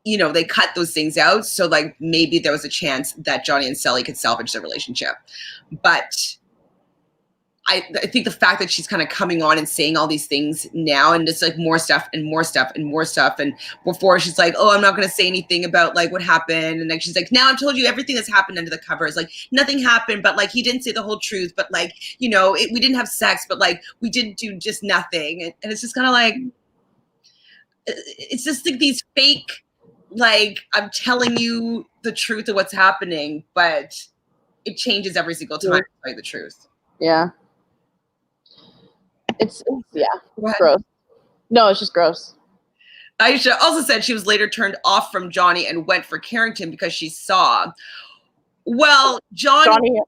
you know, they cut those things out. So like maybe there was a chance that Johnny and Cely could salvage their relationship. But I think the fact that she's kind of coming on and saying all these things now, and just like more stuff and more stuff and more stuff. And before she's like, oh, I'm not going to say anything about like what happened. And like, she's like, now I've told you everything that's happened under the covers. Like nothing happened, but like, he didn't say the whole truth, but like, you know, we didn't have sex, but like we didn't do just nothing. And it's just kind of like, it's just like these fake, like, I'm telling you the truth of what's happening, but it changes every single time I tell you the truth. Yeah. It's gross. No, it's just gross. Aisha also said she was later turned off from Johnny and went for Carrington because she saw. Well, Johnny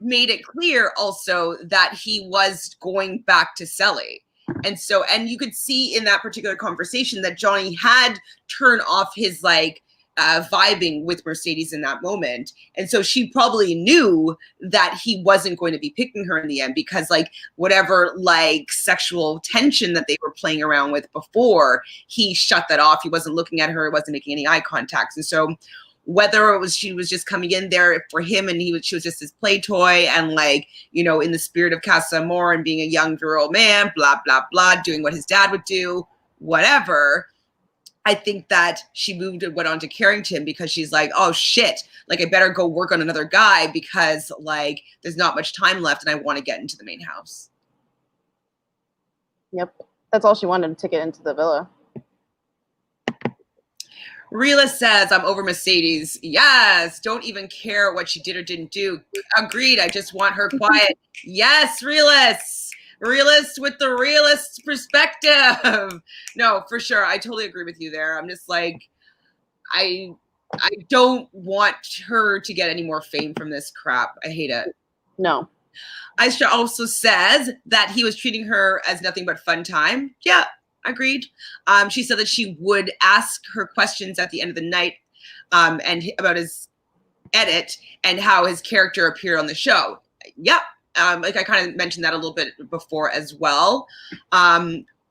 made it clear also that he was going back to Cely. And so, and you could see in that particular conversation that Johnny had turned off his like vibing with Mercedes in that moment. And so she probably knew that he wasn't going to be picking her in the end, because like whatever like sexual tension that they were playing around with before, he shut that off. He wasn't looking at her. He wasn't making any eye contacts. And so whether it was she was just coming in there for him and she was just his play toy, and like, you know, in the spirit of Casa Amor and being a young girl man, blah, blah, blah, doing what his dad would do, whatever. I think that she moved and went on to Carrington because she's like, oh shit, like I better go work on another guy because like there's not much time left and I want to get into the main house. Yep. That's all she wanted, to get into the villa. Realist says, I'm over Mercedes. Yes, don't even care what she did or didn't do. Agreed, I just want her quiet. Yes, Realist. Realist with the realist perspective. No, for sure. I totally agree with you there. I'm just like, I don't want her to get any more fame from this crap. I hate it. No. Aisha also says that he was treating her as nothing but fun time. Yeah, agreed. She said that she would ask her questions at the end of the night and about his edit and how his character appeared on the show. Yep. Like I kind of mentioned that a little bit before as well.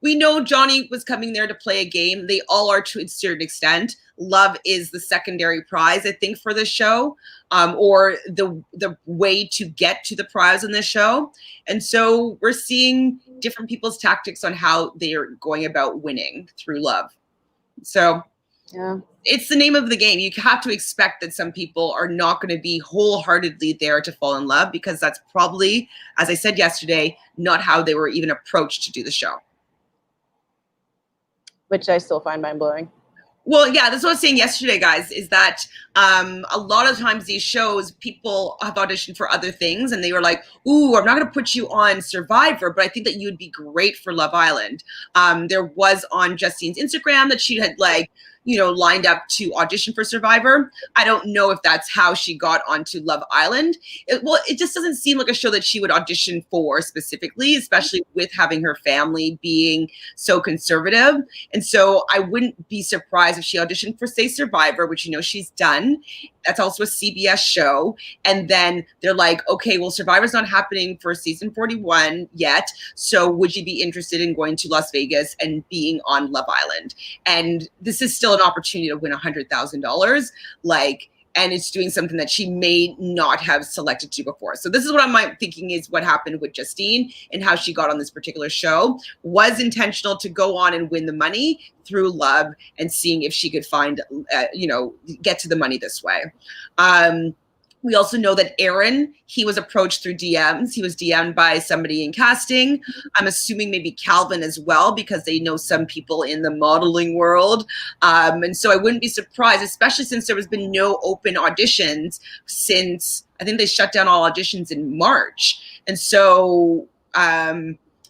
We know Johnny was coming there to play a game. They all are to a certain extent. Love is the secondary prize, I think, for this show, or the way to get to the prize in this show. And so we're seeing different people's tactics on how they are going about winning through love. So yeah, it's the name of the game. You have to expect that some people are not going to be wholeheartedly there to fall in love, because that's probably, as I said yesterday, not how they were even approached to do the show. Which I still find mind-blowing. Well, yeah, that's what I was saying yesterday, guys, is that a lot of times these shows, people have auditioned for other things and they were like, ooh, I'm not going to put you on Survivor, but I think that you'd be great for Love Island. There was on Justine's Instagram that she had like, lined up to audition for Survivor. I don't know if that's how she got onto Love Island. It just doesn't seem like a show that she would audition for specifically, especially with having her family being so conservative. And so I wouldn't be surprised if she auditioned for, say, Survivor, which she's done. That's also a CBS show. And then they're like, okay, well, Survivor's not happening for season 41 yet. So would you be interested in going to Las Vegas and being on Love Island? And this is still an opportunity to win $100,000. And it's doing something that she may not have selected to before. So this is what I'm thinking is what happened with Justine and how she got on this particular show. Was intentional to go on and win the money through love and seeing if she could find, get to the money this way. We also know that Aaron, he was approached through DMs. He was DM'd by somebody in casting. I'm assuming maybe Calvin as well, because they know some people in the modeling world. And so I wouldn't be surprised, especially since there has been no open auditions since, I think they shut down all auditions in March. And so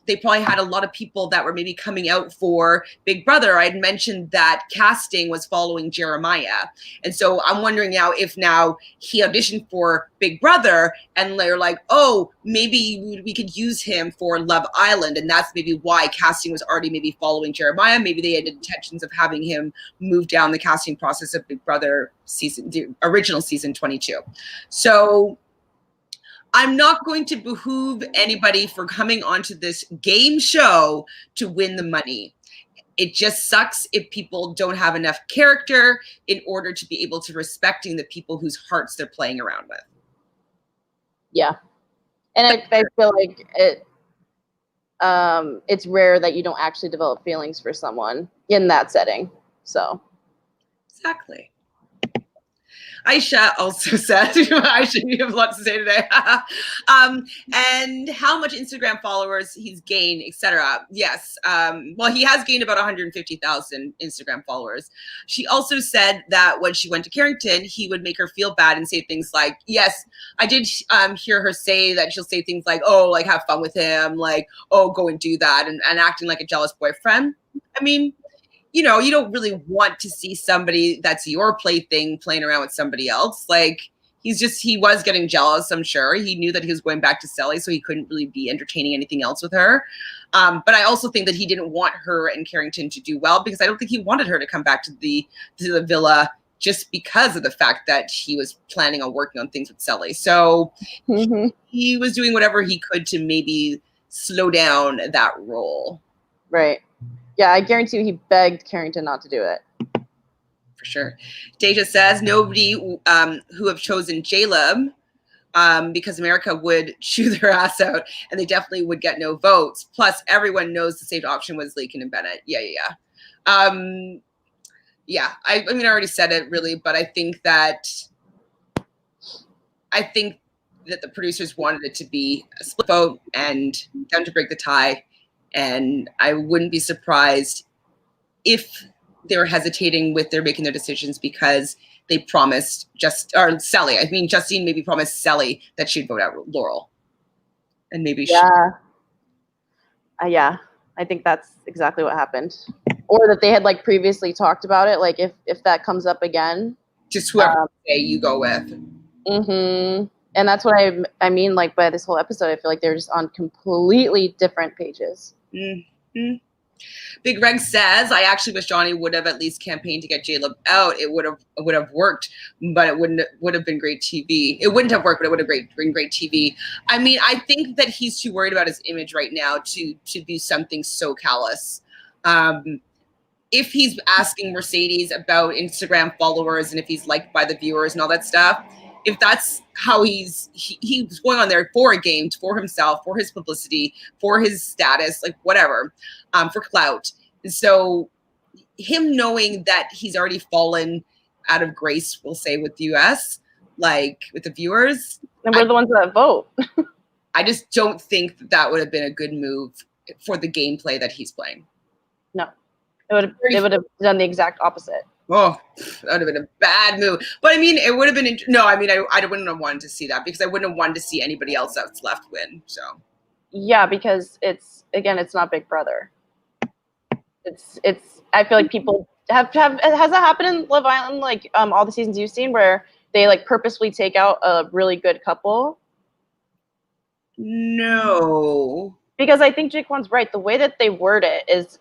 they probably had a lot of people that were maybe coming out for Big Brother. I'd mentioned that casting was following Jeremiah. And so I'm wondering if now he auditioned for Big Brother and they're like, oh, maybe we could use him for Love Island. And that's maybe why casting was already maybe following Jeremiah. Maybe they had intentions of having him move down the casting process of Big Brother the original season 22. So I'm not going to behoove anybody for coming onto this game show to win the money. It just sucks if people don't have enough character in order to be able to respecting the people whose hearts they're playing around with. Yeah. And I feel like it's rare that you don't actually develop feelings for someone in that setting. So. Exactly. Aisha also said, Aisha, you have a lot to say today. And how much Instagram followers he's gained, etc. Yes. Well, he has gained about 150,000 Instagram followers. She also said that when she went to Carrington, he would make her feel bad and say things like, yes, I did hear her say that she'll say things like, oh, have fun with him, oh, go and do that, and acting like a jealous boyfriend. I mean, you don't really want to see somebody that's your plaything playing around with somebody else. He was getting jealous, I'm sure. He knew that he was going back to Cely, so he couldn't really be entertaining anything else with her. But I also think that he didn't want her and Carrington to do well, because I don't think he wanted her to come back to the villa just because of the fact that he was planning on working on things with Cely. So he was doing whatever he could to maybe slow down that role. Right. Yeah, I guarantee you he begged Carrington not to do it. For sure. Deja says nobody who have chosen Jaleb because America would chew their ass out and they definitely would get no votes. Plus, everyone knows the safe option was Lakin and Bennett. Yeah. I mean, I already said it really, but I think that the producers wanted it to be a split vote and them to break the tie. And I wouldn't be surprised if they were hesitating with their making their decisions because they promised Cely. I mean, Justine maybe promised Cely that she'd vote out Laurel. And maybe yeah, I think that's exactly what happened. Or that they had previously talked about it. If that comes up again, just whoever you go with. Mm-hmm. And that's what I mean, by this whole episode, I feel like they're just on completely different pages. Mm-hmm. Big Reg says, I actually wish Johnny would have at least campaigned to get Jaleb out. It would have worked, but it would have been great TV. It wouldn't have worked, but it would have been great TV. I mean, I think that he's too worried about his image right now to do something so callous. If he's asking Mercedes about Instagram followers and if he's liked by the viewers and all that stuff, if that's how he's going on there for a game, for himself, for his publicity, for his status, whatever, for clout. And so him knowing that he's already fallen out of grace, we'll say, with the US, with the viewers. And we're the ones that vote. I just don't think that would have been a good move for the gameplay that he's playing. No. They would have done the exact opposite. Oh, that would have been a bad move. But I mean, it would have been. No, I mean, I wouldn't have wanted to see that because I wouldn't have wanted to see anybody else that's left win. So. Yeah, because it's not Big Brother. It's. I feel like people has that happened in Love Island? Like all the seasons you've seen, where they like purposefully take out a really good couple? No. Because I think Jaquan's right. The way that they word it is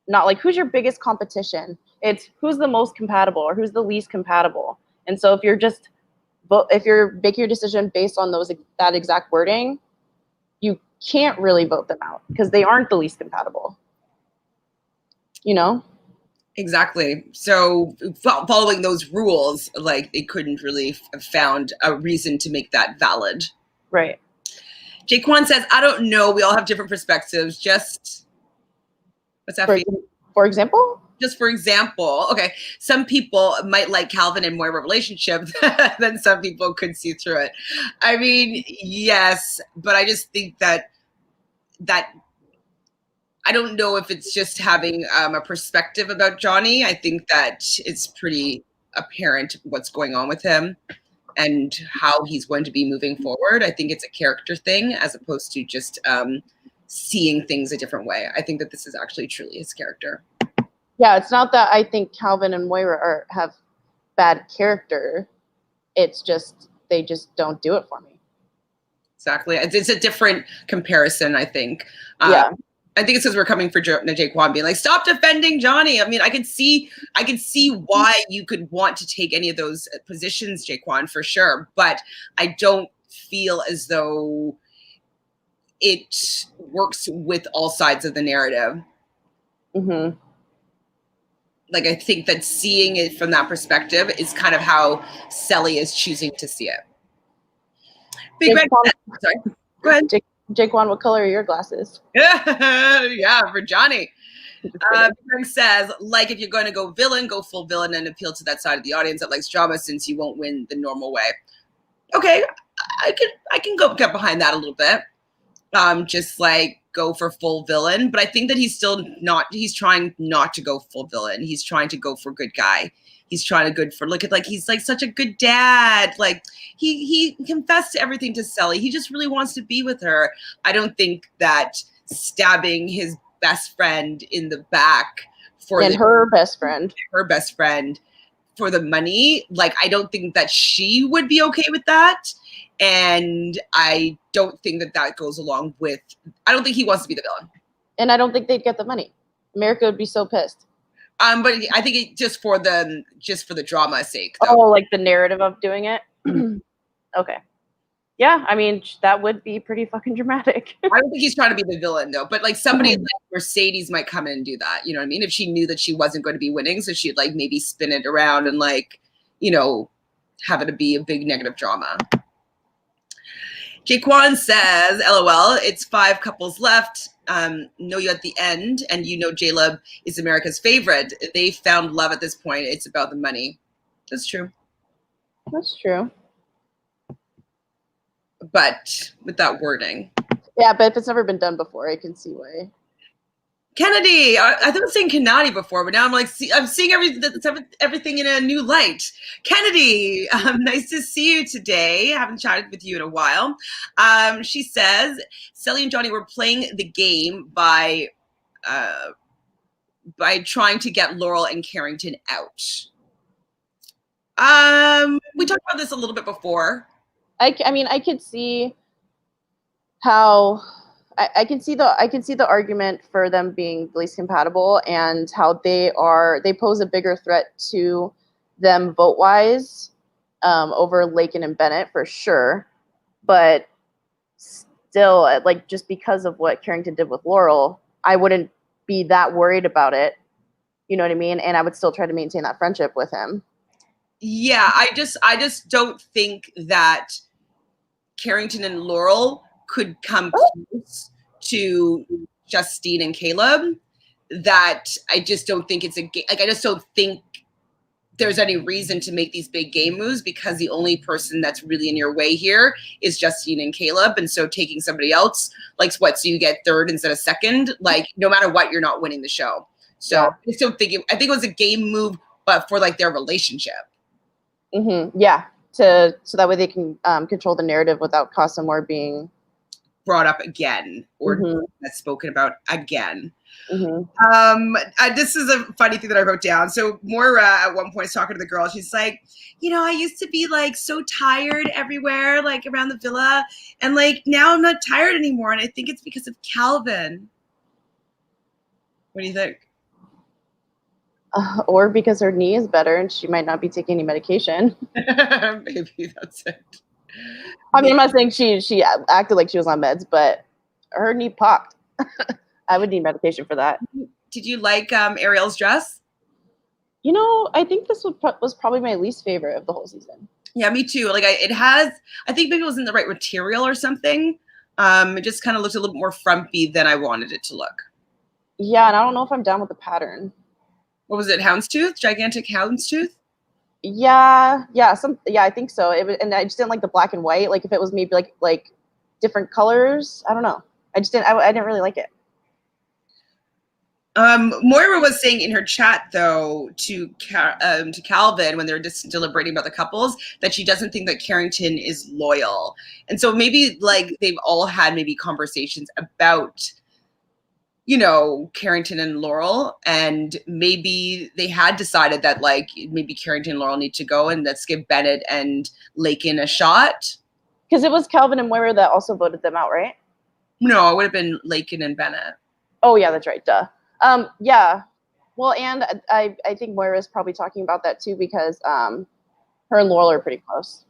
not like who's your biggest competition. It's who's the most compatible or who's the least compatible. And so if you're making your decision based on that exact wording, you can't really vote them out because they aren't the least compatible. You know? Exactly. So following those rules, like they couldn't really have found a reason to make that valid. Right. Jaquan says, I don't know. We all have different perspectives. Just, what's that? For example? Just for example, okay, some people might like Calvin and Moira relationship, then some people could see through it. I mean, yes, but I just think that I don't know if it's just having a perspective about Johnny. I think that it's pretty apparent what's going on with him and how he's going to be moving forward. I think it's a character thing as opposed to just seeing things a different way. I think that this is actually truly his character. Yeah, it's not that I think Calvin and Moira have bad character. It's just they just don't do it for me. Exactly. It's a different comparison, I think. Yeah. I think it's because we're coming for Jaquan being like, stop defending Johnny. I mean, I can see why you could want to take any of those positions, Jaquan, for sure. But I don't feel as though it works with all sides of the narrative. Mm-hmm. Like, I think that seeing it from that perspective is kind of how Cely is choosing to see it. Big Red. Sorry. Go ahead. Jaquan, what color are your glasses? Yeah, for Johnny. Greg says, like, if you're going to go villain, go full villain and appeal to that side of the audience that likes drama, since you won't win the normal way. Okay, I can get behind that a little bit. Just like go for full villain, but I think that he's trying not to go full villain. He's trying to go for good guy. He's trying to he's like such a good dad. Like he confessed to everything to Cely. He just really wants to be with her. I don't think that stabbing his best friend in the back her best friend for the money, like I don't think that she would be okay with that. And I don't think that goes along with, I don't think he wants to be the villain. And I don't think they'd get the money. America would be so pissed. But I think it just for the drama's sake, though. Oh, like the narrative of doing it? Okay. Yeah, I mean, that would be pretty fucking dramatic. I don't think he's trying to be the villain, though. But like somebody like Mercedes might come in and do that. You know what I mean? If she knew that she wasn't going to be winning, so she'd like maybe spin it around and like, you know, have it be a big negative drama. Jaquan says, LOL, it's 5 couples left. Know you at the end, and you know J-Lub is America's favorite. They found love at this point. It's about the money. That's true. That's true. But with that wording. Yeah, but if it's never been done before, I can see why. Kennedy, I thought I was saying Kennedy before, but now I'm like, I'm seeing everything in a new light. Kennedy, nice to see you today. I haven't chatted with you in a while. She says, Cely and Johnny were playing the game by trying to get Laurel and Carrington out. We talked about this a little bit before. I mean, I could see how I can see the argument for them being least compatible and how they pose a bigger threat to them vote wise over Lakin and Bennett for sure. But still, like just because of what Carrington did with Laurel, I wouldn't be that worried about it. You know what I mean? And I would still try to maintain that friendship with him. Yeah, I just don't think that Carrington and Laurel could come close to Justine and Caleb. That I just don't think it's I just don't think there's any reason to make these big game moves, because the only person that's really in your way here is Justine and Caleb. And so taking somebody else, like what, so you get third instead of second, like no matter what, you're not winning the show. So yeah. I just don't think I think it was a game move, but for like their relationship. Mm-hmm. Yeah. So that way they can control the narrative without Casa Moore being brought up again or that's spoken about again. This is a funny thing that I wrote down. So Moira at one point is talking to the girl. She's like, I used to be like so tired everywhere, like around the villa. And like now I'm not tired anymore. And I think it's because of Calvin. What do you think? Or because her knee is better and she might not be taking any medication. Maybe that's it. I mean, I'm not saying she acted like she was on meds, but her knee popped. I would need medication for that. Did you like Ariel's dress? I think this was probably my least favorite of the whole season. Yeah, me too. Like I think maybe it wasn't the right material or something. It just kind of looked a little bit more frumpy than I wanted it to look. Yeah, and I don't know if I'm down with the pattern. What was it? Houndstooth? Gigantic houndstooth? Yeah, I think so. And I just didn't like the black and white. Like if it was maybe like different colors, I don't know. I didn't really like it. Moira was saying in her chat though to Calvin when they're just deliberating about the couples that she doesn't think that Carrington is loyal, and so maybe like they've all had maybe conversations about Carrington and Laurel, and maybe they had decided that like maybe Carrington and Laurel need to go and let's give Bennett and Lakin a shot. Because it was Calvin and Moira that also voted them out, right? No, it would have been Lakin and Bennett. Oh yeah, that's right. Duh. Yeah. Well, and I think Moira is probably talking about that too because her and Laurel are pretty close.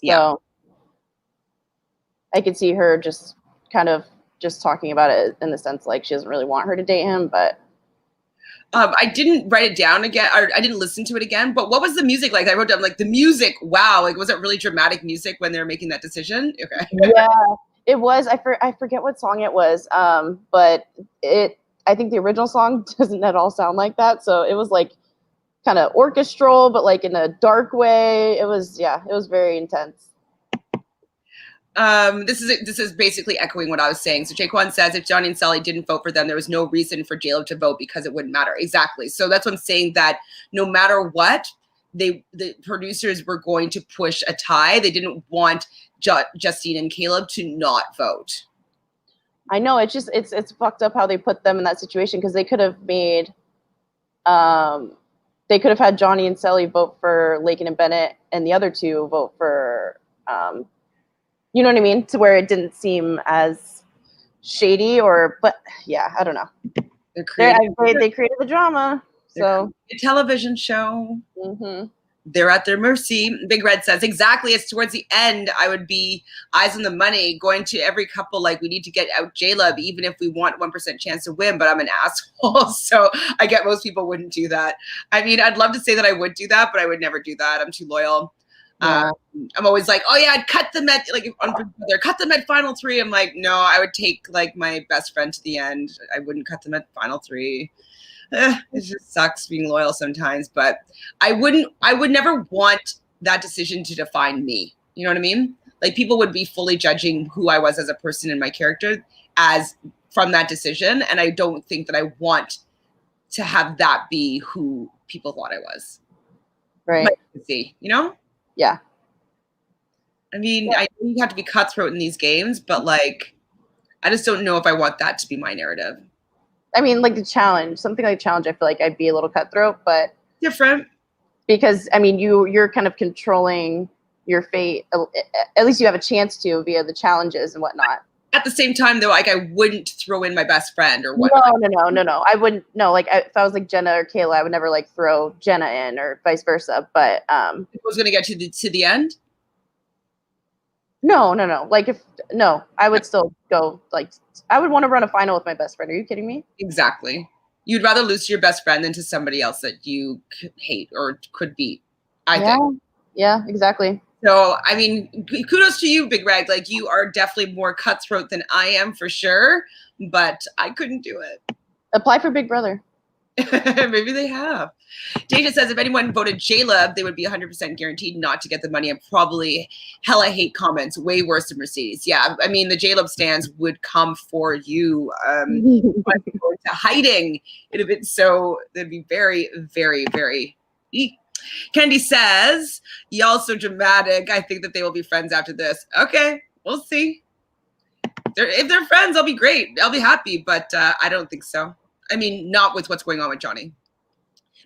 Yeah. So I could see her just kind of just talking about it in the sense like she doesn't really want her to date him, but I didn't write it down again, or I didn't listen to it again, but what was the music like? I wrote down like the music, wow, like was it really dramatic music when they were making that decision? Okay. Yeah, it was. I forget what song it was, but I think the original song doesn't at all sound like that, so it was like kind of orchestral, but like in a dark way. It was very intense. This is basically echoing what I was saying. So Jaquan says if Johnny and Cely didn't vote for them, there was no reason for J-Lo to vote because it wouldn't matter. Exactly. So that's what I'm saying, that no matter what, the producers were going to push a tie. They didn't want Justine and Caleb to not vote. I know, it's fucked up how they put them in that situation because they could have made they could have had Johnny and Cely vote for Lakin and Bennett and the other two vote for you know what I mean? To where it didn't seem as shady but yeah, I don't know. They created the drama. So a television show. Mm-hmm. They're at their mercy. Big Red says, exactly. It's towards the end. I would be eyes on the money, going to every couple like we need to get out J-Love, even if we want 1% chance to win, but I'm an asshole. So I get most people wouldn't do that. I mean, I'd love to say that I would do that, but I would never do that. I'm too loyal. Yeah. I'm always like, oh yeah, I'd cut them at cut them at final 3. I'm like, no, I would take like my best friend to the end. I wouldn't cut them at final 3. It just sucks being loyal sometimes, but I would never want that decision to define me. You know what I mean? Like people would be fully judging who I was as a person and my character as from that decision. And I don't think that I want to have that be who people thought I was. Right. See, you know? Yeah. I mean, I know you have to be cutthroat in these games, but like, I just don't know if I want that to be my narrative. I mean, like something like challenge, I feel like I'd be a little cutthroat, but different. Because I mean, you're kind of controlling your fate. At least you have a chance to via the challenges and whatnot. At the same time, though, like I wouldn't throw in my best friend or what. No. I wouldn't. No, like if I was like Jenna or Kayla, I would never like throw Jenna in or vice versa. But I was gonna get to the end. No. Like I would still go. Like I would want to run a final with my best friend. Are you kidding me? Exactly. You'd rather lose to your best friend than to somebody else that you hate or could beat. I think. Yeah, exactly. So, I mean, kudos to you, Big Rag. Like, you are definitely more cutthroat than I am for sure, but I couldn't do it. Apply for Big Brother. Maybe they have. Deja says if anyone voted J-Love, they would be 100% guaranteed not to get the money and probably hella hate comments, way worse than Mercedes. Yeah, I mean, the J-Love stands would come for you. But to hiding, it'd be very, very, very Candy says, y'all so dramatic. I think that they will be friends after this. Okay, we'll see. If they're friends, I'll be great. I'll be happy, but I don't think so. I mean, not with what's going on with Johnny.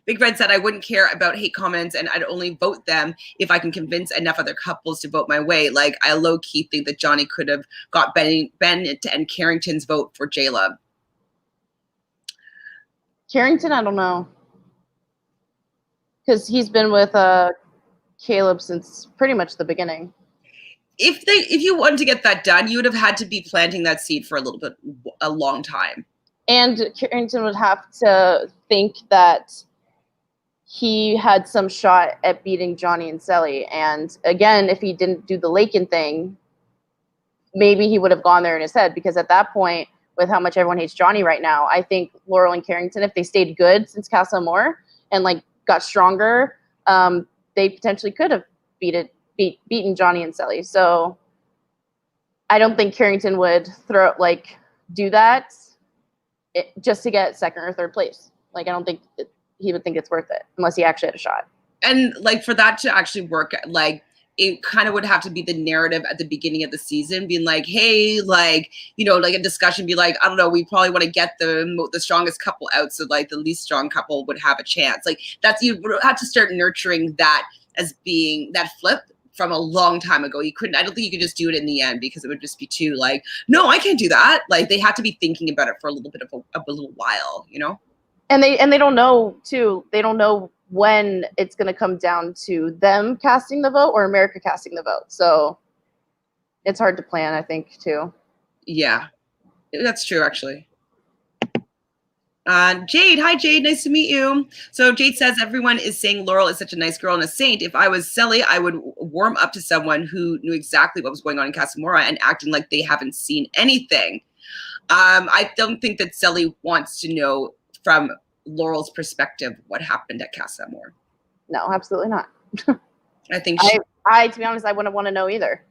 Big Red said, I wouldn't care about hate comments and I'd only vote them if I can convince enough other couples to vote my way. Like, I low-key think that Johnny could have got Bennett and Carrington's vote for J-Lo. Carrington, I don't know. Because he's been with Caleb since pretty much the beginning. If you wanted to get that done, you would have had to be planting that seed for a long time. And Carrington would have to think that he had some shot at beating Johnny and Cely. And again, if he didn't do the Lakin thing, maybe he would have gone there in his head, because at that point, with how much everyone hates Johnny right now, I think Laurel and Carrington, if they stayed good since Casa Amor and like got stronger, they potentially could have beaten Johnny and Cely. So I don't think Carrington would do that just to get second or third place. Like, I don't think he would think it's worth it unless he actually had a shot. And like, for that to actually work, like, it kind of would have to be the narrative at the beginning of the season, being like, hey, like, you know, like a discussion, be like, I don't know, we probably want to get the strongest couple out, so like the least strong couple would have a chance. Like, that's, you would have to start nurturing that as being that flip from a long time ago. I don't think you could just do it in the end, because it would just be too like, no, I can't do that. Like, they have to be thinking about it for a little bit of a little while, you know? And they don't know too. They don't know when it's going to come down to them casting the vote or America casting the vote. So it's hard to plan, I think, too. Yeah, that's true, actually. Jade, hi Jade, nice to meet you. So Jade says, everyone is saying Laurel is such a nice girl and a saint. If I was Cely, I would warm up to someone who knew exactly what was going on in Casa Amor and acting like they haven't seen anything. I don't think that Cely wants to know from Laurel's perspective what happened at Casa Amor. No, absolutely not. I think I to be honest, I wouldn't want to know either.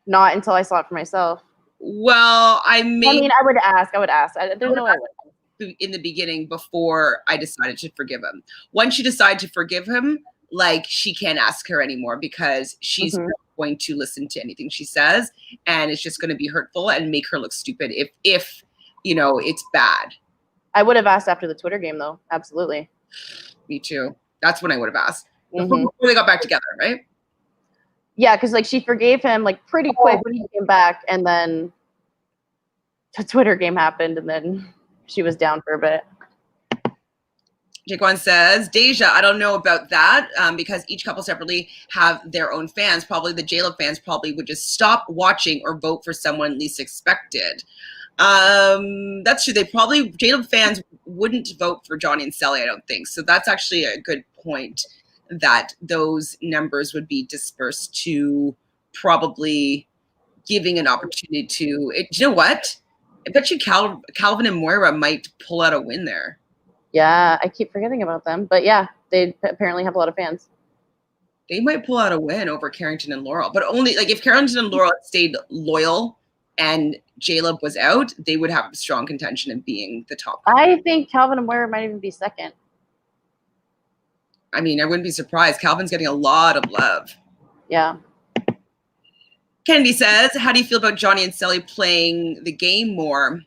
Not until I saw it for myself. Well, I would ask. There's no way. In the beginning, before I decided to forgive him. Once you decide to forgive him, like, she can't ask her anymore, because she's not going to listen to anything she says, and it's just going to be hurtful and make her look stupid if you know, it's bad. I would have asked after the Twitter game, though. Absolutely. Me too. That's when I would have asked. Before they got back together, right? Yeah, because like she forgave him like pretty quick when he came back, and then the Twitter game happened, and then she was down for a bit. Jaquan says, Deja, I don't know about that, because each couple separately have their own fans. Probably the J-Lo fans probably would just stop watching or vote for someone least expected. That's true. J-Lo fans wouldn't vote for Johnny and Cely, I don't think. So that's actually a good point, that those numbers would be dispersed to probably giving an opportunity to, you know what? I bet you Calvin and Moira might pull out a win there. Yeah, I keep forgetting about them. But yeah, they apparently have a lot of fans. They might pull out a win over Carrington and Laurel. But only, like, if Carrington and Laurel stayed loyal and J-Lo was out, they would have a strong contention in being the top. I think Calvin and Moira might even be second. I mean, I wouldn't be surprised. Calvin's getting a lot of love. Yeah. Kennedy says, how do you feel about Johnny and Cely playing the game more?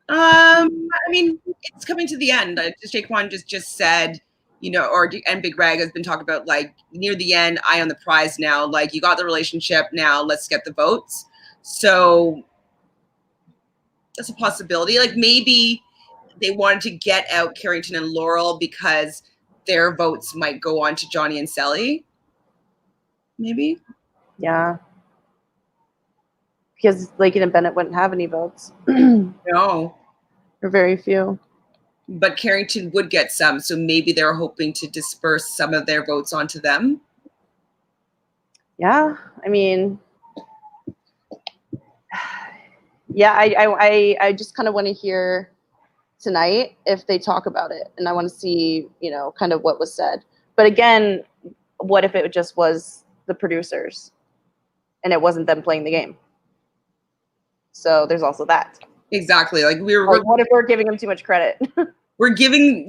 I mean, it's coming to the end. Jaquan just said, you know, and Big Rag has been talking about, like, near the end, eye on the prize now. Like, you got the relationship, now let's get the votes. So that's a possibility. Like, maybe they wanted to get out Carrington and Laurel because their votes might go on to Johnny and Cely. Maybe. Yeah. Because Lakin and Bennett wouldn't have any votes. No. Or very few. But Carrington would get some, so maybe they're hoping to disperse some of their votes onto them. Yeah, I mean, yeah, I just kind of want to hear tonight if they talk about it, and I want to see, you know, kind of what was said. But again, what if it just was the producers and it wasn't them playing the game? So there's also that. Exactly. Like, what if we're giving them too much credit? we're blaming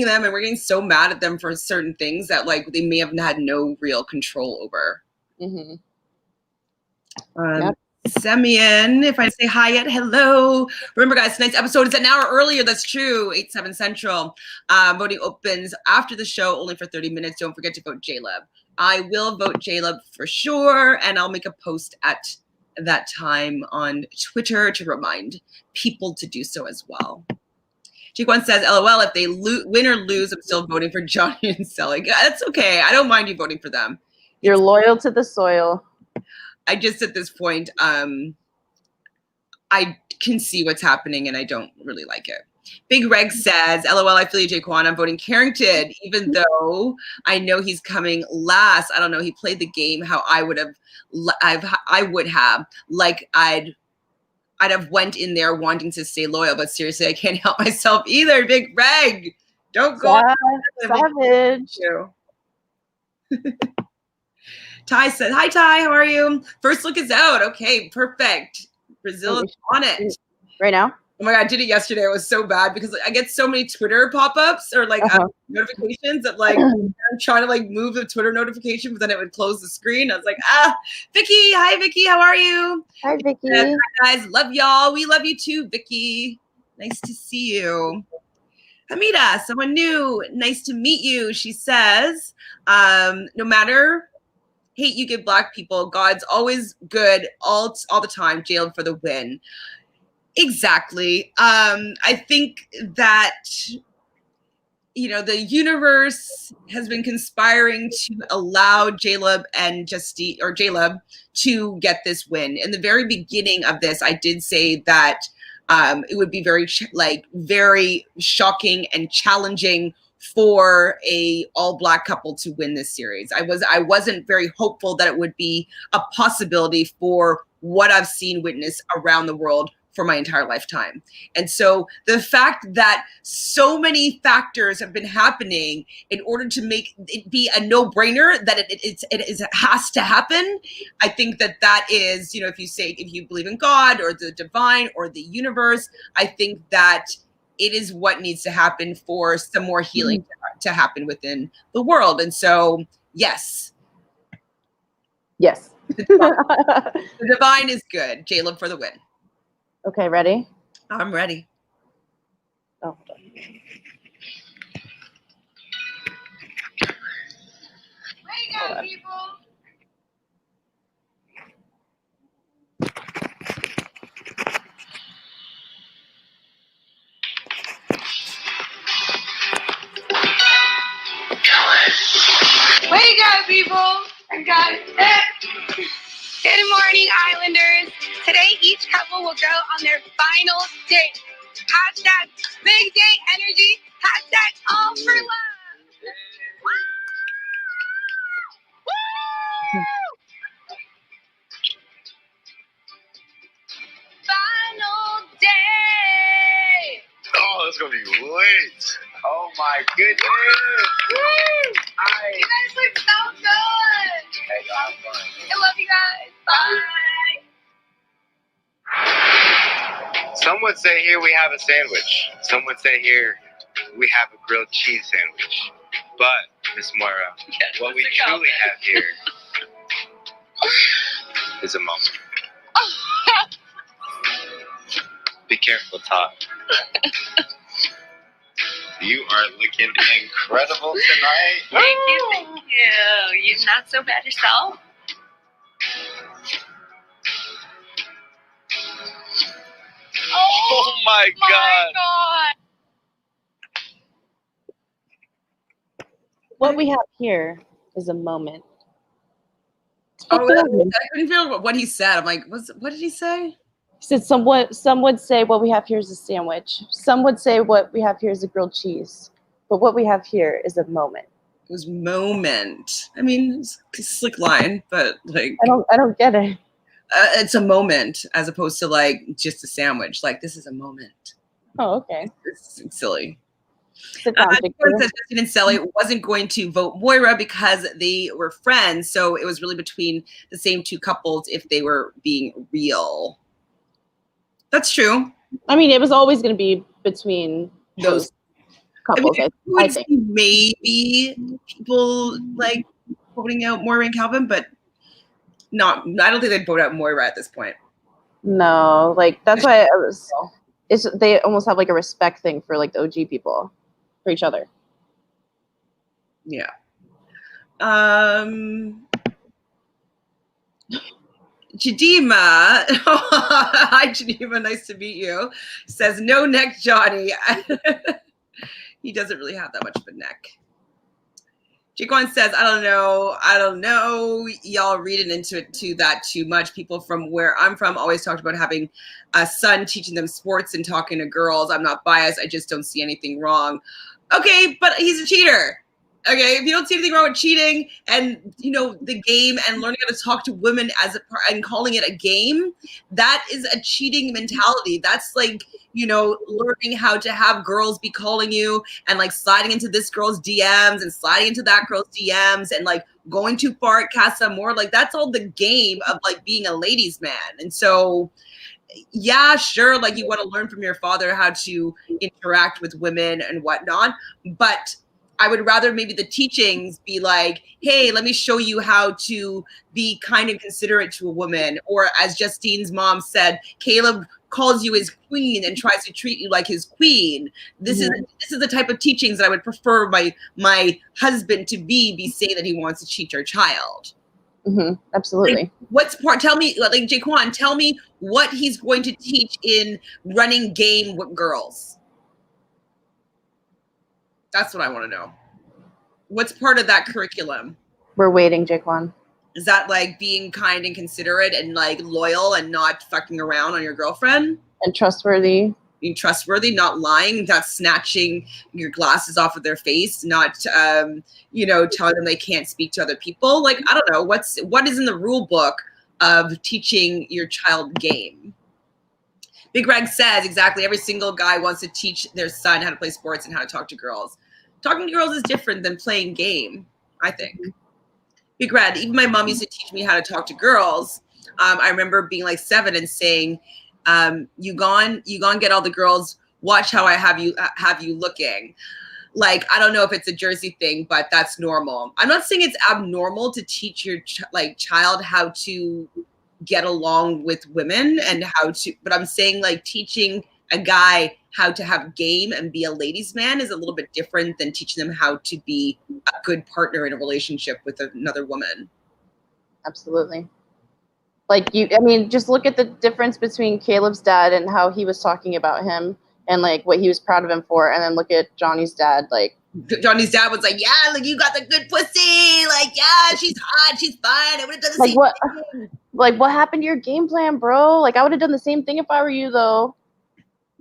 them, and we're getting so mad at them for certain things that, like, they may have had no real control over. Yep. Semyon, if I say hi yet, hello. Remember, guys, tonight's episode is an hour earlier. That's true. 8/7 Central. Voting opens after the show, only for 30 minutes. Don't forget to vote J-Lub. I will vote J-Lub for sure, and I'll make a post at that time on Twitter to remind people to do so as well. Jake1 says, LOL, if they win or lose, I'm still voting for Johnny and Cely. That's okay. I don't mind you voting for them. You're loyal to the soil. I just, at this point, I can see what's happening and I don't really like it. Big Reg says, LOL, I feel you, Jaquan. I'm voting Carrington, even though I know he's coming last. I don't know. He played the game how I would have, like I'd have went in there wanting to stay loyal, but seriously, I can't help myself either. Big Reg, don't go. Savage. Ty said, hi, Ty, how are you? First look is out. Okay, perfect. Brazil is on it. Right now? Oh my God, I did it yesterday. It was so bad because I get so many Twitter pop-ups or like notifications that like I'm trying to like move the Twitter notification, but then it would close the screen. I was like, Vicky, hi Vicky, how are you? Hi Vicky. Hi guys, love y'all. We love you too, Vicky. Nice to see you. Hamida, someone new. Nice to meet you. She says, no matter hate you give Black people, God's always good all the time. Jailed for the win. Exactly. I think that, you know, the universe has been conspiring to allow J-Lub and Justine, or J-Lub, to get this win. In the very beginning of this, I did say that it would be very shocking and challenging for a all-Black couple to win this series. I wasn't very hopeful that it would be a possibility for what I've seen witness around the world for my entire lifetime. And so the fact that so many factors have been happening in order to make it be a no-brainer that it has to happen, I think that is, you know, if you believe in God or the divine or the universe, I think that it is what needs to happen for some more healing to happen within the world. And so, yes. Yes. The divine is good. J-Lub for the win. Okay, ready? I'm ready. Oh, hold on. Wake up, people. Wake up, people. I got it. Good morning, Islanders. Today, each couple will go on their final date. Hashtag big date energy. Hashtag all for love. Woo! Woo! Final day. Oh, that's going to be lit. Oh, my goodness. Woo! You guys look so good. Hey, y'all, fun. I love you guys. Bye. Some would say here we have a sandwich. Some would say here we have a grilled cheese sandwich. But, Miss Moira, what we truly have here is a moment. Be careful, Todd. You are looking incredible tonight. Thank you. You're not so bad yourself. Oh my God. What we have here is a moment. Oh, I couldn't feel what he said. I'm like, what did he say? He said some would say what we have here is a sandwich. Some would say what we have here is a grilled cheese. But what we have here is a moment. It was moment. I mean, it's a slick line, but like I don't get it. It's a moment as opposed to like just a sandwich. Like this is a moment. Oh, okay. It's silly. Sit down, Justine and Cely wasn't going to vote Moira because they were friends. So it was really between the same two couples if they were being real. That's true. I mean, it was always going to be between those couples. I think maybe people like voting out Moira and Calvin, but I don't think they'd vote out Moira at this point. No, like that's why they almost have like a respect thing for like the OG people, for each other. Yeah. Chidima, hi Chidima, nice to meet you, says no neck Johnny. He doesn't really have that much of a neck. Jaquan says, I don't know. Y'all reading into that too much. People from where I'm from always talked about having a son, teaching them sports and talking to girls. I'm not biased. I just don't see anything wrong. Okay, but he's a cheater. Okay, if you don't see anything wrong with cheating and, you know, the game and learning how to talk to women and calling it a game, that is a cheating mentality. That's like, you know, learning how to have girls be calling you and like sliding into this girl's DMs and sliding into that girl's DMs and like going too far at Casa Amor. Like that's all the game of like being a ladies' man. And so, yeah, sure, like you want to learn from your father how to interact with women and whatnot, but I would rather maybe the teachings be like, hey, let me show you how to be kind and considerate to a woman. Or as Justine's mom said, Caleb calls you his queen and tries to treat you like his queen. This is the type of teachings that I would prefer my husband to be saying that he wants to cheat your child. Absolutely. Like, tell me, like Jaquan, tell me what he's going to teach in running game with girls. That's what I want to know. What's part of that curriculum? We're waiting, Jaquan. Is that like being kind and considerate and like loyal and not fucking around on your girlfriend? And trustworthy. Being trustworthy, not lying, not snatching your glasses off of their face, not you know, telling them they can't speak to other people. Like, I don't know, what is in the rule book of teaching your child game? Big Reg says exactly every single guy wants to teach their son how to play sports and how to talk to girls. Talking to girls is different than playing game, I think. Big Red, even my mom used to teach me how to talk to girls. I remember being like 7 and saying, you gone get all the girls, watch how I have you looking. Like, I don't know if it's a Jersey thing, but that's normal. I'm not saying it's abnormal to teach your child how to get along with women and but I'm saying like teaching a guy how to have game and be a ladies' man is a little bit different than teaching them how to be a good partner in a relationship with another woman. Absolutely. Like I mean, just look at the difference between Caleb's dad and how he was talking about him and like what he was proud of him for, and then look at Johnny's dad. Like Johnny's dad was like, yeah, like you got the good pussy, like yeah, she's hot, she's fine. I would have done the same thing. Like what happened to your game plan, bro? Like I would have done the same thing if I were you, though.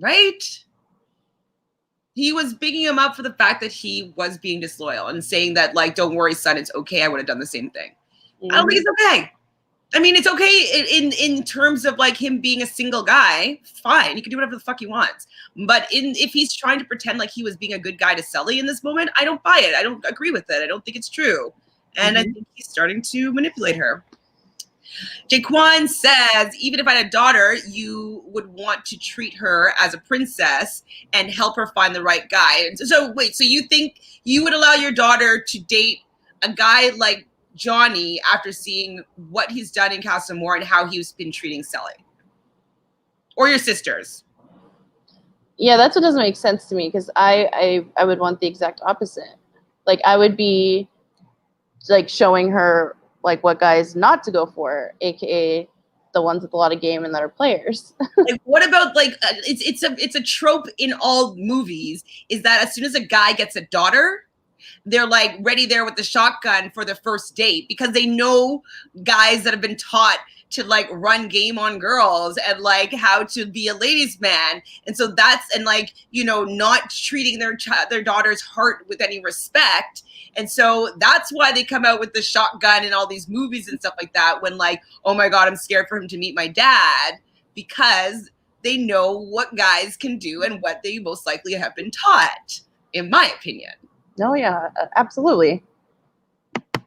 Right? He was bigging him up for the fact that he was being disloyal and saying that, like, don't worry, son, it's okay. I would have done the same thing. I don't think it's okay. I mean, it's okay in terms of like him being a single guy. Fine, he can do whatever the fuck he wants. But if he's trying to pretend like he was being a good guy to Cely in this moment, I don't buy it. I don't agree with it. I don't think it's true. And I think he's starting to manipulate her. Jaquan says, even if I had a daughter, you would want to treat her as a princess and help her find the right guy. So wait, so you think you would allow your daughter to date a guy like Johnny after seeing what he's done in Casa Amor and how he's been treating Cely? Or your sisters? Yeah, that's what doesn't make sense to me, because I would want the exact opposite. Like I would be like showing her like what guys not to go for, aka the ones with a lot of game and that are players. Like, what about like it's a trope in all movies is that as soon as a guy gets a daughter, they're like ready there with the shotgun for the first date because they know guys that have been taught to like run game on girls and like how to be a ladies' man. And so and like, you know, not treating their daughter's heart with any respect. And so that's why they come out with the shotgun in all these movies and stuff like that when like, oh my God, I'm scared for him to meet my dad, because they know what guys can do and what they most likely have been taught, in my opinion. No, yeah, absolutely.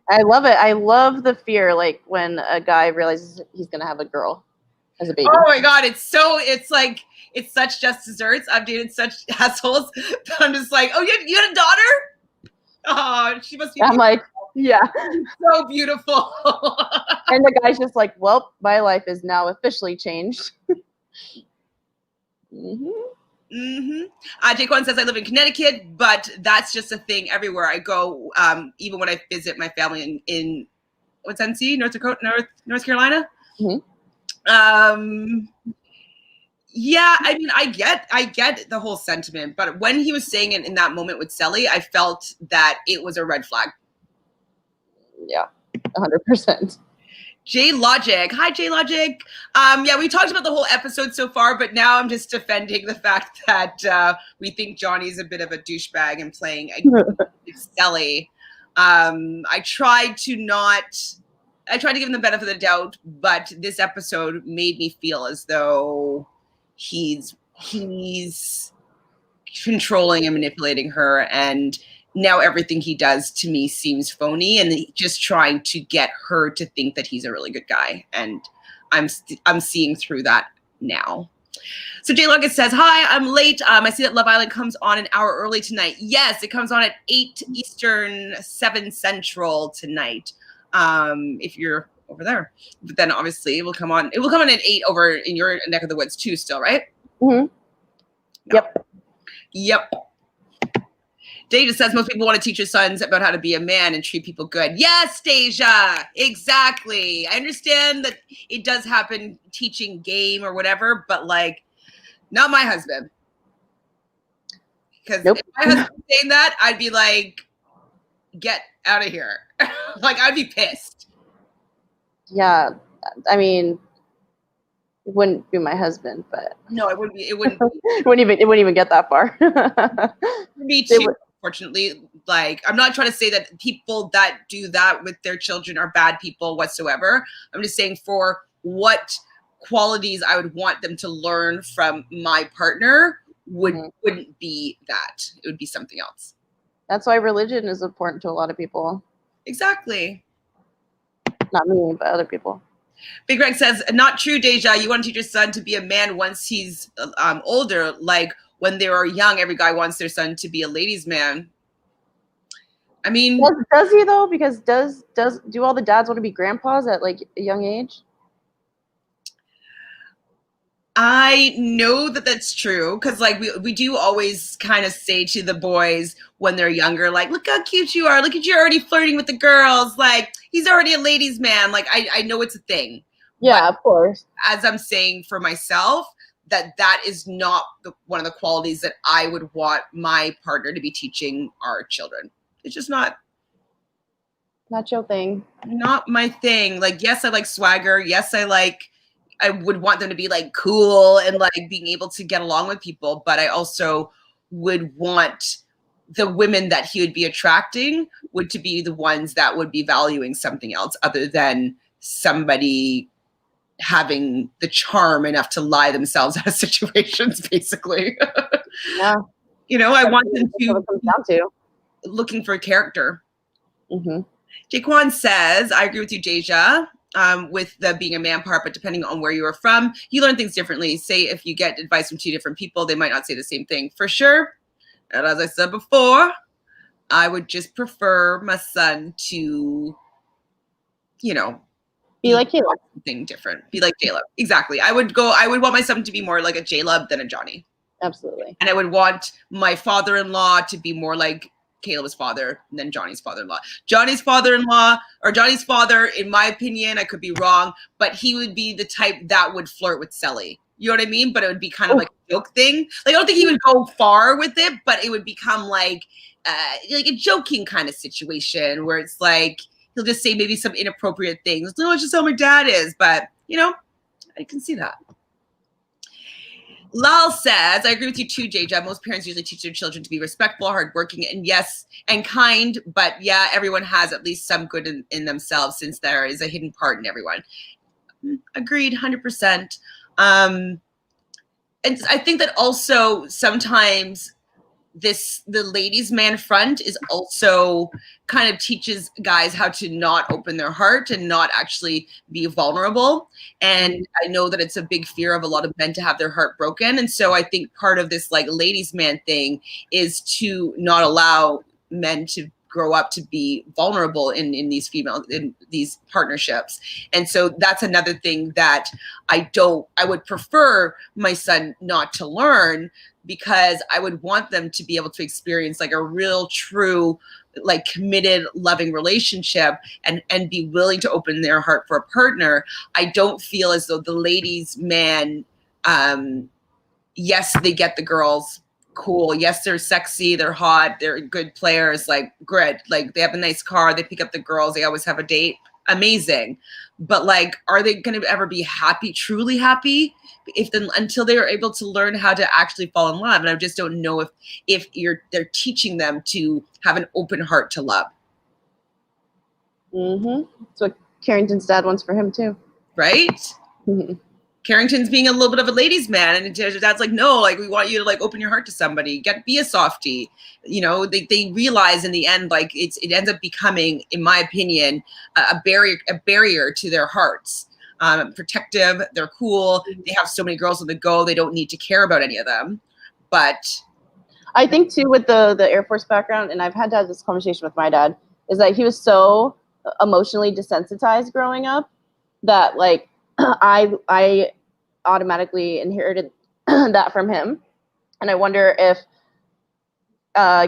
I love it. I love the fear, like when a guy realizes he's gonna have a girl as a baby. Oh my God, it's such just desserts. I've dated such assholes that I'm just like, oh, you had a daughter? Oh, she must be. I'm like, Yeah. So beautiful. And the guy's just like, well, my life is now officially changed. Jaquan says, I live in Connecticut, but that's just a thing everywhere I go. Even when I visit my family in what's NC, North Carolina. Yeah, I mean, I get the whole sentiment, but when he was saying it in that moment with Cely, I felt that it was a red flag. Yeah, 100%. J Logic. Hi, J Logic. Yeah, we talked about the whole episode so far, but now I'm just defending the fact that we think Johnny's a bit of a douchebag and playing Cely. I tried to give him the benefit of the doubt, but this episode made me feel as though he's controlling and manipulating her, and now everything he does to me seems phony, and just trying to get her to think that he's a really good guy. And I'm seeing through that now. So Jay Luggett says, hi, I'm late. I see that Love Island comes on an hour early tonight. Yes, it comes on at 8 Eastern, 7 Central tonight. If you're over there, but then obviously it will come on at 8 over in your neck of the woods too, still, right? No. Yep. Deja says most people want to teach your sons about how to be a man and treat people good. Yes, Deja, exactly. I understand that it does happen teaching game or whatever, but like, not my husband. Because if my husband was saying that, I'd be like, get out of here. Like, I'd be pissed. Yeah, I mean, it wouldn't be my husband, but no, it wouldn't be. It wouldn't even get that far. Me too. Unfortunately, like, I'm not trying to say that people that do that with their children are bad people whatsoever. I'm just saying for what qualities I would want them to learn from my partner wouldn't be that. It would be something else. That's why religion is important to a lot of people. Exactly. Not me, but other people. Big Greg says, not true, Deja. You want to teach your son to be a man once he's older. Like when they are young, every guy wants their son to be a ladies' man. I mean, does he though? Because do all the dads want to be grandpas at like a young age? I know that that's true because like we do always kind of say to the boys when they're younger, like, look how cute you are. Look at you already flirting with the girls. Like, he's already a ladies' man. Like, I know it's a thing. Yeah, of course. As I'm saying for myself, that is not one of the qualities that I would want my partner to be teaching our children. It's just not your thing. Not my thing. Like, yes, I like swagger. Yes, I would want them to be like cool and like being able to get along with people. But I also would want the women that he would be attracting to be the ones that would be valuing something else other than somebody having the charm enough to lie themselves out of situations, basically. Yeah. You know, I want them to come down to looking for a character. Jaquan says, I agree with you, Deja, with the being a man part, but depending on where you are from, you learn things differently. Say if you get advice from 2 different people, they might not say the same thing. For sure. And as I said before, I would just prefer my son to, you know, be like Caleb. Something different. Be like Caleb. Exactly. I would want my son to be more like a Caleb than a Johnny. Absolutely. And I would want my father-in-law to be more like Caleb's father than Johnny's father-in-law. Johnny's father-in-law, or Johnny's father, in my opinion, I could be wrong, but he would be the type that would flirt with Cely. You know what I mean? But it would be kind of like a joke thing. Like, I don't think he would go far with it, but it would become like a joking kind of situation where it's like he'll just say maybe some inappropriate things. No, it's just how my dad is. But, you know, I can see that. Lal says, I agree with you too, Deja. Most parents usually teach their children to be respectful, hardworking, and yes, and kind. But yeah, everyone has at least some good in themselves, since there is a hidden part in everyone. Agreed, 100%. And I think that also sometimes the ladies' man front is also kind of teaches guys how to not open their heart and not actually be vulnerable. And I know that it's a big fear of a lot of men to have their heart broken. And so I think part of this like ladies' man thing is to not allow men to grow up to be vulnerable in these partnerships. And so that's another thing that I would prefer my son not to learn, because I would want them to be able to experience like a real, true, like committed, loving relationship and be willing to open their heart for a partner. I don't feel as though the ladies' man, yes, they get the girls, cool. Yes, they're sexy, they're hot, they're good players, like great. Like they have a nice car, they pick up the girls, they always have a date. Amazing. But like, are they going to ever be happy, truly happy, until they are able to learn how to actually fall in love? And I just don't know if they're teaching them to have an open heart to love. That's what Carrington's dad wants for him too. Right? Carrington's being a little bit of a ladies' man, and dad's like, no, like we want you to like open your heart to somebody, be a softie. You know, they realize in the end, like it ends up becoming, in my opinion, a barrier to their hearts. Protective, they're cool. They have so many girls on the go, they don't need to care about any of them. But I think too, with the Air Force background, and I've had to have this conversation with my dad, is that he was so emotionally desensitized growing up that like I automatically inherited that from him. And I wonder if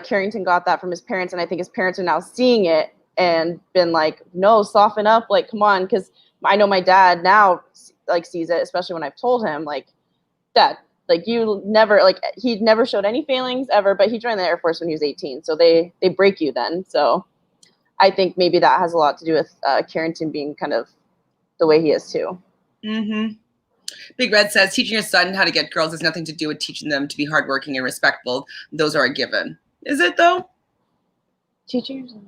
Carrington got that from his parents, and I think his parents are now seeing it and been like, no, soften up, like come on. Because I know my dad now like sees it, especially when I've told him like, Dad, like you never, like he never showed any feelings ever, but he joined the Air Force when he was 18, so they break you then. So I think maybe that has a lot to do with Carrington being kind of the way he is too. Big Red says, teaching your son how to get girls has nothing to do with teaching them to be hardworking and respectful. Those are a given. Is it though? Teaching your son.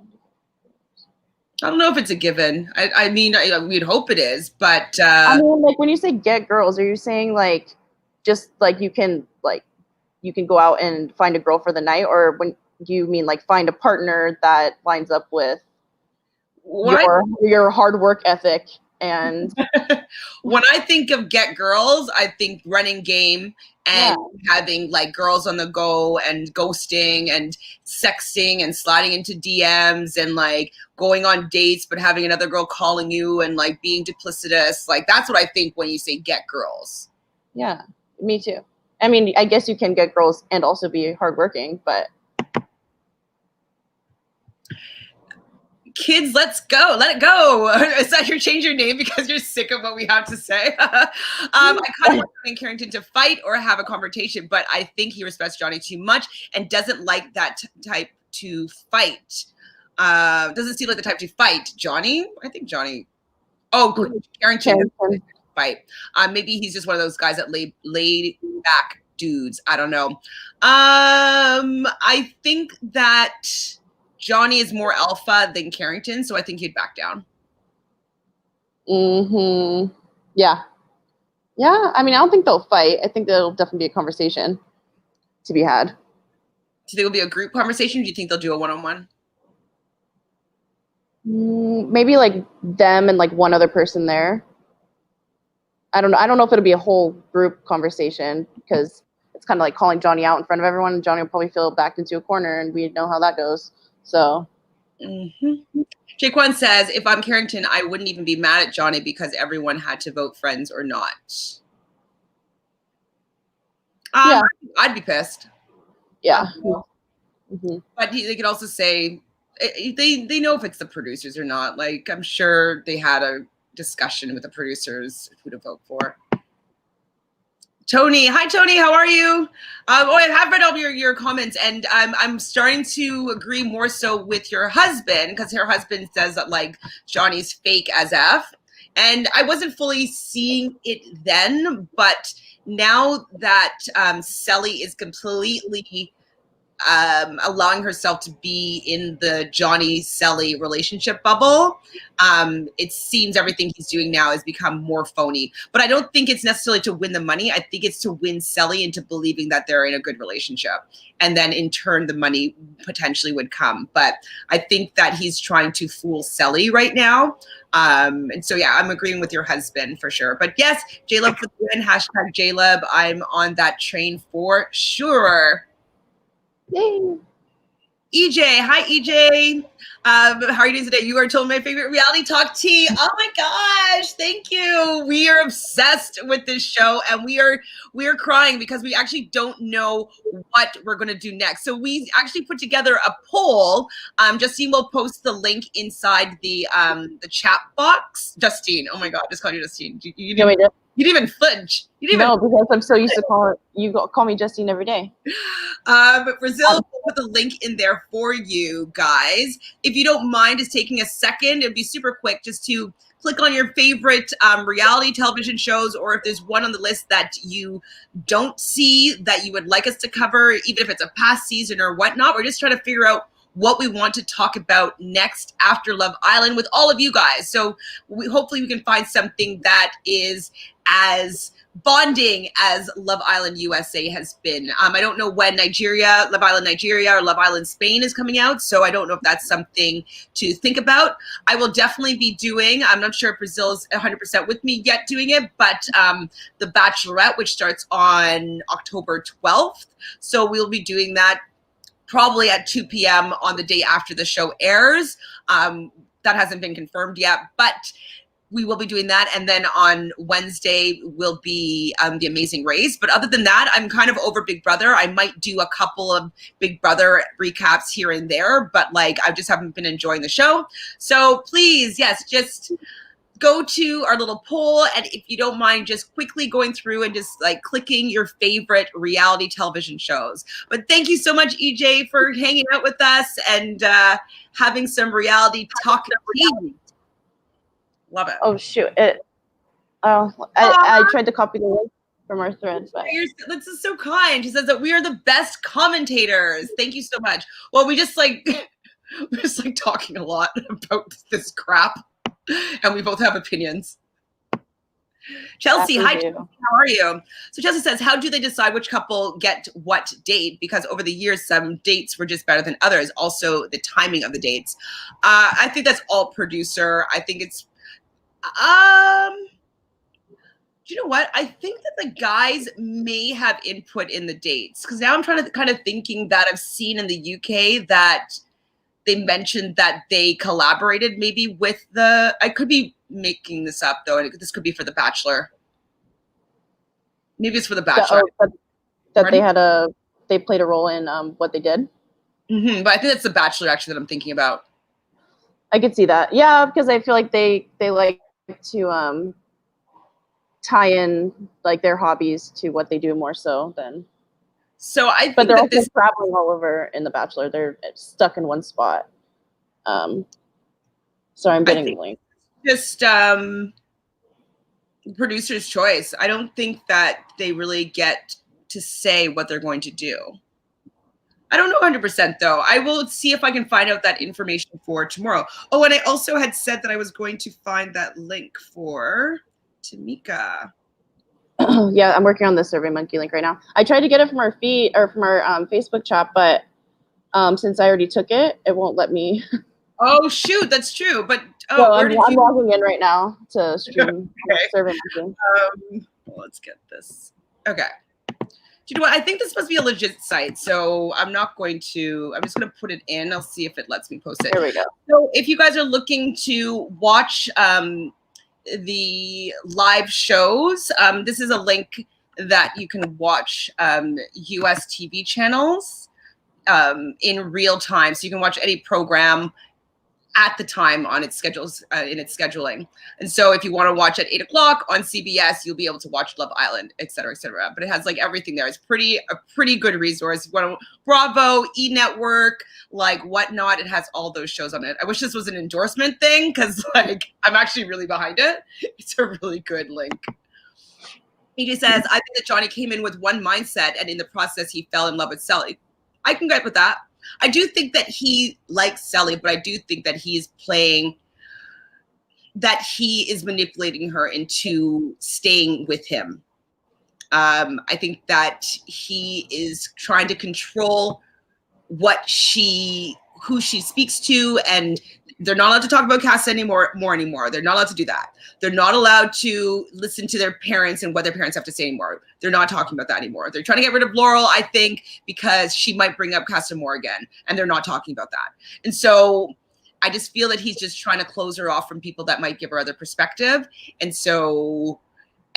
I don't know if it's a given. I mean, we'd hope it is, but I mean, like when you say get girls, are you saying like just like you can go out and find a girl for the night, or when do you mean like find a partner that lines up with your hard work ethic? And when I think of get girls, I think running game and having like girls on the go and ghosting and sexting and sliding into DMs and like going on dates, but having another girl calling you and like being duplicitous. Like that's what I think when you say get girls. Yeah, me too. I mean, I guess you can get girls and also be hardworking, but kids, let's go. Let it go. Is that you're change your name because you're sick of what we have to say? I kind of want Johnny Carrington to fight or have a confrontation, but I think he respects Johnny too much and doesn't like that type to fight. Doesn't seem like the type to fight. Johnny? I think Johnny. Oh, Carrington. Fight. Maybe he's just one of those guys that laid back dudes. I don't know. I think that Johnny is more alpha than Carrington, so I think he'd back down. Yeah. I mean, I don't think they'll fight. I think there'll definitely be a conversation to be had. Do you think it'll be a group conversation? Do you think they'll do a one-on-one? Maybe like them and like one other person there. I don't know if it'll be a whole group conversation because it's kind of like calling Johnny out in front of everyone, and Johnny will probably feel backed into a corner, and we know how that goes. So. Jaquan says, if I'm Carrington, I wouldn't even be mad at Johnny because everyone had to vote friends or not. I'd be pissed. Yeah. But they could also say they know if it's the producers or not. Like, I'm sure they had a discussion with the producers who to vote for. Tony, hi Tony, how are you? I have read all your comments, and I'm starting to agree more so with your husband, because her husband says that like Johnny's fake as F, and I wasn't fully seeing it then, but now that Cely is completely allowing herself to be in the Johnny Cely relationship bubble, it seems everything he's doing now has become more phony. But I don't think it's necessarily to win the money. I think it's to win Cely into believing that they're in a good relationship, and then in turn the money potentially would come. But I think that he's trying to fool Cely right now. And so yeah, I'm agreeing with your husband for sure. But yes, J-Lub for the win, hashtag J-Lub. I'm on that train for sure. Yay. EJ. Hi, EJ. How are you doing today? You are totally my favorite reality talk tea. Oh my gosh, thank you. We are obsessed with this show, and we are crying because we actually don't know what we're going to do next. So we actually put together a poll. Justine will post the link inside the chat box. Justine, oh my God, I just called you Justine. You didn't even flinch. No, because I'm so used to calling you. Call me Justine every day. But Brazil will put the link in there for you guys. If you don't mind just taking a second, it'd be super quick just to click on your favorite reality television shows, or if there's one on the list that you don't see that you would like us to cover, even if it's a past season or whatnot. We're just trying to figure out what we want to talk about next after Love Island with all of you guys. So hopefully we can find something that is as bonding as Love Island USA has been. I don't know when Love Island Nigeria or Love Island Spain is coming out, so I don't know if that's something to think about. I will definitely be doing, I'm not sure if Brazil is 100% with me yet doing it, but The Bachelorette, which starts on October 12th. So we'll be doing that probably at 2 p.m. on the day after the show airs. That hasn't been confirmed yet, but we will be doing that. And then on Wednesday will be The Amazing Race. But other than that, I'm kind of over Big Brother. I might do a couple of Big Brother recaps here and there, but like I just haven't been enjoying the show. So please, yes, just go to our little poll, and if you don't mind just quickly going through and just like clicking your favorite reality television shows. But thank you so much, EJ, for hanging out with us and having some reality talk. Love it. Oh shoot! I tried to copy the link from our thread, but this is so kind. She says that we are the best commentators. Thank you so much. Well, we're just like talking a lot about this crap. And we both have opinions. Chelsea, hi, Chelsea, how are you? So Chelsea says, how do they decide which couple get what date? Because over the years, some dates were just better than others. Also, the timing of the dates. I think that's all producer. I think it's, do you know what? I think that the guys may have input in the dates. Because now I'm trying to kind of thinking that I've seen in the UK that they mentioned that they collaborated maybe with I could be making this up though, and this could be for The Bachelor. Maybe it's for The Bachelor. They played a role in what they did. Mm-hmm, but I think it's The Bachelor actually that I'm thinking about. I could see that. Yeah, because I feel like they like to tie in like their hobbies to what they do more so than. So I think but they're also traveling all over in The Bachelor. They're stuck in one spot. Sorry, I'm getting the link. Just producer's choice. I don't think that they really get to say what they're going to do. I don't know 100% though. I will see if I can find out that information for tomorrow. Oh, and I also had said that I was going to find that link for Tamika. Yeah, I'm working on the SurveyMonkey link right now. I tried to get it from our feed or from our Facebook chat, but since I already took it, it won't let me. Oh shoot, that's true. But I'm logging in right now to stream SurveyMonkey. Let's get this. Okay. Do you know what? I think this must be a legit site, so I'm just going to put it in. I'll see if it lets me post it. There we go. So if you guys are looking to watch the live shows, this is a link that you can watch US TV channels in real time. So you can watch any program at the time on its schedules, in its scheduling. And so if you want to watch at 8 o'clock on CBS, you'll be able to watch Love Island, et cetera, et cetera. But it has like everything there. It's a pretty good resource. Bravo, E! Network, like whatnot. It has all those shows on it. I wish this was an endorsement thing because like I'm actually really behind it. It's a really good link. He just says, I think that Johnny came in with one mindset and in the process he fell in love with Cely. I can get with that. I do think that he likes Cely, but I do think that he is manipulating her into staying with him. I think that he is trying to control who she speaks to, and they're not allowed to talk about Casa anymore. They're not allowed to do that. They're not allowed to listen to their parents and what their parents have to say anymore. They're not talking about that anymore. They're trying to get rid of Laurel, I think, because she might bring up Casa more again, and they're not talking about that. And so I just feel that he's just trying to close her off from people that might give her other perspective.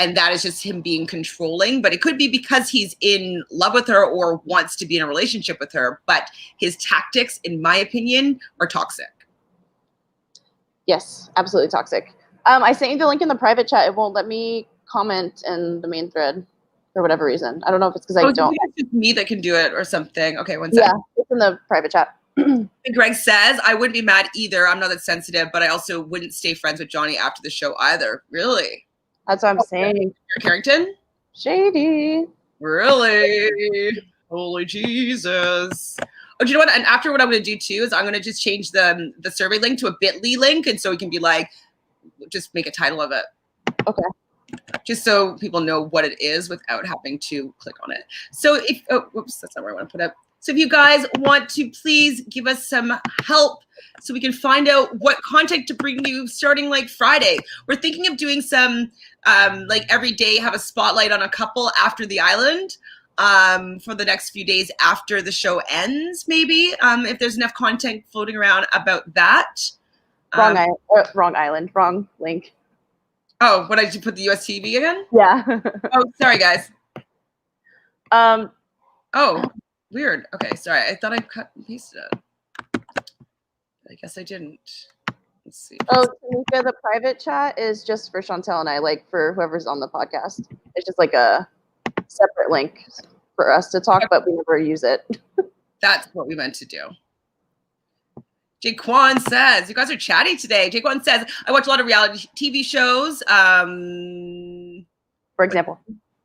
And that is just him being controlling, but it could be because he's in love with her or wants to be in a relationship with her. But his tactics, in my opinion, are toxic. Yes, absolutely toxic. I sent you the link in the private chat. It won't let me comment in the main thread for whatever reason. I don't know if it's because I don't. It's just me that can do it or something. Okay, one second. Yeah, it's in the private chat. Greg says, I wouldn't be mad either. I'm not that sensitive, but I also wouldn't stay friends with Johnny after the show either. Really? That's what I'm saying. Carrington? Shady. Really? Holy Jesus. Oh, do you know what? And after what I'm going to do too is I'm going to just change the survey link to a bit.ly link. And so we can be like, just make a title of it. Okay. Just so people know what it is without having to click on it. So if, oh, whoops, that's not where I want to put it. So if you guys want to please give us some help so we can find out what content to bring you starting like Friday. We're thinking of doing some like every day have a spotlight on a couple after the island for the next few days after the show ends, maybe, if there's enough content floating around about that. Wrong island, wrong link. Oh, what did you put the US TV again? Yeah. Oh, sorry guys. Oh, weird. Okay, sorry. I thought I cut and pasted it. I guess I didn't. Let's see. Oh, Tamika, the private chat is just for Chantele and I, like for whoever's on the podcast. It's just like a separate link for us to talk, but we never use it. That's what we meant to do. Jaquan says, you guys are chatty today. Jaquan says, I watch a lot of reality TV shows.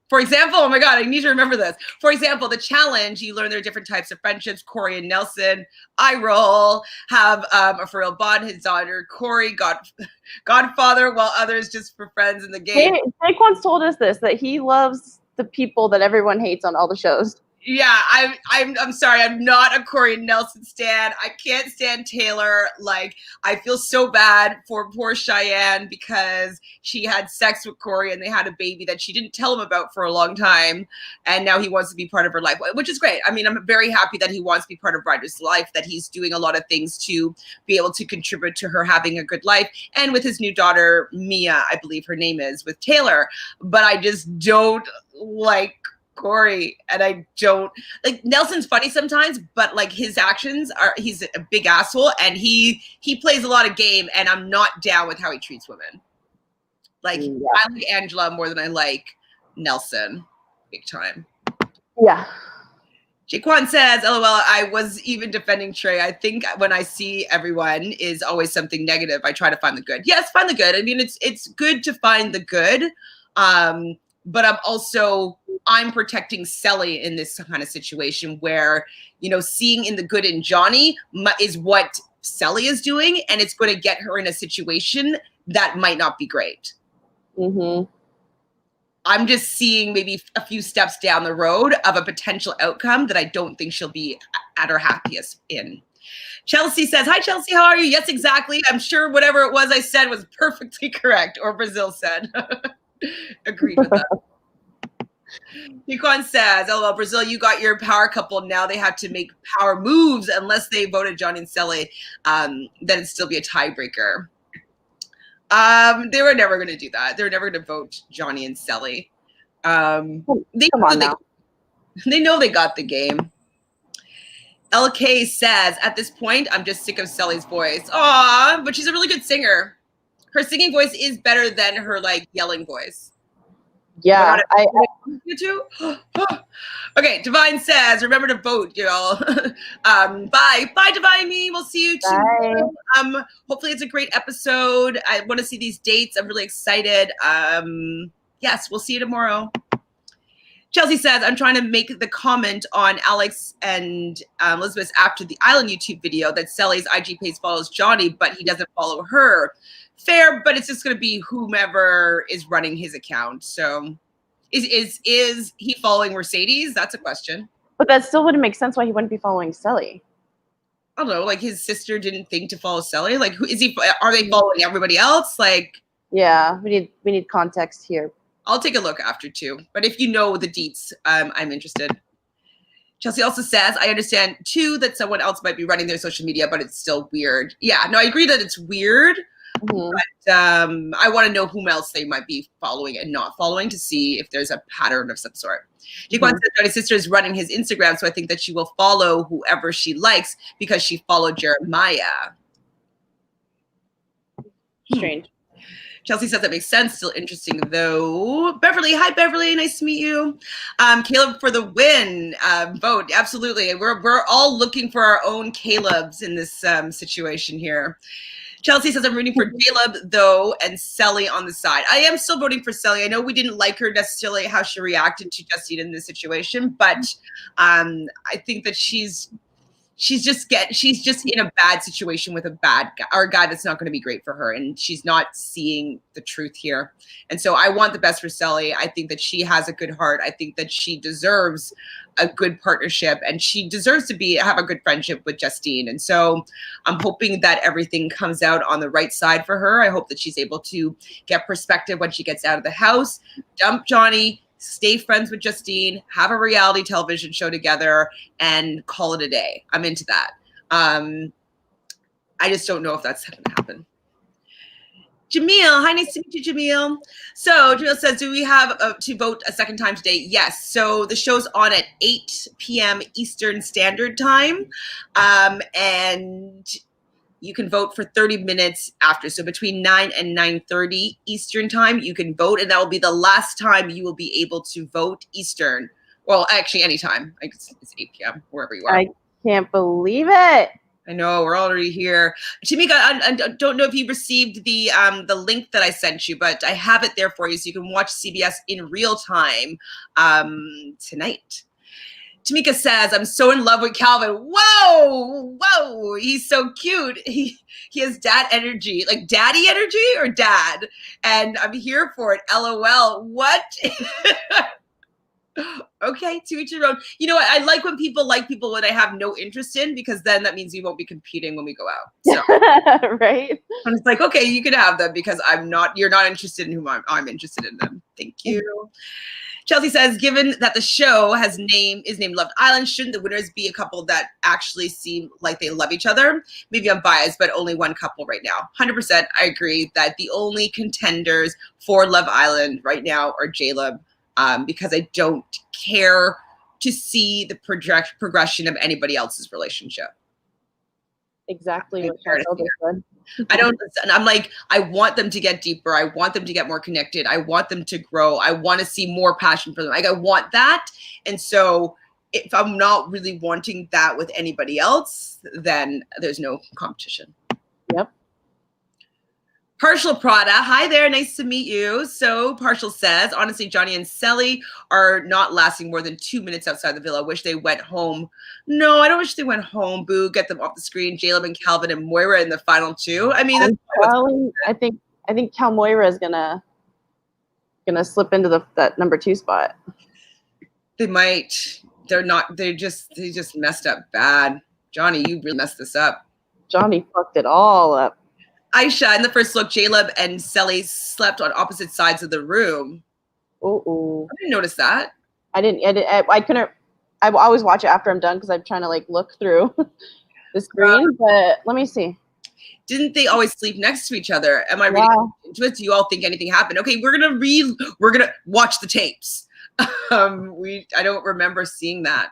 For example, oh my God, I need to remember this. For example, The Challenge, you learn there are different types of friendships. Corey and Nelson, I roll, have a for real bond. His daughter, Corey, Godfather, while others just for friends in the game. Jake once told us this, that he loves the people that everyone hates on all the shows. Yeah, I'm sorry. I'm not a Corey and Nelson stan. I can't stand Taylor. Like, I feel so bad for poor Cheyenne because she had sex with Corey and they had a baby that she didn't tell him about for a long time. And now he wants to be part of her life, which is great. I mean, I'm very happy that he wants to be part of Ryder's life, that he's doing a lot of things to be able to contribute to her having a good life. And with his new daughter, Mia, I believe her name is, with Taylor. But I just don't like Corey, and I don't like Nelson's funny sometimes, but like his actions are, he's a big asshole and he plays a lot of game, and I'm not down with how he treats women. Like, yeah. I like Angela more than I like Nelson, big time. Yeah. Jaquan says, LOL, I was even defending Trey. I think when I see everyone is always something negative, I try to find the good. Yes, find the good. I mean, it's good to find the good. But I'm protecting Cely in this kind of situation where, you know, seeing in the good in Johnny is what Cely is doing, and it's going to get her in a situation that might not be great. Mm-hmm. I'm just seeing maybe a few steps down the road of a potential outcome that I don't think she'll be at her happiest in. Chelsea says, hi, Chelsea, how are you? Yes, exactly. I'm sure whatever it was I said was perfectly correct, or Brazil said. Agreed with that. Dequan says, LOL, Brazil, you got your power couple. Now they have to make power moves unless they voted Johnny and Cely. Then it'd still be a tiebreaker. They were never going to do that. They were never going to vote Johnny and Cely. They know they got the game. LK says, at this point, I'm just sick of Cely's voice. Aw, but she's a really good singer. Her singing voice is better than her like yelling voice. Yeah, you too. Okay, Divine says, remember to vote, y'all. Bye, Divine. We'll see you tomorrow. Hopefully it's a great episode. I want to see these dates. I'm really excited. Yes, we'll see you tomorrow. Chelsea says, I'm trying to make the comment on Alex and Elizabeth after the Island YouTube video that Cely's IG page follows Johnny, but he doesn't follow her. Fair, but it's just going to be whomever is running his account. So is he following Mercedes? That's a question. But that still wouldn't make sense why he wouldn't be following Cely. I don't know, like his sister didn't think to follow Cely. Like, who is he? Are they following everybody else? Like, Yeah, we need context here. I'll take a look after too. But if you know the deets, I'm interested. Chelsea also says, I understand too that someone else might be running their social media, but it's still weird. Yeah, no, I agree that it's weird. Mm-hmm. But I want to know whom else they might be following and not following to see if there's a pattern of some sort. Jaquan says Johnny's sister is running his Instagram, so I think that she will follow whoever she likes because she followed Jeremiah. Strange. Chelsea says that makes sense. Still interesting though. Beverly, hi Beverly, nice to meet you. Caleb for the win. Vote absolutely. We're all looking for our own Calebs in this situation here. Chelsea says I'm rooting for Caleb though and Cely on the side. I am still voting for Cely. I know we didn't like her necessarily how she reacted to Justine in this situation, but I think that she's just in a bad situation with a bad guy or a guy that's not going to be great for her, and she's not seeing the truth here. And so I want the best for Cely. I think that she has a good heart. I think that she deserves a good partnership, and she deserves to have a good friendship with Justine. And so I'm hoping that everything comes out on the right side for her. I hope that she's able to get perspective when she gets out of the house, dump Johnny, stay friends with Justine, have a reality television show together, and call it a day. I'm into that. I just don't know if that's going to happen. Jamil, hi, nice to meet you, Jamil. So Jamil says, do we have to vote a second time today? Yes. So the show's on at 8 p.m. Eastern Standard Time. And you can vote for 30 minutes after. So between 9 and 9:30 Eastern time, you can vote. And that will be the last time you will be able to vote Eastern. Well, actually, anytime. It's 8 p.m., wherever you are. I can't believe it. I know, we're already here. Tamika, I don't know if you received the link that I sent you, but I have it there for you so you can watch CBS in real time tonight. Tamika says, I'm so in love with Calvin. Whoa, he's so cute. He has dad energy, like daddy energy or dad. And I'm here for it, LOL. What? Okay, to each your own. You know what? I like when people like people that I have no interest in, because then that means we won't be competing when we go out. So right? And it's like, okay, you can have them because you're not interested in whom I'm interested in them. Thank you. Chelsea says, given that the show is named Love Island, shouldn't the winners be a couple that actually seem like they love each other? Maybe I'm biased, but only one couple right now. 100%, I agree that the only contenders for Love Island right now are J-Lub, because I don't care to see the progression of anybody else's relationship. Exactly what Chantele just said. I'm like, I want them to get deeper. I want them to get more connected. I want them to grow. I want to see more passion for them. Like, I want that. And so if I'm not really wanting that with anybody else, then there's no competition. Yep. Partial Prada, hi there, nice to meet you. So Partial says, honestly, Johnny and Cely are not lasting more than 2 minutes outside the villa. Wish they went home. No, I don't wish they went home. Boo, get them off the screen. J-Lub and Calvin and Moira in the final two. I mean, I think Cal Moira is gonna slip into that number 2 spot. They might. They just messed up bad. Johnny, you really messed this up. Johnny fucked it all up. Aisha, in the first look, J-Lub and Cely slept on opposite sides of the room. Oh, I didn't notice that. I couldn't. I always watch it after I'm done because I'm trying to like look through the screen. But let me see. Didn't they always sleep next to each other? Am I reading into it? Do you all think anything happened? Okay, we're gonna watch the tapes. I don't remember seeing that.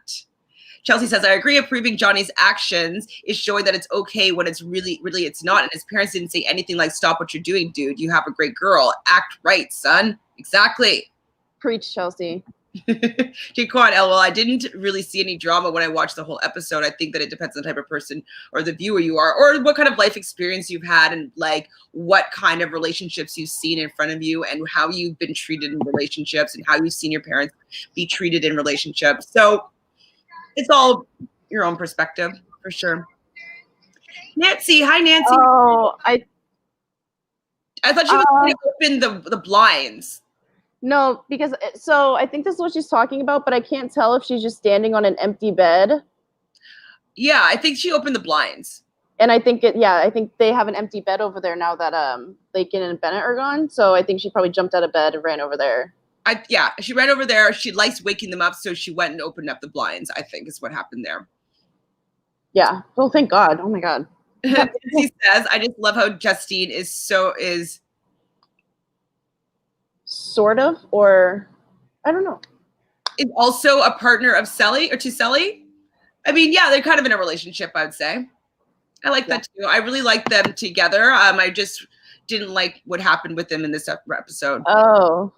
Chelsea says, I agree, approving Johnny's actions is showing that it's okay when it's really it's not. And his parents didn't say anything like, stop what you're doing, dude. You have a great girl. Act right, son. Exactly. Preach, Chelsea. Jaquan, LOL, I didn't really see any drama when I watched the whole episode. I think that it depends on the type of person or the viewer you are, or what kind of life experience you've had, and like what kind of relationships you've seen in front of you, and how you've been treated in relationships, and how you've seen your parents be treated in relationships. So it's all your own perspective, for sure. Nancy, hi, Nancy. Oh, I thought she was going to open the blinds. No, because I think this is what she's talking about, but I can't tell if she's just standing on an empty bed. Yeah, I think she opened the blinds. And I think I think they have an empty bed over there now that Lakin and Bennett are gone. So I think she probably jumped out of bed and ran over there. She ran over there. She likes waking them up, so she went and opened up the blinds, I think is what happened there. Yeah. Oh, thank God. Oh my God. He says, I just love how Justine is sort of, or I don't know. Is also a partner of Cely or to Cely. I mean, yeah, they're kind of in a relationship, I would say. I like that too. I really like them together. I just didn't like what happened with them in this episode. Oh.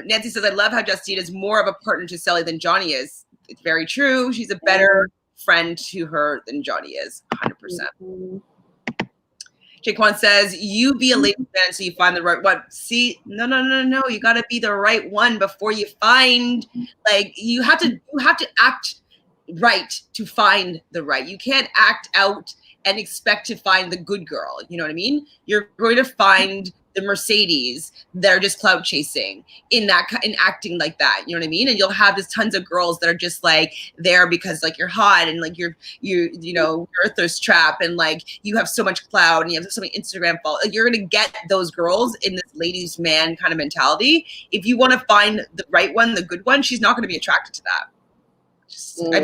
Nancy says, I love how Justine is more of a partner to Cely than Johnny is. It's very true. She's a better friend to her than Johnny is, 100%. Mm-hmm. Jaquan says, you be a ladies man until you find the right one. See, no. You got to be the right one before you find, like, you have to act right to find the right. You can't act out and expect to find the good girl. You know what I mean? You're going to find the Mercedes that are just clout chasing in acting like that. You know what I mean? And you'll have just tons of girls that are just like there because like you're hot and like you're a thirst trap and like you have so much clout and you have so many Instagram followers. Like, you're gonna get those girls in this ladies man kind of mentality. If you want to find the right one, the good one, she's not going to be attracted to that. I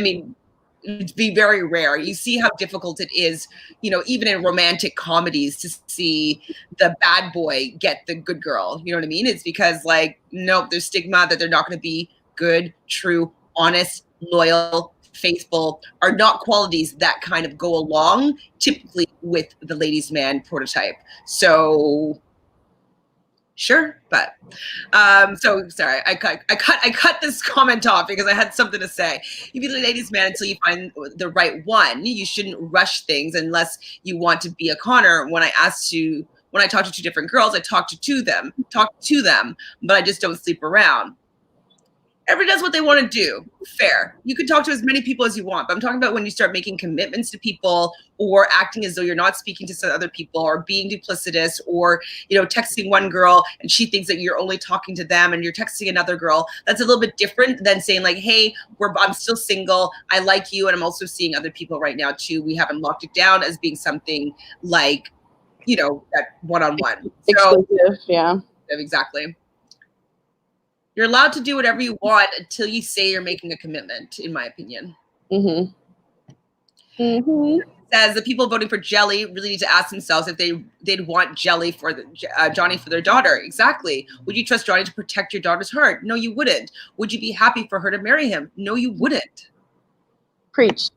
mean, it'd be very rare. You see how difficult it is, even in romantic comedies to see the bad boy get the good girl. You know what I mean? It's because nope, there's stigma that they're not going to be good, true, honest, loyal, faithful, are not qualities that kind of go along typically with the ladies' man prototype. So sure, but so sorry, I cut this comment off because I had something to say. You be the ladies' man until you find the right one. You shouldn't rush things unless you want to be a Connor. When I talk to two different girls, I talk to them, but I just don't sleep around. Everybody does what they want to do. Fair. You can talk to as many people as you want, but I'm talking about when you start making commitments to people or acting as though you're not speaking to some other people or being duplicitous or, texting one girl and she thinks that you're only talking to them and you're texting another girl. That's a little bit different than saying like, hey, I'm still single. I like you. And I'm also seeing other people right now too. We haven't locked it down as being something like, that one-on-one. Exclusive, yeah. Exactly. You're allowed to do whatever you want until you say you're making a commitment, in my opinion. Mm-hmm. Mm-hmm. It says the people voting for Jelly really need to ask themselves if they'd want Jelly for Johnny for their daughter. Exactly. Would you trust Johnny to protect your daughter's heart? No, you wouldn't. Would you be happy for her to marry him? No, you wouldn't. Preach.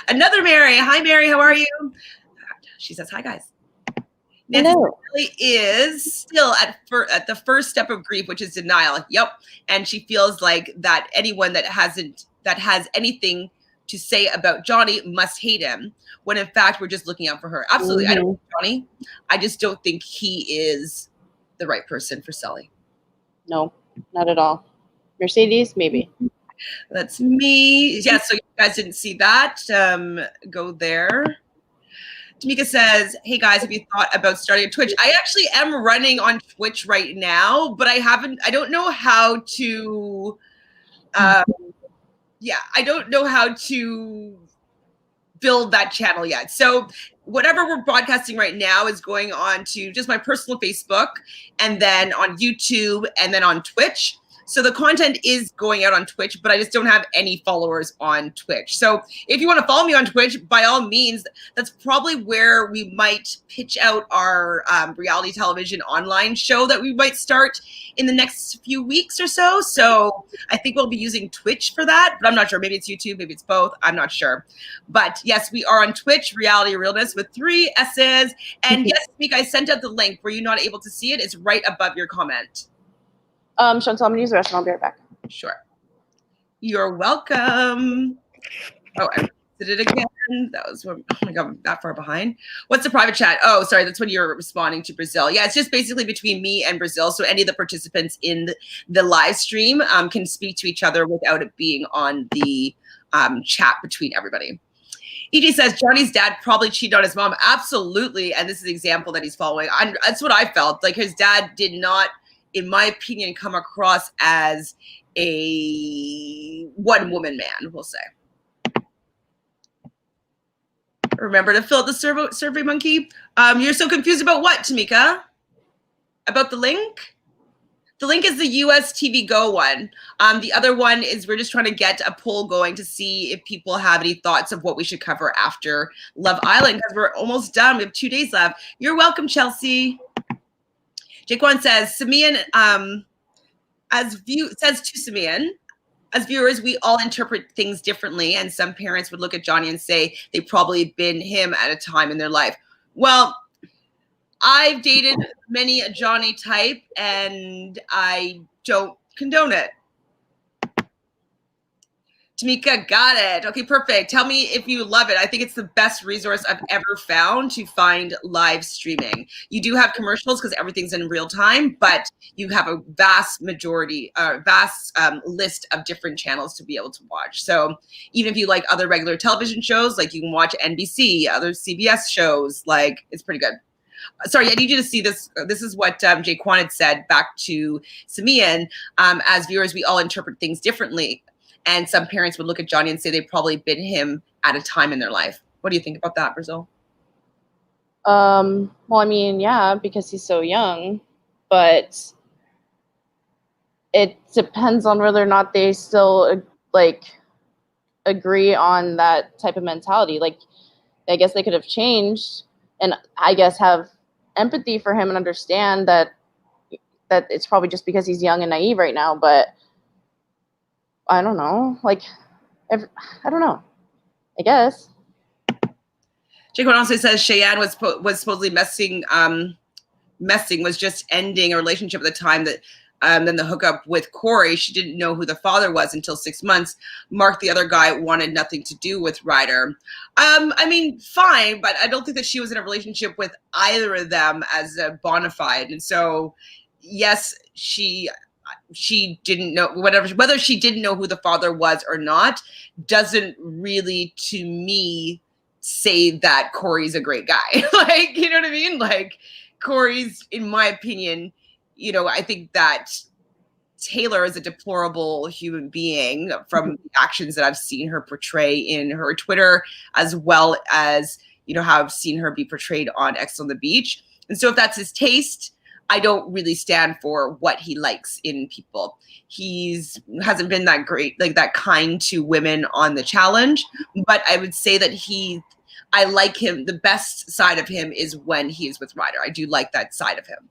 Another Mary. Hi, Mary. How are you? She says, hi, guys. Nancy really is still at the first step of grief, which is denial. Yep. And she feels like that anyone that has anything to say about Johnny must hate him, when in fact we're just looking out for her. Absolutely. Mm-hmm. I don't hate Johnny. I just don't think he is the right person for Cely. No, not at all. Mercedes, maybe. That's me. Yeah, so you guys didn't see that. Go there. Tamika says, hey guys, have you thought about starting a Twitch? I actually am running on Twitch right now, but I don't know how to, I don't know how to build that channel yet. So whatever we're broadcasting right now is going on to just my personal Facebook and then on YouTube and then on Twitch. So the content is going out on Twitch, but I just don't have any followers on Twitch. So if you want to follow me on Twitch, by all means, that's probably where we might pitch out our reality television online show that we might start in the next few weeks or so. So I think we'll be using Twitch for that, but I'm not sure. Maybe it's YouTube, maybe it's both. I'm not sure. But yes, we are on Twitch, Reality Realness with 3 S's. And yes, Mika, I sent out the link. Were you not able to see it? It's right above your comment. Chantele, I'm gonna use the restroom. I'll be right back. Sure. You're welcome. Oh, I did it again. That was, oh my God, that far behind. What's the private chat? Oh, sorry, that's when you're responding to Brazil. Yeah, it's just basically between me and Brazil. So any of the participants in the live stream can speak to each other without it being on the chat between everybody. EJ says Johnny's dad probably cheated on his mom. Absolutely. And this is the example that he's following. That's what I felt. Like his dad did not in my opinion, come across as a one-woman man, we'll say. Remember to fill out the survey monkey. You're so confused about what, Tamika? About the link? The link is the US TV Go one. The other one is we're just trying to get a poll going to see if people have any thoughts of what we should cover after Love Island, because we're almost done. We have 2 days left. You're welcome, Chelsea. Jaquan says, Simeon, says to Simeon, as viewers, we all interpret things differently, and some parents would look at Johnny and say they probably been him at a time in their life. Well, I've dated many a Johnny type, and I don't condone it. Tamika, got it. Okay, perfect. Tell me if you love it. I think it's the best resource I've ever found to find live streaming. You do have commercials because everything's in real time, but you have a vast list of different channels to be able to watch. So even if you like other regular television shows, like you can watch NBC, other CBS shows, like it's pretty good. Sorry, I need you to see this. This is what Jaquan had said back to Simeon. As viewers, we all interpret things differently. And some parents would look at Johnny and say they've probably been him at a time in their life. What do you think about that, Brazil? Well, I mean, yeah, because he's so young, but it depends on whether or not they still agree on that type of mentality. Like, I guess they could have changed, and I guess have empathy for him and understand that it's probably just because he's young and naive right now, but I don't know. Like, I don't know. I guess. Jacob also says Cheyenne was supposedly messing was just ending a relationship at the time that then the hookup with Corey. She didn't know who the father was until 6 months. Mark, the other guy, wanted nothing to do with Ryder. I mean, fine, but I don't think that she was in a relationship with either of them as a bona fide. And so, yes, she didn't know, whether she didn't know who the father was or not doesn't really, to me, say that Corey's a great guy. Like, you know what I mean? Like, Corey's, in my opinion, you know, I think that Taylor is a deplorable human being from the actions that I've seen her portray in her Twitter, as well as, you know, how I've seen her be portrayed on X on the Beach. And so if that's his taste, I don't really stand for what he likes in people. Hasn't been that great, like that kind to women on The Challenge, but I would say that I like him. The best side of him is when he is with Ryder. I do like that side of him.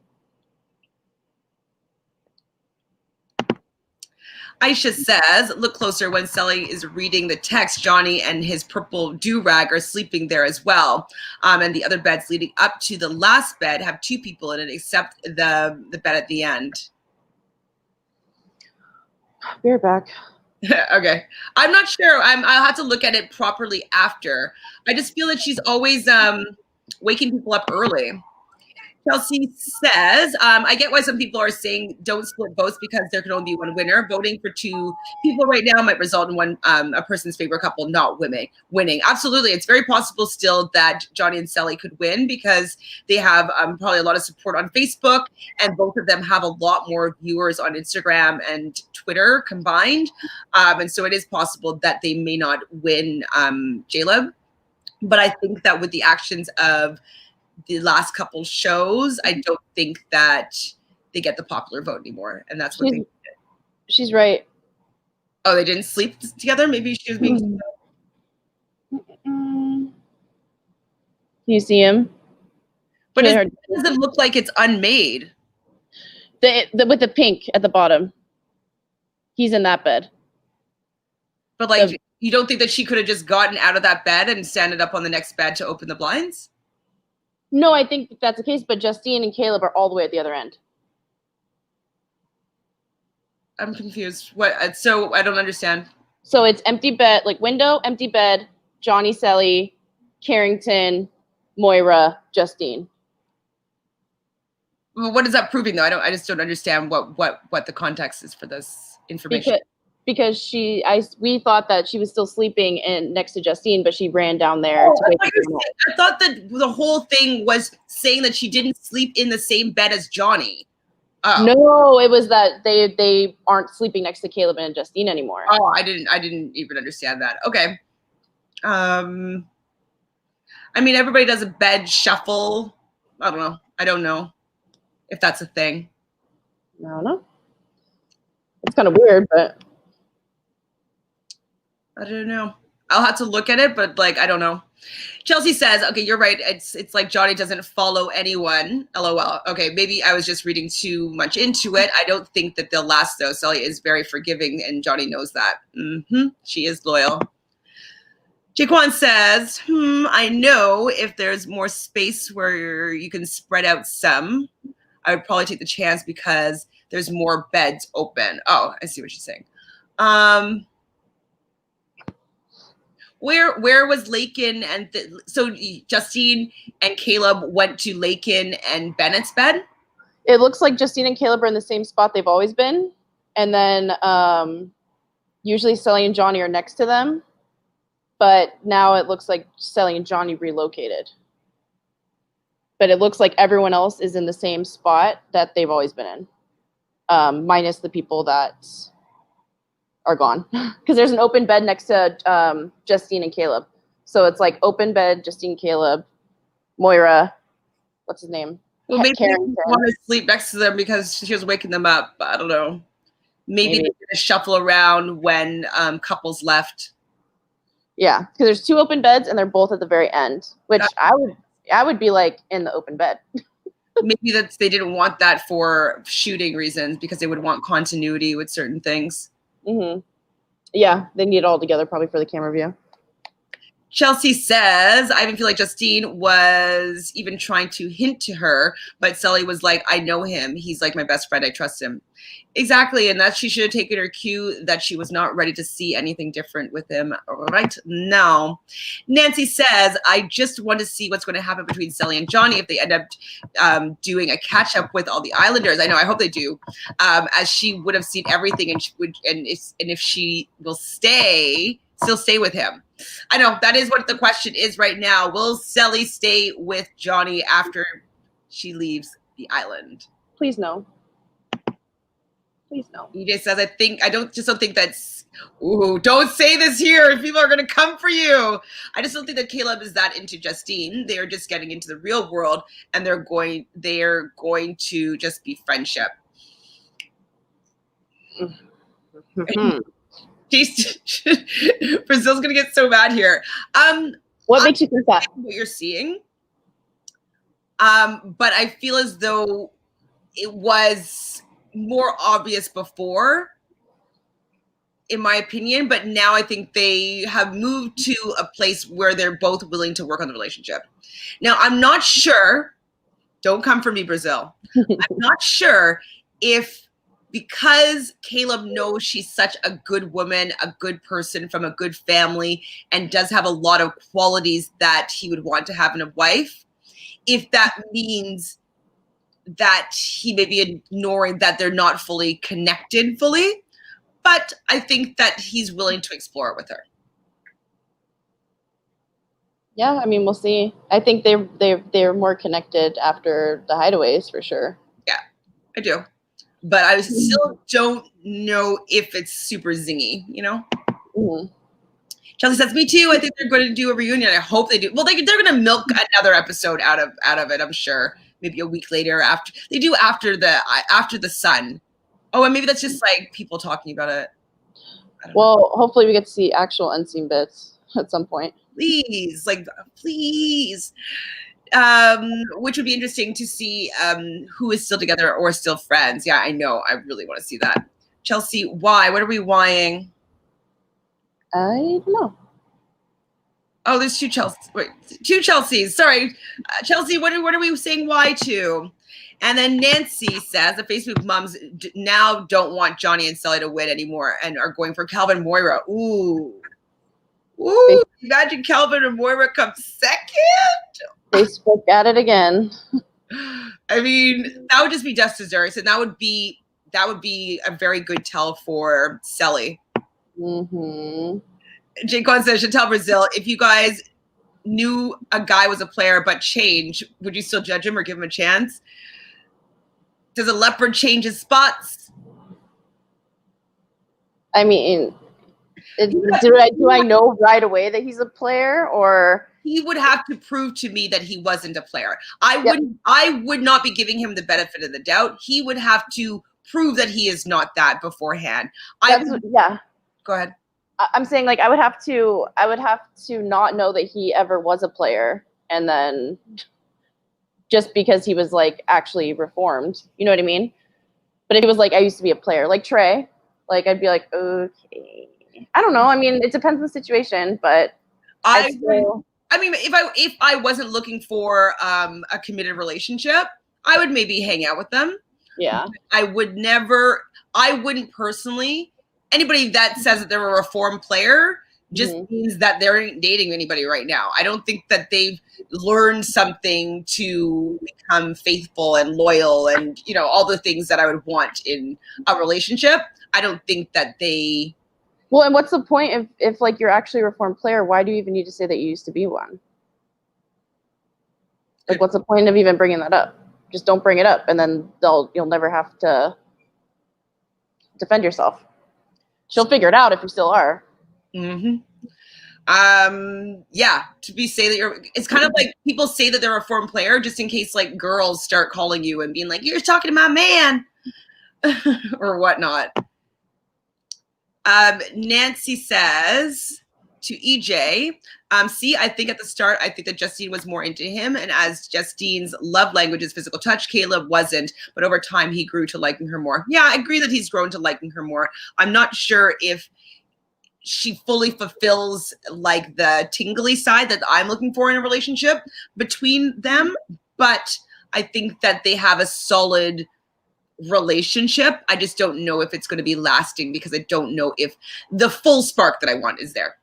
Aisha says, look closer when Cely is reading the text. Johnny and his purple do-rag are sleeping there as well. And the other beds leading up to the last bed have 2 people in it, except the bed at the end. Be right back. Okay. I'm not sure. I'll have to look at it properly after. I just feel that she's always waking people up early. Chelsea says, I get why some people are saying don't split votes because there can only be one winner. Voting for 2 people right now might result in one a person's favorite couple not winning. Absolutely. It's very possible still that Johnny and Cely could win because they have probably a lot of support on Facebook, and both of them have a lot more viewers on Instagram and Twitter combined. And so it is possible that they may not win J-Lub. But I think that with the actions of the last couple shows, I don't think that they get the popular vote anymore, and that's what they did. She's right. Oh, they didn't sleep together? Maybe she was being. Can you see him? But it doesn't look like it's unmade. With the pink at the bottom. He's in that bed. But like, you don't think that she could have just gotten out of that bed and standed up on the next bed to open the blinds? No, I think that's the case, but Justine and Caleb are all the way at the other end. I'm confused. What? So I don't understand. So it's empty bed, like window, empty bed, Johnny, Cely, Carrington, Moira, Justine. Well, what is that proving, though? I just don't understand what the context is for this information. Because we thought that she was still sleeping next to Justine, but she ran down there. I thought that the whole thing was saying that she didn't sleep in the same bed as Johnny. Oh. No, it was that they aren't sleeping next to Caleb and Justine anymore. Oh, I didn't even understand that. Okay. I mean, everybody does a bed shuffle. I don't know. I don't know if that's a thing. I don't know. It's kind of weird, but I don't know. I'll have to look at it, but like, I don't know. Chelsea says, okay, you're right. It's like Johnny doesn't follow anyone. LOL. Okay, maybe I was just reading too much into it. I don't think that they'll last, though. Cely is very forgiving, and Johnny knows that. She is loyal. Jaquan says, I know if there's more space where you can spread out some, I would probably take the chance because there's more beds open. Oh, I see what she's saying. Where was Lakin and so Justine and Caleb went to Lakin and Bennett's bed? it looks like Justine and Caleb are in the same spot they've always been. And then usually Cely and Johnny are next to them. But now it looks like Cely and Johnny relocated. But it looks like everyone else is in the same spot that they've always been in, minus the people that are gone. Because there's an open bed next to Justine and Caleb. So it's like open bed, Justine, Caleb, Moira, what's his name? Well, maybe they Carrington. want to sleep next to them because she was waking them up. I don't know. Maybe they're going to shuffle around when couples left. Yeah, because there's 2 open beds and they're both at the very end, which I would be like in the open bed. Maybe that they didn't want that for shooting reasons because they would want continuity with certain things. Mm-hmm. Yeah, they need it all together probably for the camera view. Chelsea says, I even feel like Justine was even trying to hint to her, but Cely was like, I know him. He's like my best friend. I trust him. Exactly. And that she should have taken her cue that she was not ready to see anything different with him right now. Nancy says, I just want to see what's going to happen between Cely and Johnny if they end up doing a catch up with all the Islanders. I know, I hope they do, as she would have seen everything and if she will still stay with him. I know that is what the question is right now. Will Cely stay with Johnny after she leaves the island? Please no. Please no. EJ says, I don't think that's, ooh, don't say this here. People are going to come for you. I just don't think that Caleb is that into Justine. They are just getting into the real world and they're going to just be friendship. Mm-hmm. Brazil's going to get so mad here. What makes you think that? What you're seeing. But I feel as though it was more obvious before, in my opinion, but now I think they have moved to a place where they're both willing to work on the relationship. Now, I'm not sure, don't come for me, Brazil. I'm not sure if because Caleb knows she's such a good woman, a good person from a good family, and does have a lot of qualities that he would want to have in a wife, if that means that he may be ignoring that they're not fully connected fully, but I think that he's willing to explore it with her. Yeah, I mean, we'll see. I think they're more connected after the hideaways for sure. Yeah, I do. But I still don't know if it's super zingy, you know? Mm-hmm. Chelsea says, me too. I think they're going to do a reunion. I hope they do. Well, they're going to milk another episode out of it, I'm sure. Maybe a week later after the sun. Oh, and maybe that's just like people talking about it. Well, hopefully we get to see actual unseen bits at some point. Please. Which would be interesting to see who is still together or still friends. Yeah, I know. I really want to see that. Chelsea, why? What are we whying? I don't know. Oh, there's two Chelseas. Wait, two Chelseas. Sorry. Chelsea, what are we saying why to? And then Nancy says the Facebook moms now don't want Johnny and Cely to win anymore and are going for Calvin Moira. Ooh. Imagine Calvin and Moira come second. Facebook at it again. I mean, that would just be just desserts, and that would be a very good tell for Cely. Mm-hmm. Jaquan says, Chantele Brazil, if you guys knew a guy was a player but changed, would you still judge him or give him a chance? Does a leopard change his spots? I mean, do I know right away that he's a player, or he would have to prove to me that he wasn't a player. I would not be giving him the benefit of the doubt. He would have to prove that he is not that beforehand. Yeah. Go ahead. I'm saying, like, I would have to not know that he ever was a player, and then just because he was like actually reformed, you know what I mean? But if he was like, I used to be a player, like Trey, like I'd be like, okay. I don't know. I mean, it depends on the situation, but I mean, if I wasn't looking for a committed relationship, I would maybe hang out with them. Yeah. I wouldn't personally. Anybody that says that they're a reformed player just means that they aren't dating anybody right now. I don't think that they've learned something to become faithful and loyal and, you know, all the things that I would want in a relationship. I don't think that they... Well, and what's the point if like you're actually a reformed player? Why do you even need to say that you used to be one? Like, what's the point of even bringing that up? Just don't bring it up, and then you'll never have to defend yourself. She'll figure it out if you still are. Yeah, to say that it's kind of like people say that they're a reformed player just in case like girls start calling you and being like, you're talking to my man or whatnot. Nancy says to EJ, see, I think at the start, I think that Justine was more into him. And as Justine's love language is physical touch, Caleb wasn't. But over time, he grew to liking her more. Yeah, I agree that he's grown to liking her more. I'm not sure if she fully fulfills like the tingly side that I'm looking for in a relationship between them. But I think that they have a solid relationship. I just don't know if it's going to be lasting because I don't know if the full spark that I want is there.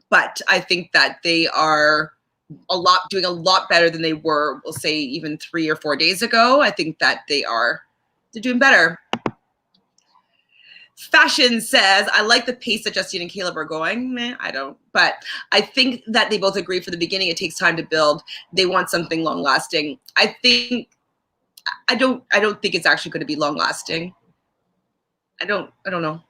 But I think that they are doing a lot better than they were, we'll say, even 3 or 4 days ago. I think that they're doing better. Fashion says, I like the pace that Justine and Caleb are going. Meh, I don't. But I think that they both agree for the beginning it takes time to build. They want something long lasting. I don't think it's actually going to be long lasting. I don't know.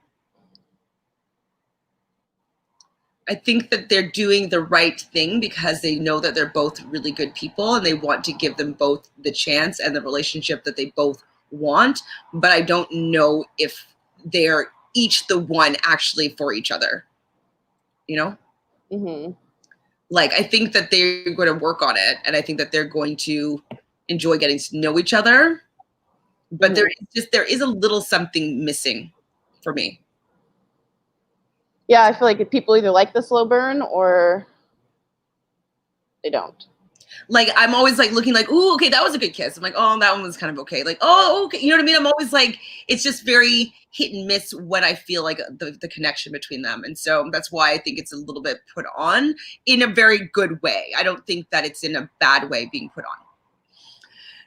I think that they're doing the right thing because they know that they're both really good people and they want to give them both the chance and the relationship that they both want. But I don't know if they're each the one actually for each other, you know? Mm-hmm. Like, I think that they're going to work on it and I think that they're going to enjoy getting to know each other. But there is a little something missing for me. Yeah, I feel like people either like the slow burn or they don't. Like, I'm always like looking like, ooh, okay, that was a good kiss. I'm like, oh, that one was kind of okay. Like, oh, okay. You know what I mean? I'm always like, it's just very hit and miss when I feel like the connection between them. And so that's why I think it's a little bit put on in a very good way. I don't think that it's in a bad way being put on.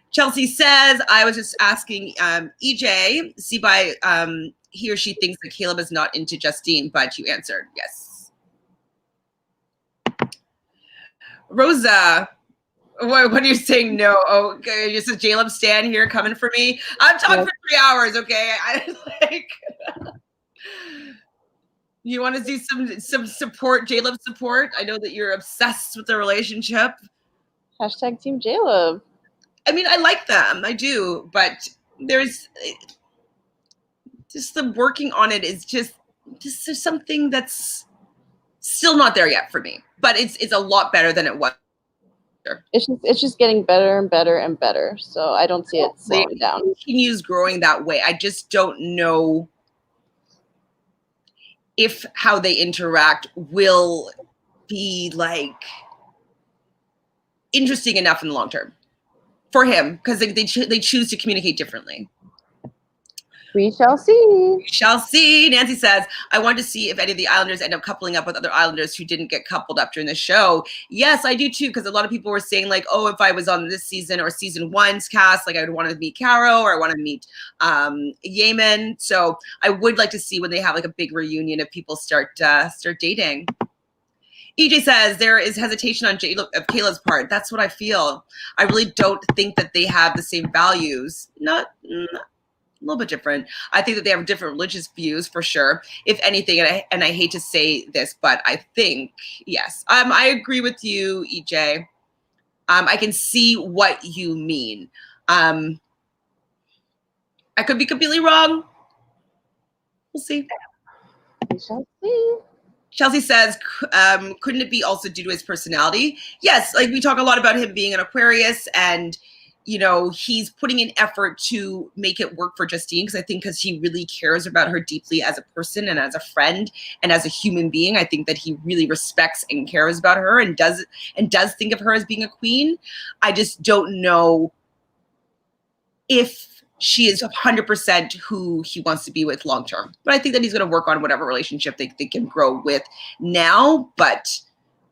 Chelsea says, I was just asking EJ, see by he or she thinks that Caleb is not into Justine, but you answered yes. Rosa, what are you saying? No. Okay, just a Caleb stan here coming for me. I'm talking for 3 hours, okay? You want to do some support, Caleb support? I know that you're obsessed with the relationship. Hashtag Team Caleb. I mean, I like them. I do. But there's just the working on it is just there's something that's still not there yet for me. But it's a lot better than it was. It's just getting better and better and better. So I don't see it slowing down. It continues growing that way. I just don't know if how they interact will be like interesting enough in the long term for him because they choose to communicate differently. We shall see. We shall see. Nancy says, I want to see if any of the Islanders end up coupling up with other Islanders who didn't get coupled up during the show. Yes, I do too, because a lot of people were saying like, oh, if I was on this season or season 1's cast, like I would want to meet Caro or I want to meet Yemen. So I would like to see when they have like a big reunion if people start dating. EJ says there is hesitation on of Kayla's part. That's what I feel. I really don't think that they have the same values. Not a little bit different. I think that they have different religious views for sure. If anything, and I hate to say this, but I think yes. I agree with you, EJ. I can see what you mean. I could be completely wrong. We'll see. We shall see. Chelsea says, couldn't it be also due to his personality? Yes, like we talk a lot about him being an Aquarius, and you know, he's putting in effort to make it work for Justine, because he really cares about her deeply as a person and as a friend and as a human being. I think that he really respects and cares about her and does think of her as being a queen. I just don't know if she is 100% who he wants to be with long term. But I think that he's going to work on whatever relationship they can grow with now, but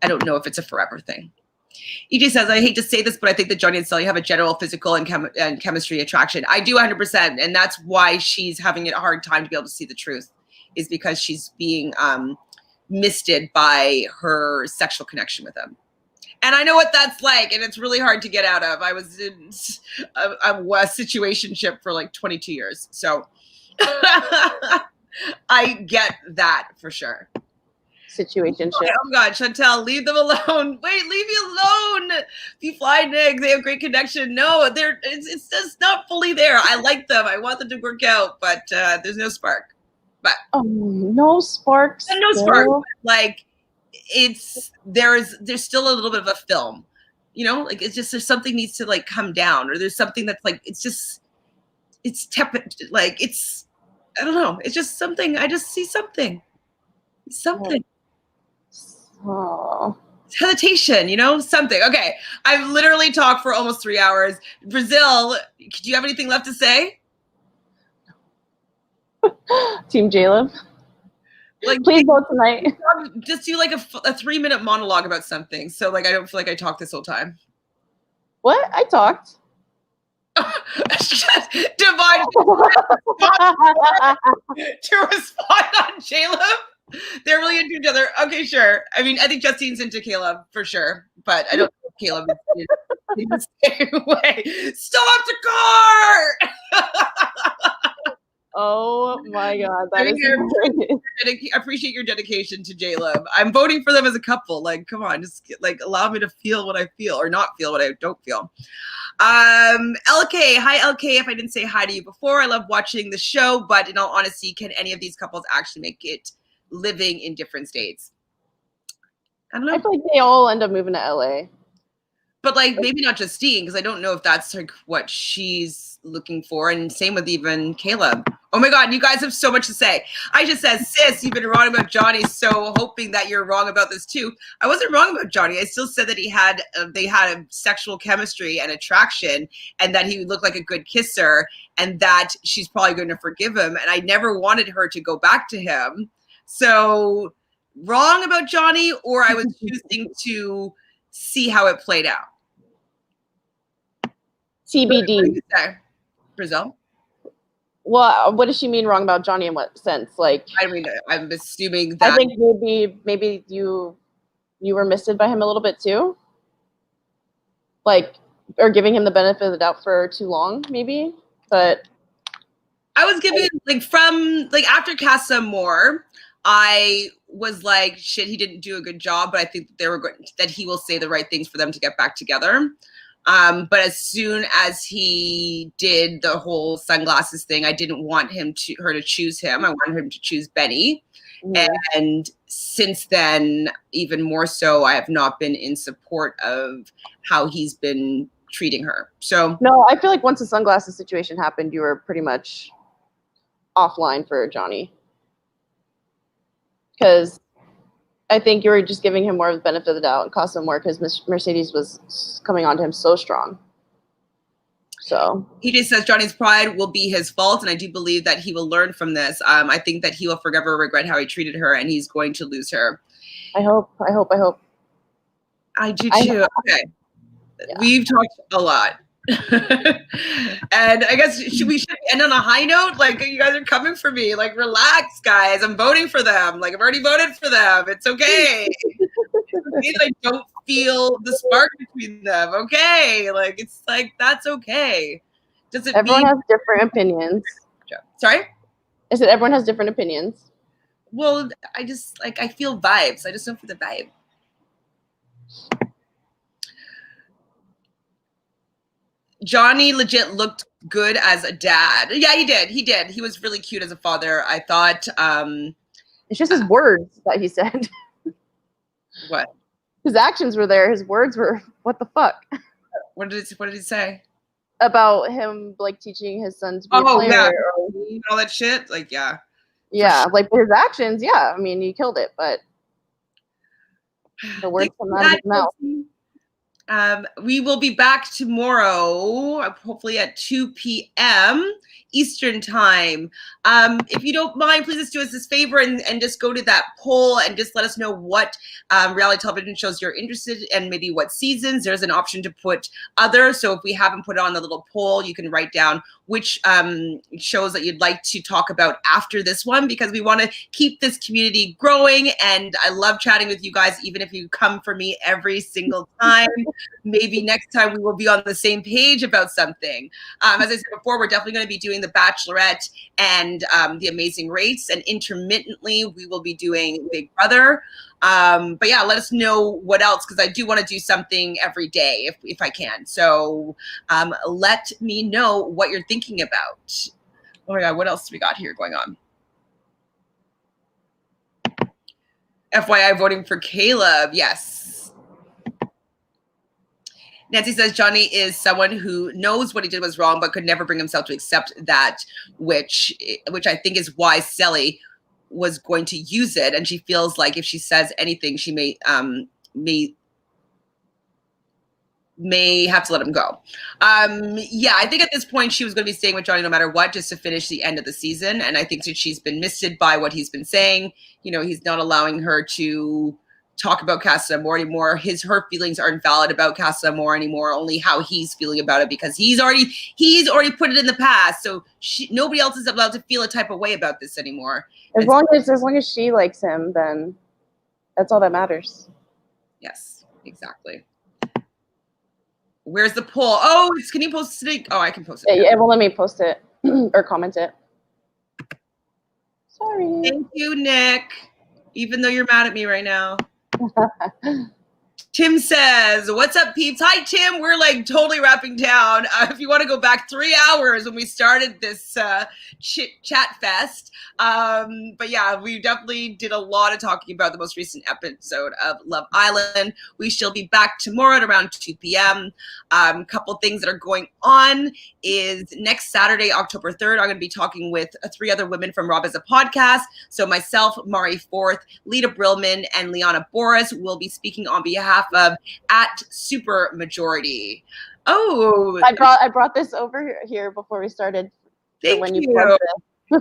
I don't know if it's a forever thing. EJ says, I hate to say this, but I think that Johnny and Cely have a general physical and chemistry attraction. I do 100%, and that's why she's having a hard time to be able to see the truth, is because she's being misted by her sexual connection with him. And I know what that's like, and it's really hard to get out of. I was in a situationship for like 22 years. So I get that for sure. Situationship. Oh God, Chantele, leave them alone. Wait, leave me alone. If you fly Nick, they have great connection. No, it's just not fully there. I like them. I want them to work out, but there's no spark. But no sparks. No spark. Like, there's still a little bit of a film, you know, like it's just, there's something needs to like come down, or there's something that's like, it's tepid, like I don't know, it's just something. I just see something. Oh. Hesitation, you know, something. Okay, I've literally talked for almost 3 hours. Brazil, do you have anything left to say? Team J-Love. Like, please go tonight. Just do like a 3-minute monologue about something, so like I don't feel like I talked this whole time. What? I talked. Divine to respond on J-Love. They're really into each other. Okay, sure. I mean, I think Justine's into Caleb for sure, but I don't know if Caleb is in the same way. Stop the car! Oh my God, I appreciate your dedication to J-Love. I'm voting for them as a couple. Like, come on, just like allow me to feel what I feel, or not feel what I don't feel. LK, hi LK. If I didn't say hi to you before, I love watching the show, but in all honesty, can any of these couples actually make it living in different states? I don't know. I feel like they all end up moving to LA. But like maybe not Justine, because I don't know if that's like what she's looking for, and same with even Caleb. Oh my God, you guys have so much to say. I just said, sis, you've been wrong about Johnny, so hoping that you're wrong about this too. I wasn't wrong about Johnny. I still said that they had a sexual chemistry and attraction, and that he looked like a good kisser, and that she's probably going to forgive him. And I never wanted her to go back to him. So wrong about Johnny, or I was choosing to see how it played out. TBD. Brazil? Well, what does she mean wrong about Johnny in what sense? Like, I mean, I'm assuming that. I think maybe you were misted by him a little bit too. Like, or giving him the benefit of the doubt for too long, maybe. But I was giving after Casa Moore, I was like, shit, he didn't do a good job, but I think that he will say the right things for them to get back together. But as soon as he did the whole sunglasses thing, I didn't want her to choose him. I wanted him to choose Benny. Yeah. And since then, even more so, I have not been in support of how he's been treating her. So no, I feel like once the sunglasses situation happened, you were pretty much offline for Johnny. Because I think you were just giving him more of the benefit of the doubt and cost him more because Mercedes was coming on to him so strong. So he just says Johnny's pride will be his fault, and I do believe that he will learn from this. I think that he will forever regret how he treated her, and he's going to lose her. I hope. I do too. Okay. Yeah. We've talked a lot. And I guess we should end on a high note. Like, you guys are coming for me. Like, relax, guys. I'm voting for them. Like, I've already voted for them. It's okay. I don't feel the spark between them. Okay. Like, it's like, that's okay. Does it Everyone mean has different opinions. sorry? I said everyone has different opinions. Well, I just like, I feel vibes. I just don't feel the vibe. Johnny legit looked good as a dad. Yeah, he did. He did. He was really cute as a father. I thought. It's just his words that he said. What? His actions were there. His words were, what the fuck? What did he say? About him, like, teaching his son to be a player. Yeah. Or, all that shit. Like, yeah. Yeah, like, his actions, yeah. I mean, he killed it, but the words come out of his mouth. We will be back tomorrow, hopefully at 2 p.m. Eastern time. If you don't mind, please just do us this favor and just go to that poll and just let us know what reality television shows you're interested in, maybe what seasons. There's an option to put other. So if we haven't put it on the little poll, you can write down which shows that you'd like to talk about after this one, because we want to keep this community growing. And I love chatting with you guys, even if you come for me every single time. Maybe next time we will be on the same page about something. As I said before, we're definitely going to be doing The Bachelorette and The Amazing Race, and intermittently we will be doing Big Brother. But yeah, let us know what else, because I do want to do something every day if I can. So let me know what you're thinking about. Oh my God, what else do we got here going on? FYI, voting for Caleb. Yes. Nancy says Johnny is someone who knows what he did was wrong, but could never bring himself to accept that, which I think is why Cely was going to use it. And she feels like if she says anything, she may have to let him go. Yeah, I think at this point she was going to be staying with Johnny no matter what, just to finish the end of the season. And I think that she's been misted by what he's been saying. You know, he's not allowing her to talk about Casa Amor anymore. Her feelings aren't valid about Casa Amor anymore, only how he's feeling about it, because he's already put it in the past. So nobody else is allowed to feel a type of way about this anymore. As long as she likes him, then that's all that matters. Yes, exactly. Where's the poll? Oh, can you post it? Oh, I can post it. Yeah, well, let me post it or comment it. Sorry. Thank you, Nick. Even though you're mad at me right now. Tim says, what's up, peeps? Hi, Tim. We're like totally wrapping down. If you want to go back 3 hours when we started this chat fest. But yeah, we definitely did a lot of talking about the most recent episode of Love Island. We shall be back tomorrow at around 2 p.m. Couple things that are going on is next Saturday, October 3rd, I'm going to be talking with 3 other women from Rob as a Podcast. So myself, Mari Forth, Lita Brillman, and Liana Boris will be speaking on behalf of @Super Majority. Oh, I brought this over here before we started. Thank you.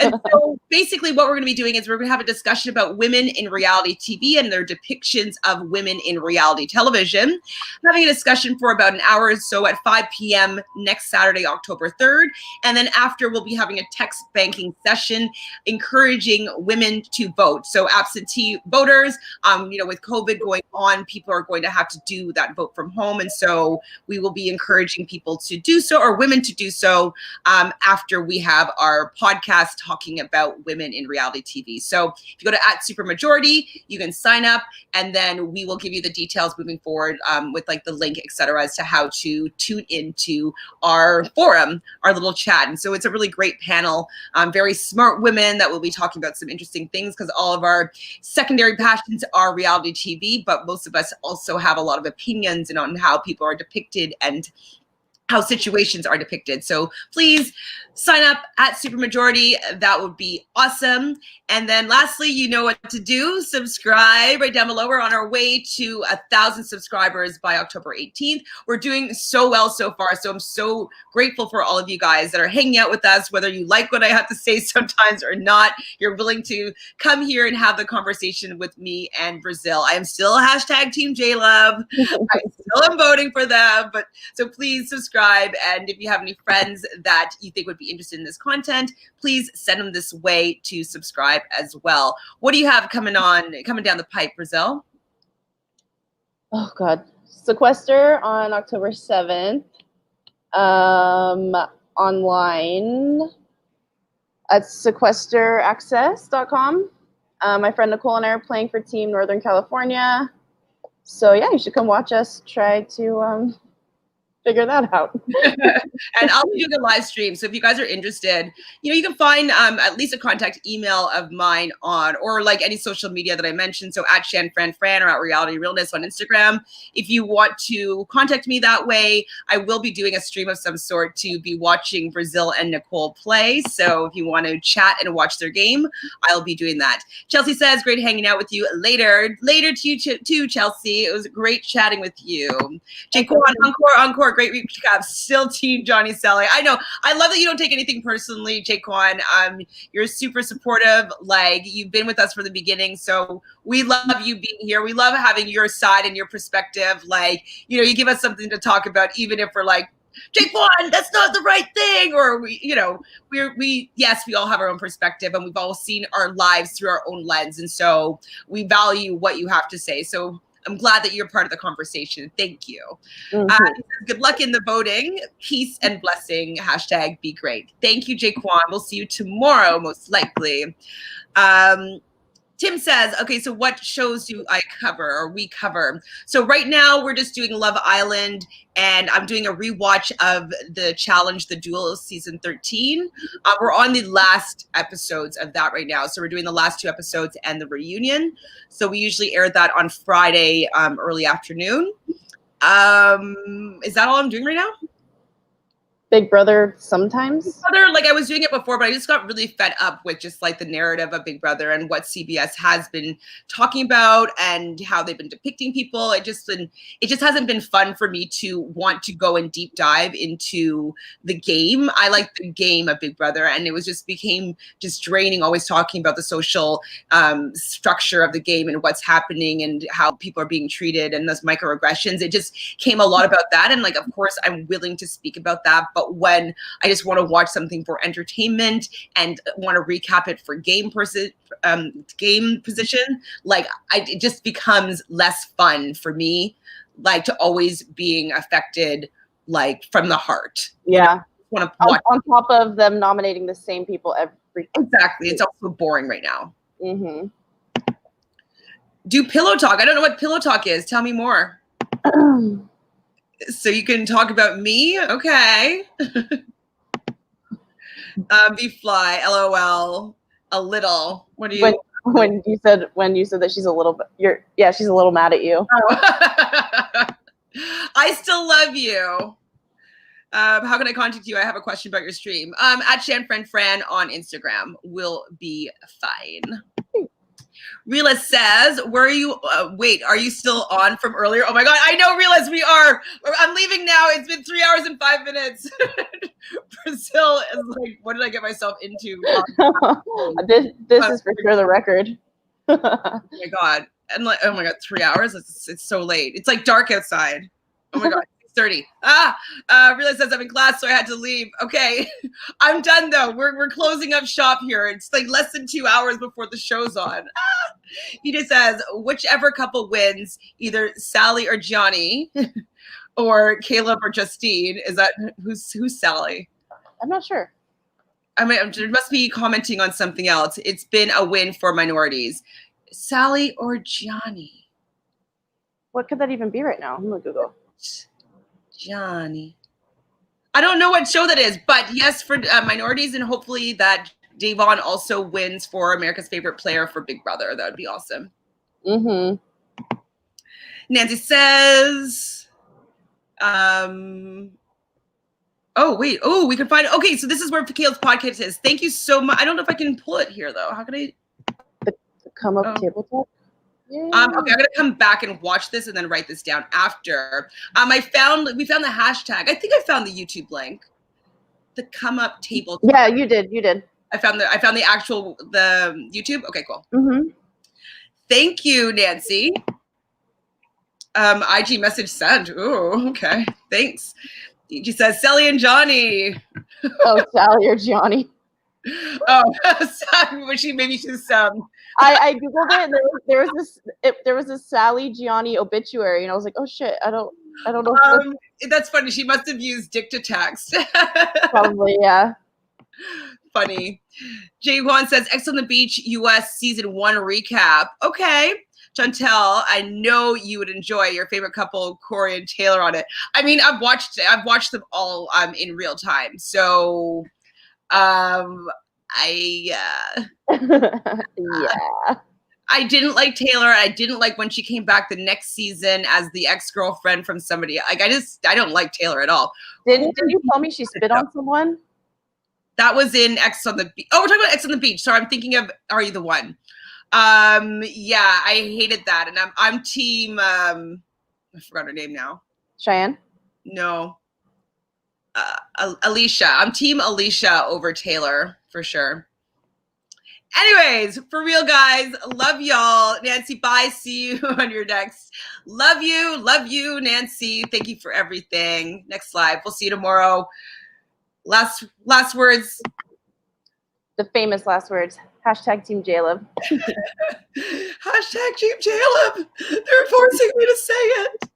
And so basically what we're going to be doing is we're going to have a discussion about women in reality TV and their depictions of women in reality television. Having a discussion for about an hour or so at 5 p.m. next Saturday, October 3rd. And then after, we'll be having a text banking session encouraging women to vote. So absentee voters, with COVID going on, people are going to have to do that vote from home. And so we will be encouraging people to do so, or women to do so, after we have our podcast talking about women in reality TV. So if you go to @supermajority, you can sign up, and then we will give you the details moving forward with like the link, etc., as to how to tune into our forum, our little chat. And so it's a really great panel, very smart women that will be talking about some interesting things, because all of our secondary passions are reality TV, but most of us also have a lot of opinions on how people are depicted and how situations are depicted. So please sign up @Supermajority. That would be awesome. And then lastly, you know what to do. Subscribe right down below. We're on our way to 1,000 subscribers by October 18th. We're doing so well so far. So I'm so grateful for all of you guys that are hanging out with us, whether you like what I have to say sometimes or not. You're willing to come here and have the conversation with me and Brazil. I am still #Team JLove. I still am voting for them. But so please subscribe subscribe. And if you have any friends that you think would be interested in this content, please send them this way to subscribe as well. What do you have coming down the pipe, Brazil? Oh God, Sequester on October 7th. Online at sequesteraccess.com. My friend Nicole and I are playing for Team Northern California. So yeah, you should come watch us try to figure that out. And I'll be doing a live stream. So if you guys are interested, you can find at least a contact email of mine on, or like any social media that I mentioned. So at ShanFranFran or at Reality Realness on Instagram. If you want to contact me that way, I will be doing a stream of some sort to be watching Brazil and Nicole play. So if you want to chat and watch their game, I'll be doing that. Chelsea says, great hanging out with you later. Later to you too, Chelsea. It was great chatting with you. Jake Kwan, encore. Great recap. Still Team Johnny Cely. I know. I love that you don't take anything personally, Jaquan. You're super supportive. Like, you've been with us from the beginning, so we love you being here. We love having your side and your perspective. Like, you give us something to talk about, even if we're like, Jaquan, that's not the right thing, or we all have our own perspective, and we've all seen our lives through our own lens, and so we value what you have to say. So I'm glad that you're part of the conversation. Thank you. Good luck in the voting. Peace and blessing. # be great. Thank you, Jaquan. We'll see you tomorrow, most likely. Tim says, okay, so what shows do I cover or we cover? So right now we're just doing Love Island, and I'm doing a rewatch of the Challenge, the Duel season 13. We're on the last episodes of that right now. So we're doing the last 2 episodes and the reunion. So we usually air that on Friday, early afternoon. Is that all I'm doing right now? Big Brother sometimes. Big Brother, like I was doing it before, but I just got really fed up with just like the narrative of Big Brother and what CBS has been talking about and how they've been depicting people. It just hasn't been fun for me to want to go and deep dive into the game. I like the game of Big Brother, and it became draining, always talking about the social structure of the game and what's happening and how people are being treated and those microaggressions. It just came a lot about that, and like, of course, I'm willing to speak about that, but when I just want to watch something for entertainment and want to recap it for game position, like it just becomes less fun for me, like to always being affected like from the heart. Yeah. Want to watch on top of them nominating the same people every. Exactly. It's also boring right now. Mm-hmm. Do pillow talk. I don't know what pillow talk is. Tell me more. So you can talk about me? Okay. Be fly, LOL, a little. What do you when you said that she's a little bit she's a little mad at you. Oh. I still love you. How can I contact you? I have a question about your stream. At ShanFranFran on Instagram will be fine. Realist says, where are you? Wait, are you still on from earlier? Oh my God, I know, Realist, we are. I'm leaving now. It's been 3 hours and 5 minutes. Brazil is like, what did I get myself into? This is for sure the record. Oh my God. And like, oh my God, 3 hours? It's so late. It's like dark outside. Oh my God. 30. Realized says I'm in class, so I had to leave. Okay, I'm done though. We're closing up shop here. It's like less than 2 hours before the show's on. He just says whichever couple wins, either Sally or Johnny, or Caleb or Justine. Is that who's Sally? I'm not sure. I mean, it must be commenting on something else. It's been a win for minorities. Sally or Johnny? What could that even be right now? I'm gonna Google. Johnny. I don't know what show that is, but yes, for minorities, and hopefully that Davon also wins for America's Favorite Player for Big Brother. That would be awesome. Mm-hmm. Nancy says, oh, wait. Oh, we can find it. Okay, so this is where Caleb's podcast is. Thank you so much. I don't know if I can pull it here, though. How can I? The come up table talk? Okay, I'm gonna come back and watch this and then write this down after. We found the hashtag. I think I found the YouTube link. The come up table. Yeah, you did. I found the actual YouTube. Okay, cool. Mm-hmm. Thank you, Nancy. IG message sent. Ooh, okay. Thanks. She says Cely and Johnny. Oh, Sally or Johnny. Oh, maybe she's I googled it, and there was this Sally Gianni obituary, and I was like, oh shit, I don't know. That's funny. She must have used dick to text. Probably, yeah. Funny. Jay Juan says X on the Beach US season 1 recap. Okay. Chantele, I know you would enjoy your favorite couple, Corey and Taylor, on it. I mean, I've watched them all in real time. So Yeah. I didn't like Taylor. I didn't like when she came back the next season as the ex-girlfriend from somebody. Like, I don't like Taylor at all. Didn't you tell me she spit on someone? That was in X on the Beach. Oh, we're talking about X on the Beach. Sorry, I'm thinking of Are You the One? Yeah, I hated that, and I'm team. I forgot her name now. Cheyenne? No. Alicia. I'm team Alicia over Taylor for sure. Anyways, for real, guys, love y'all. Nancy, bye. See you on your next. Love you, Nancy. Thank you for everything. Next live. We'll see you tomorrow. Last words. The famous last words. Hashtag Team Jaleb. Hashtag Team Jaleb. They're forcing me to say it.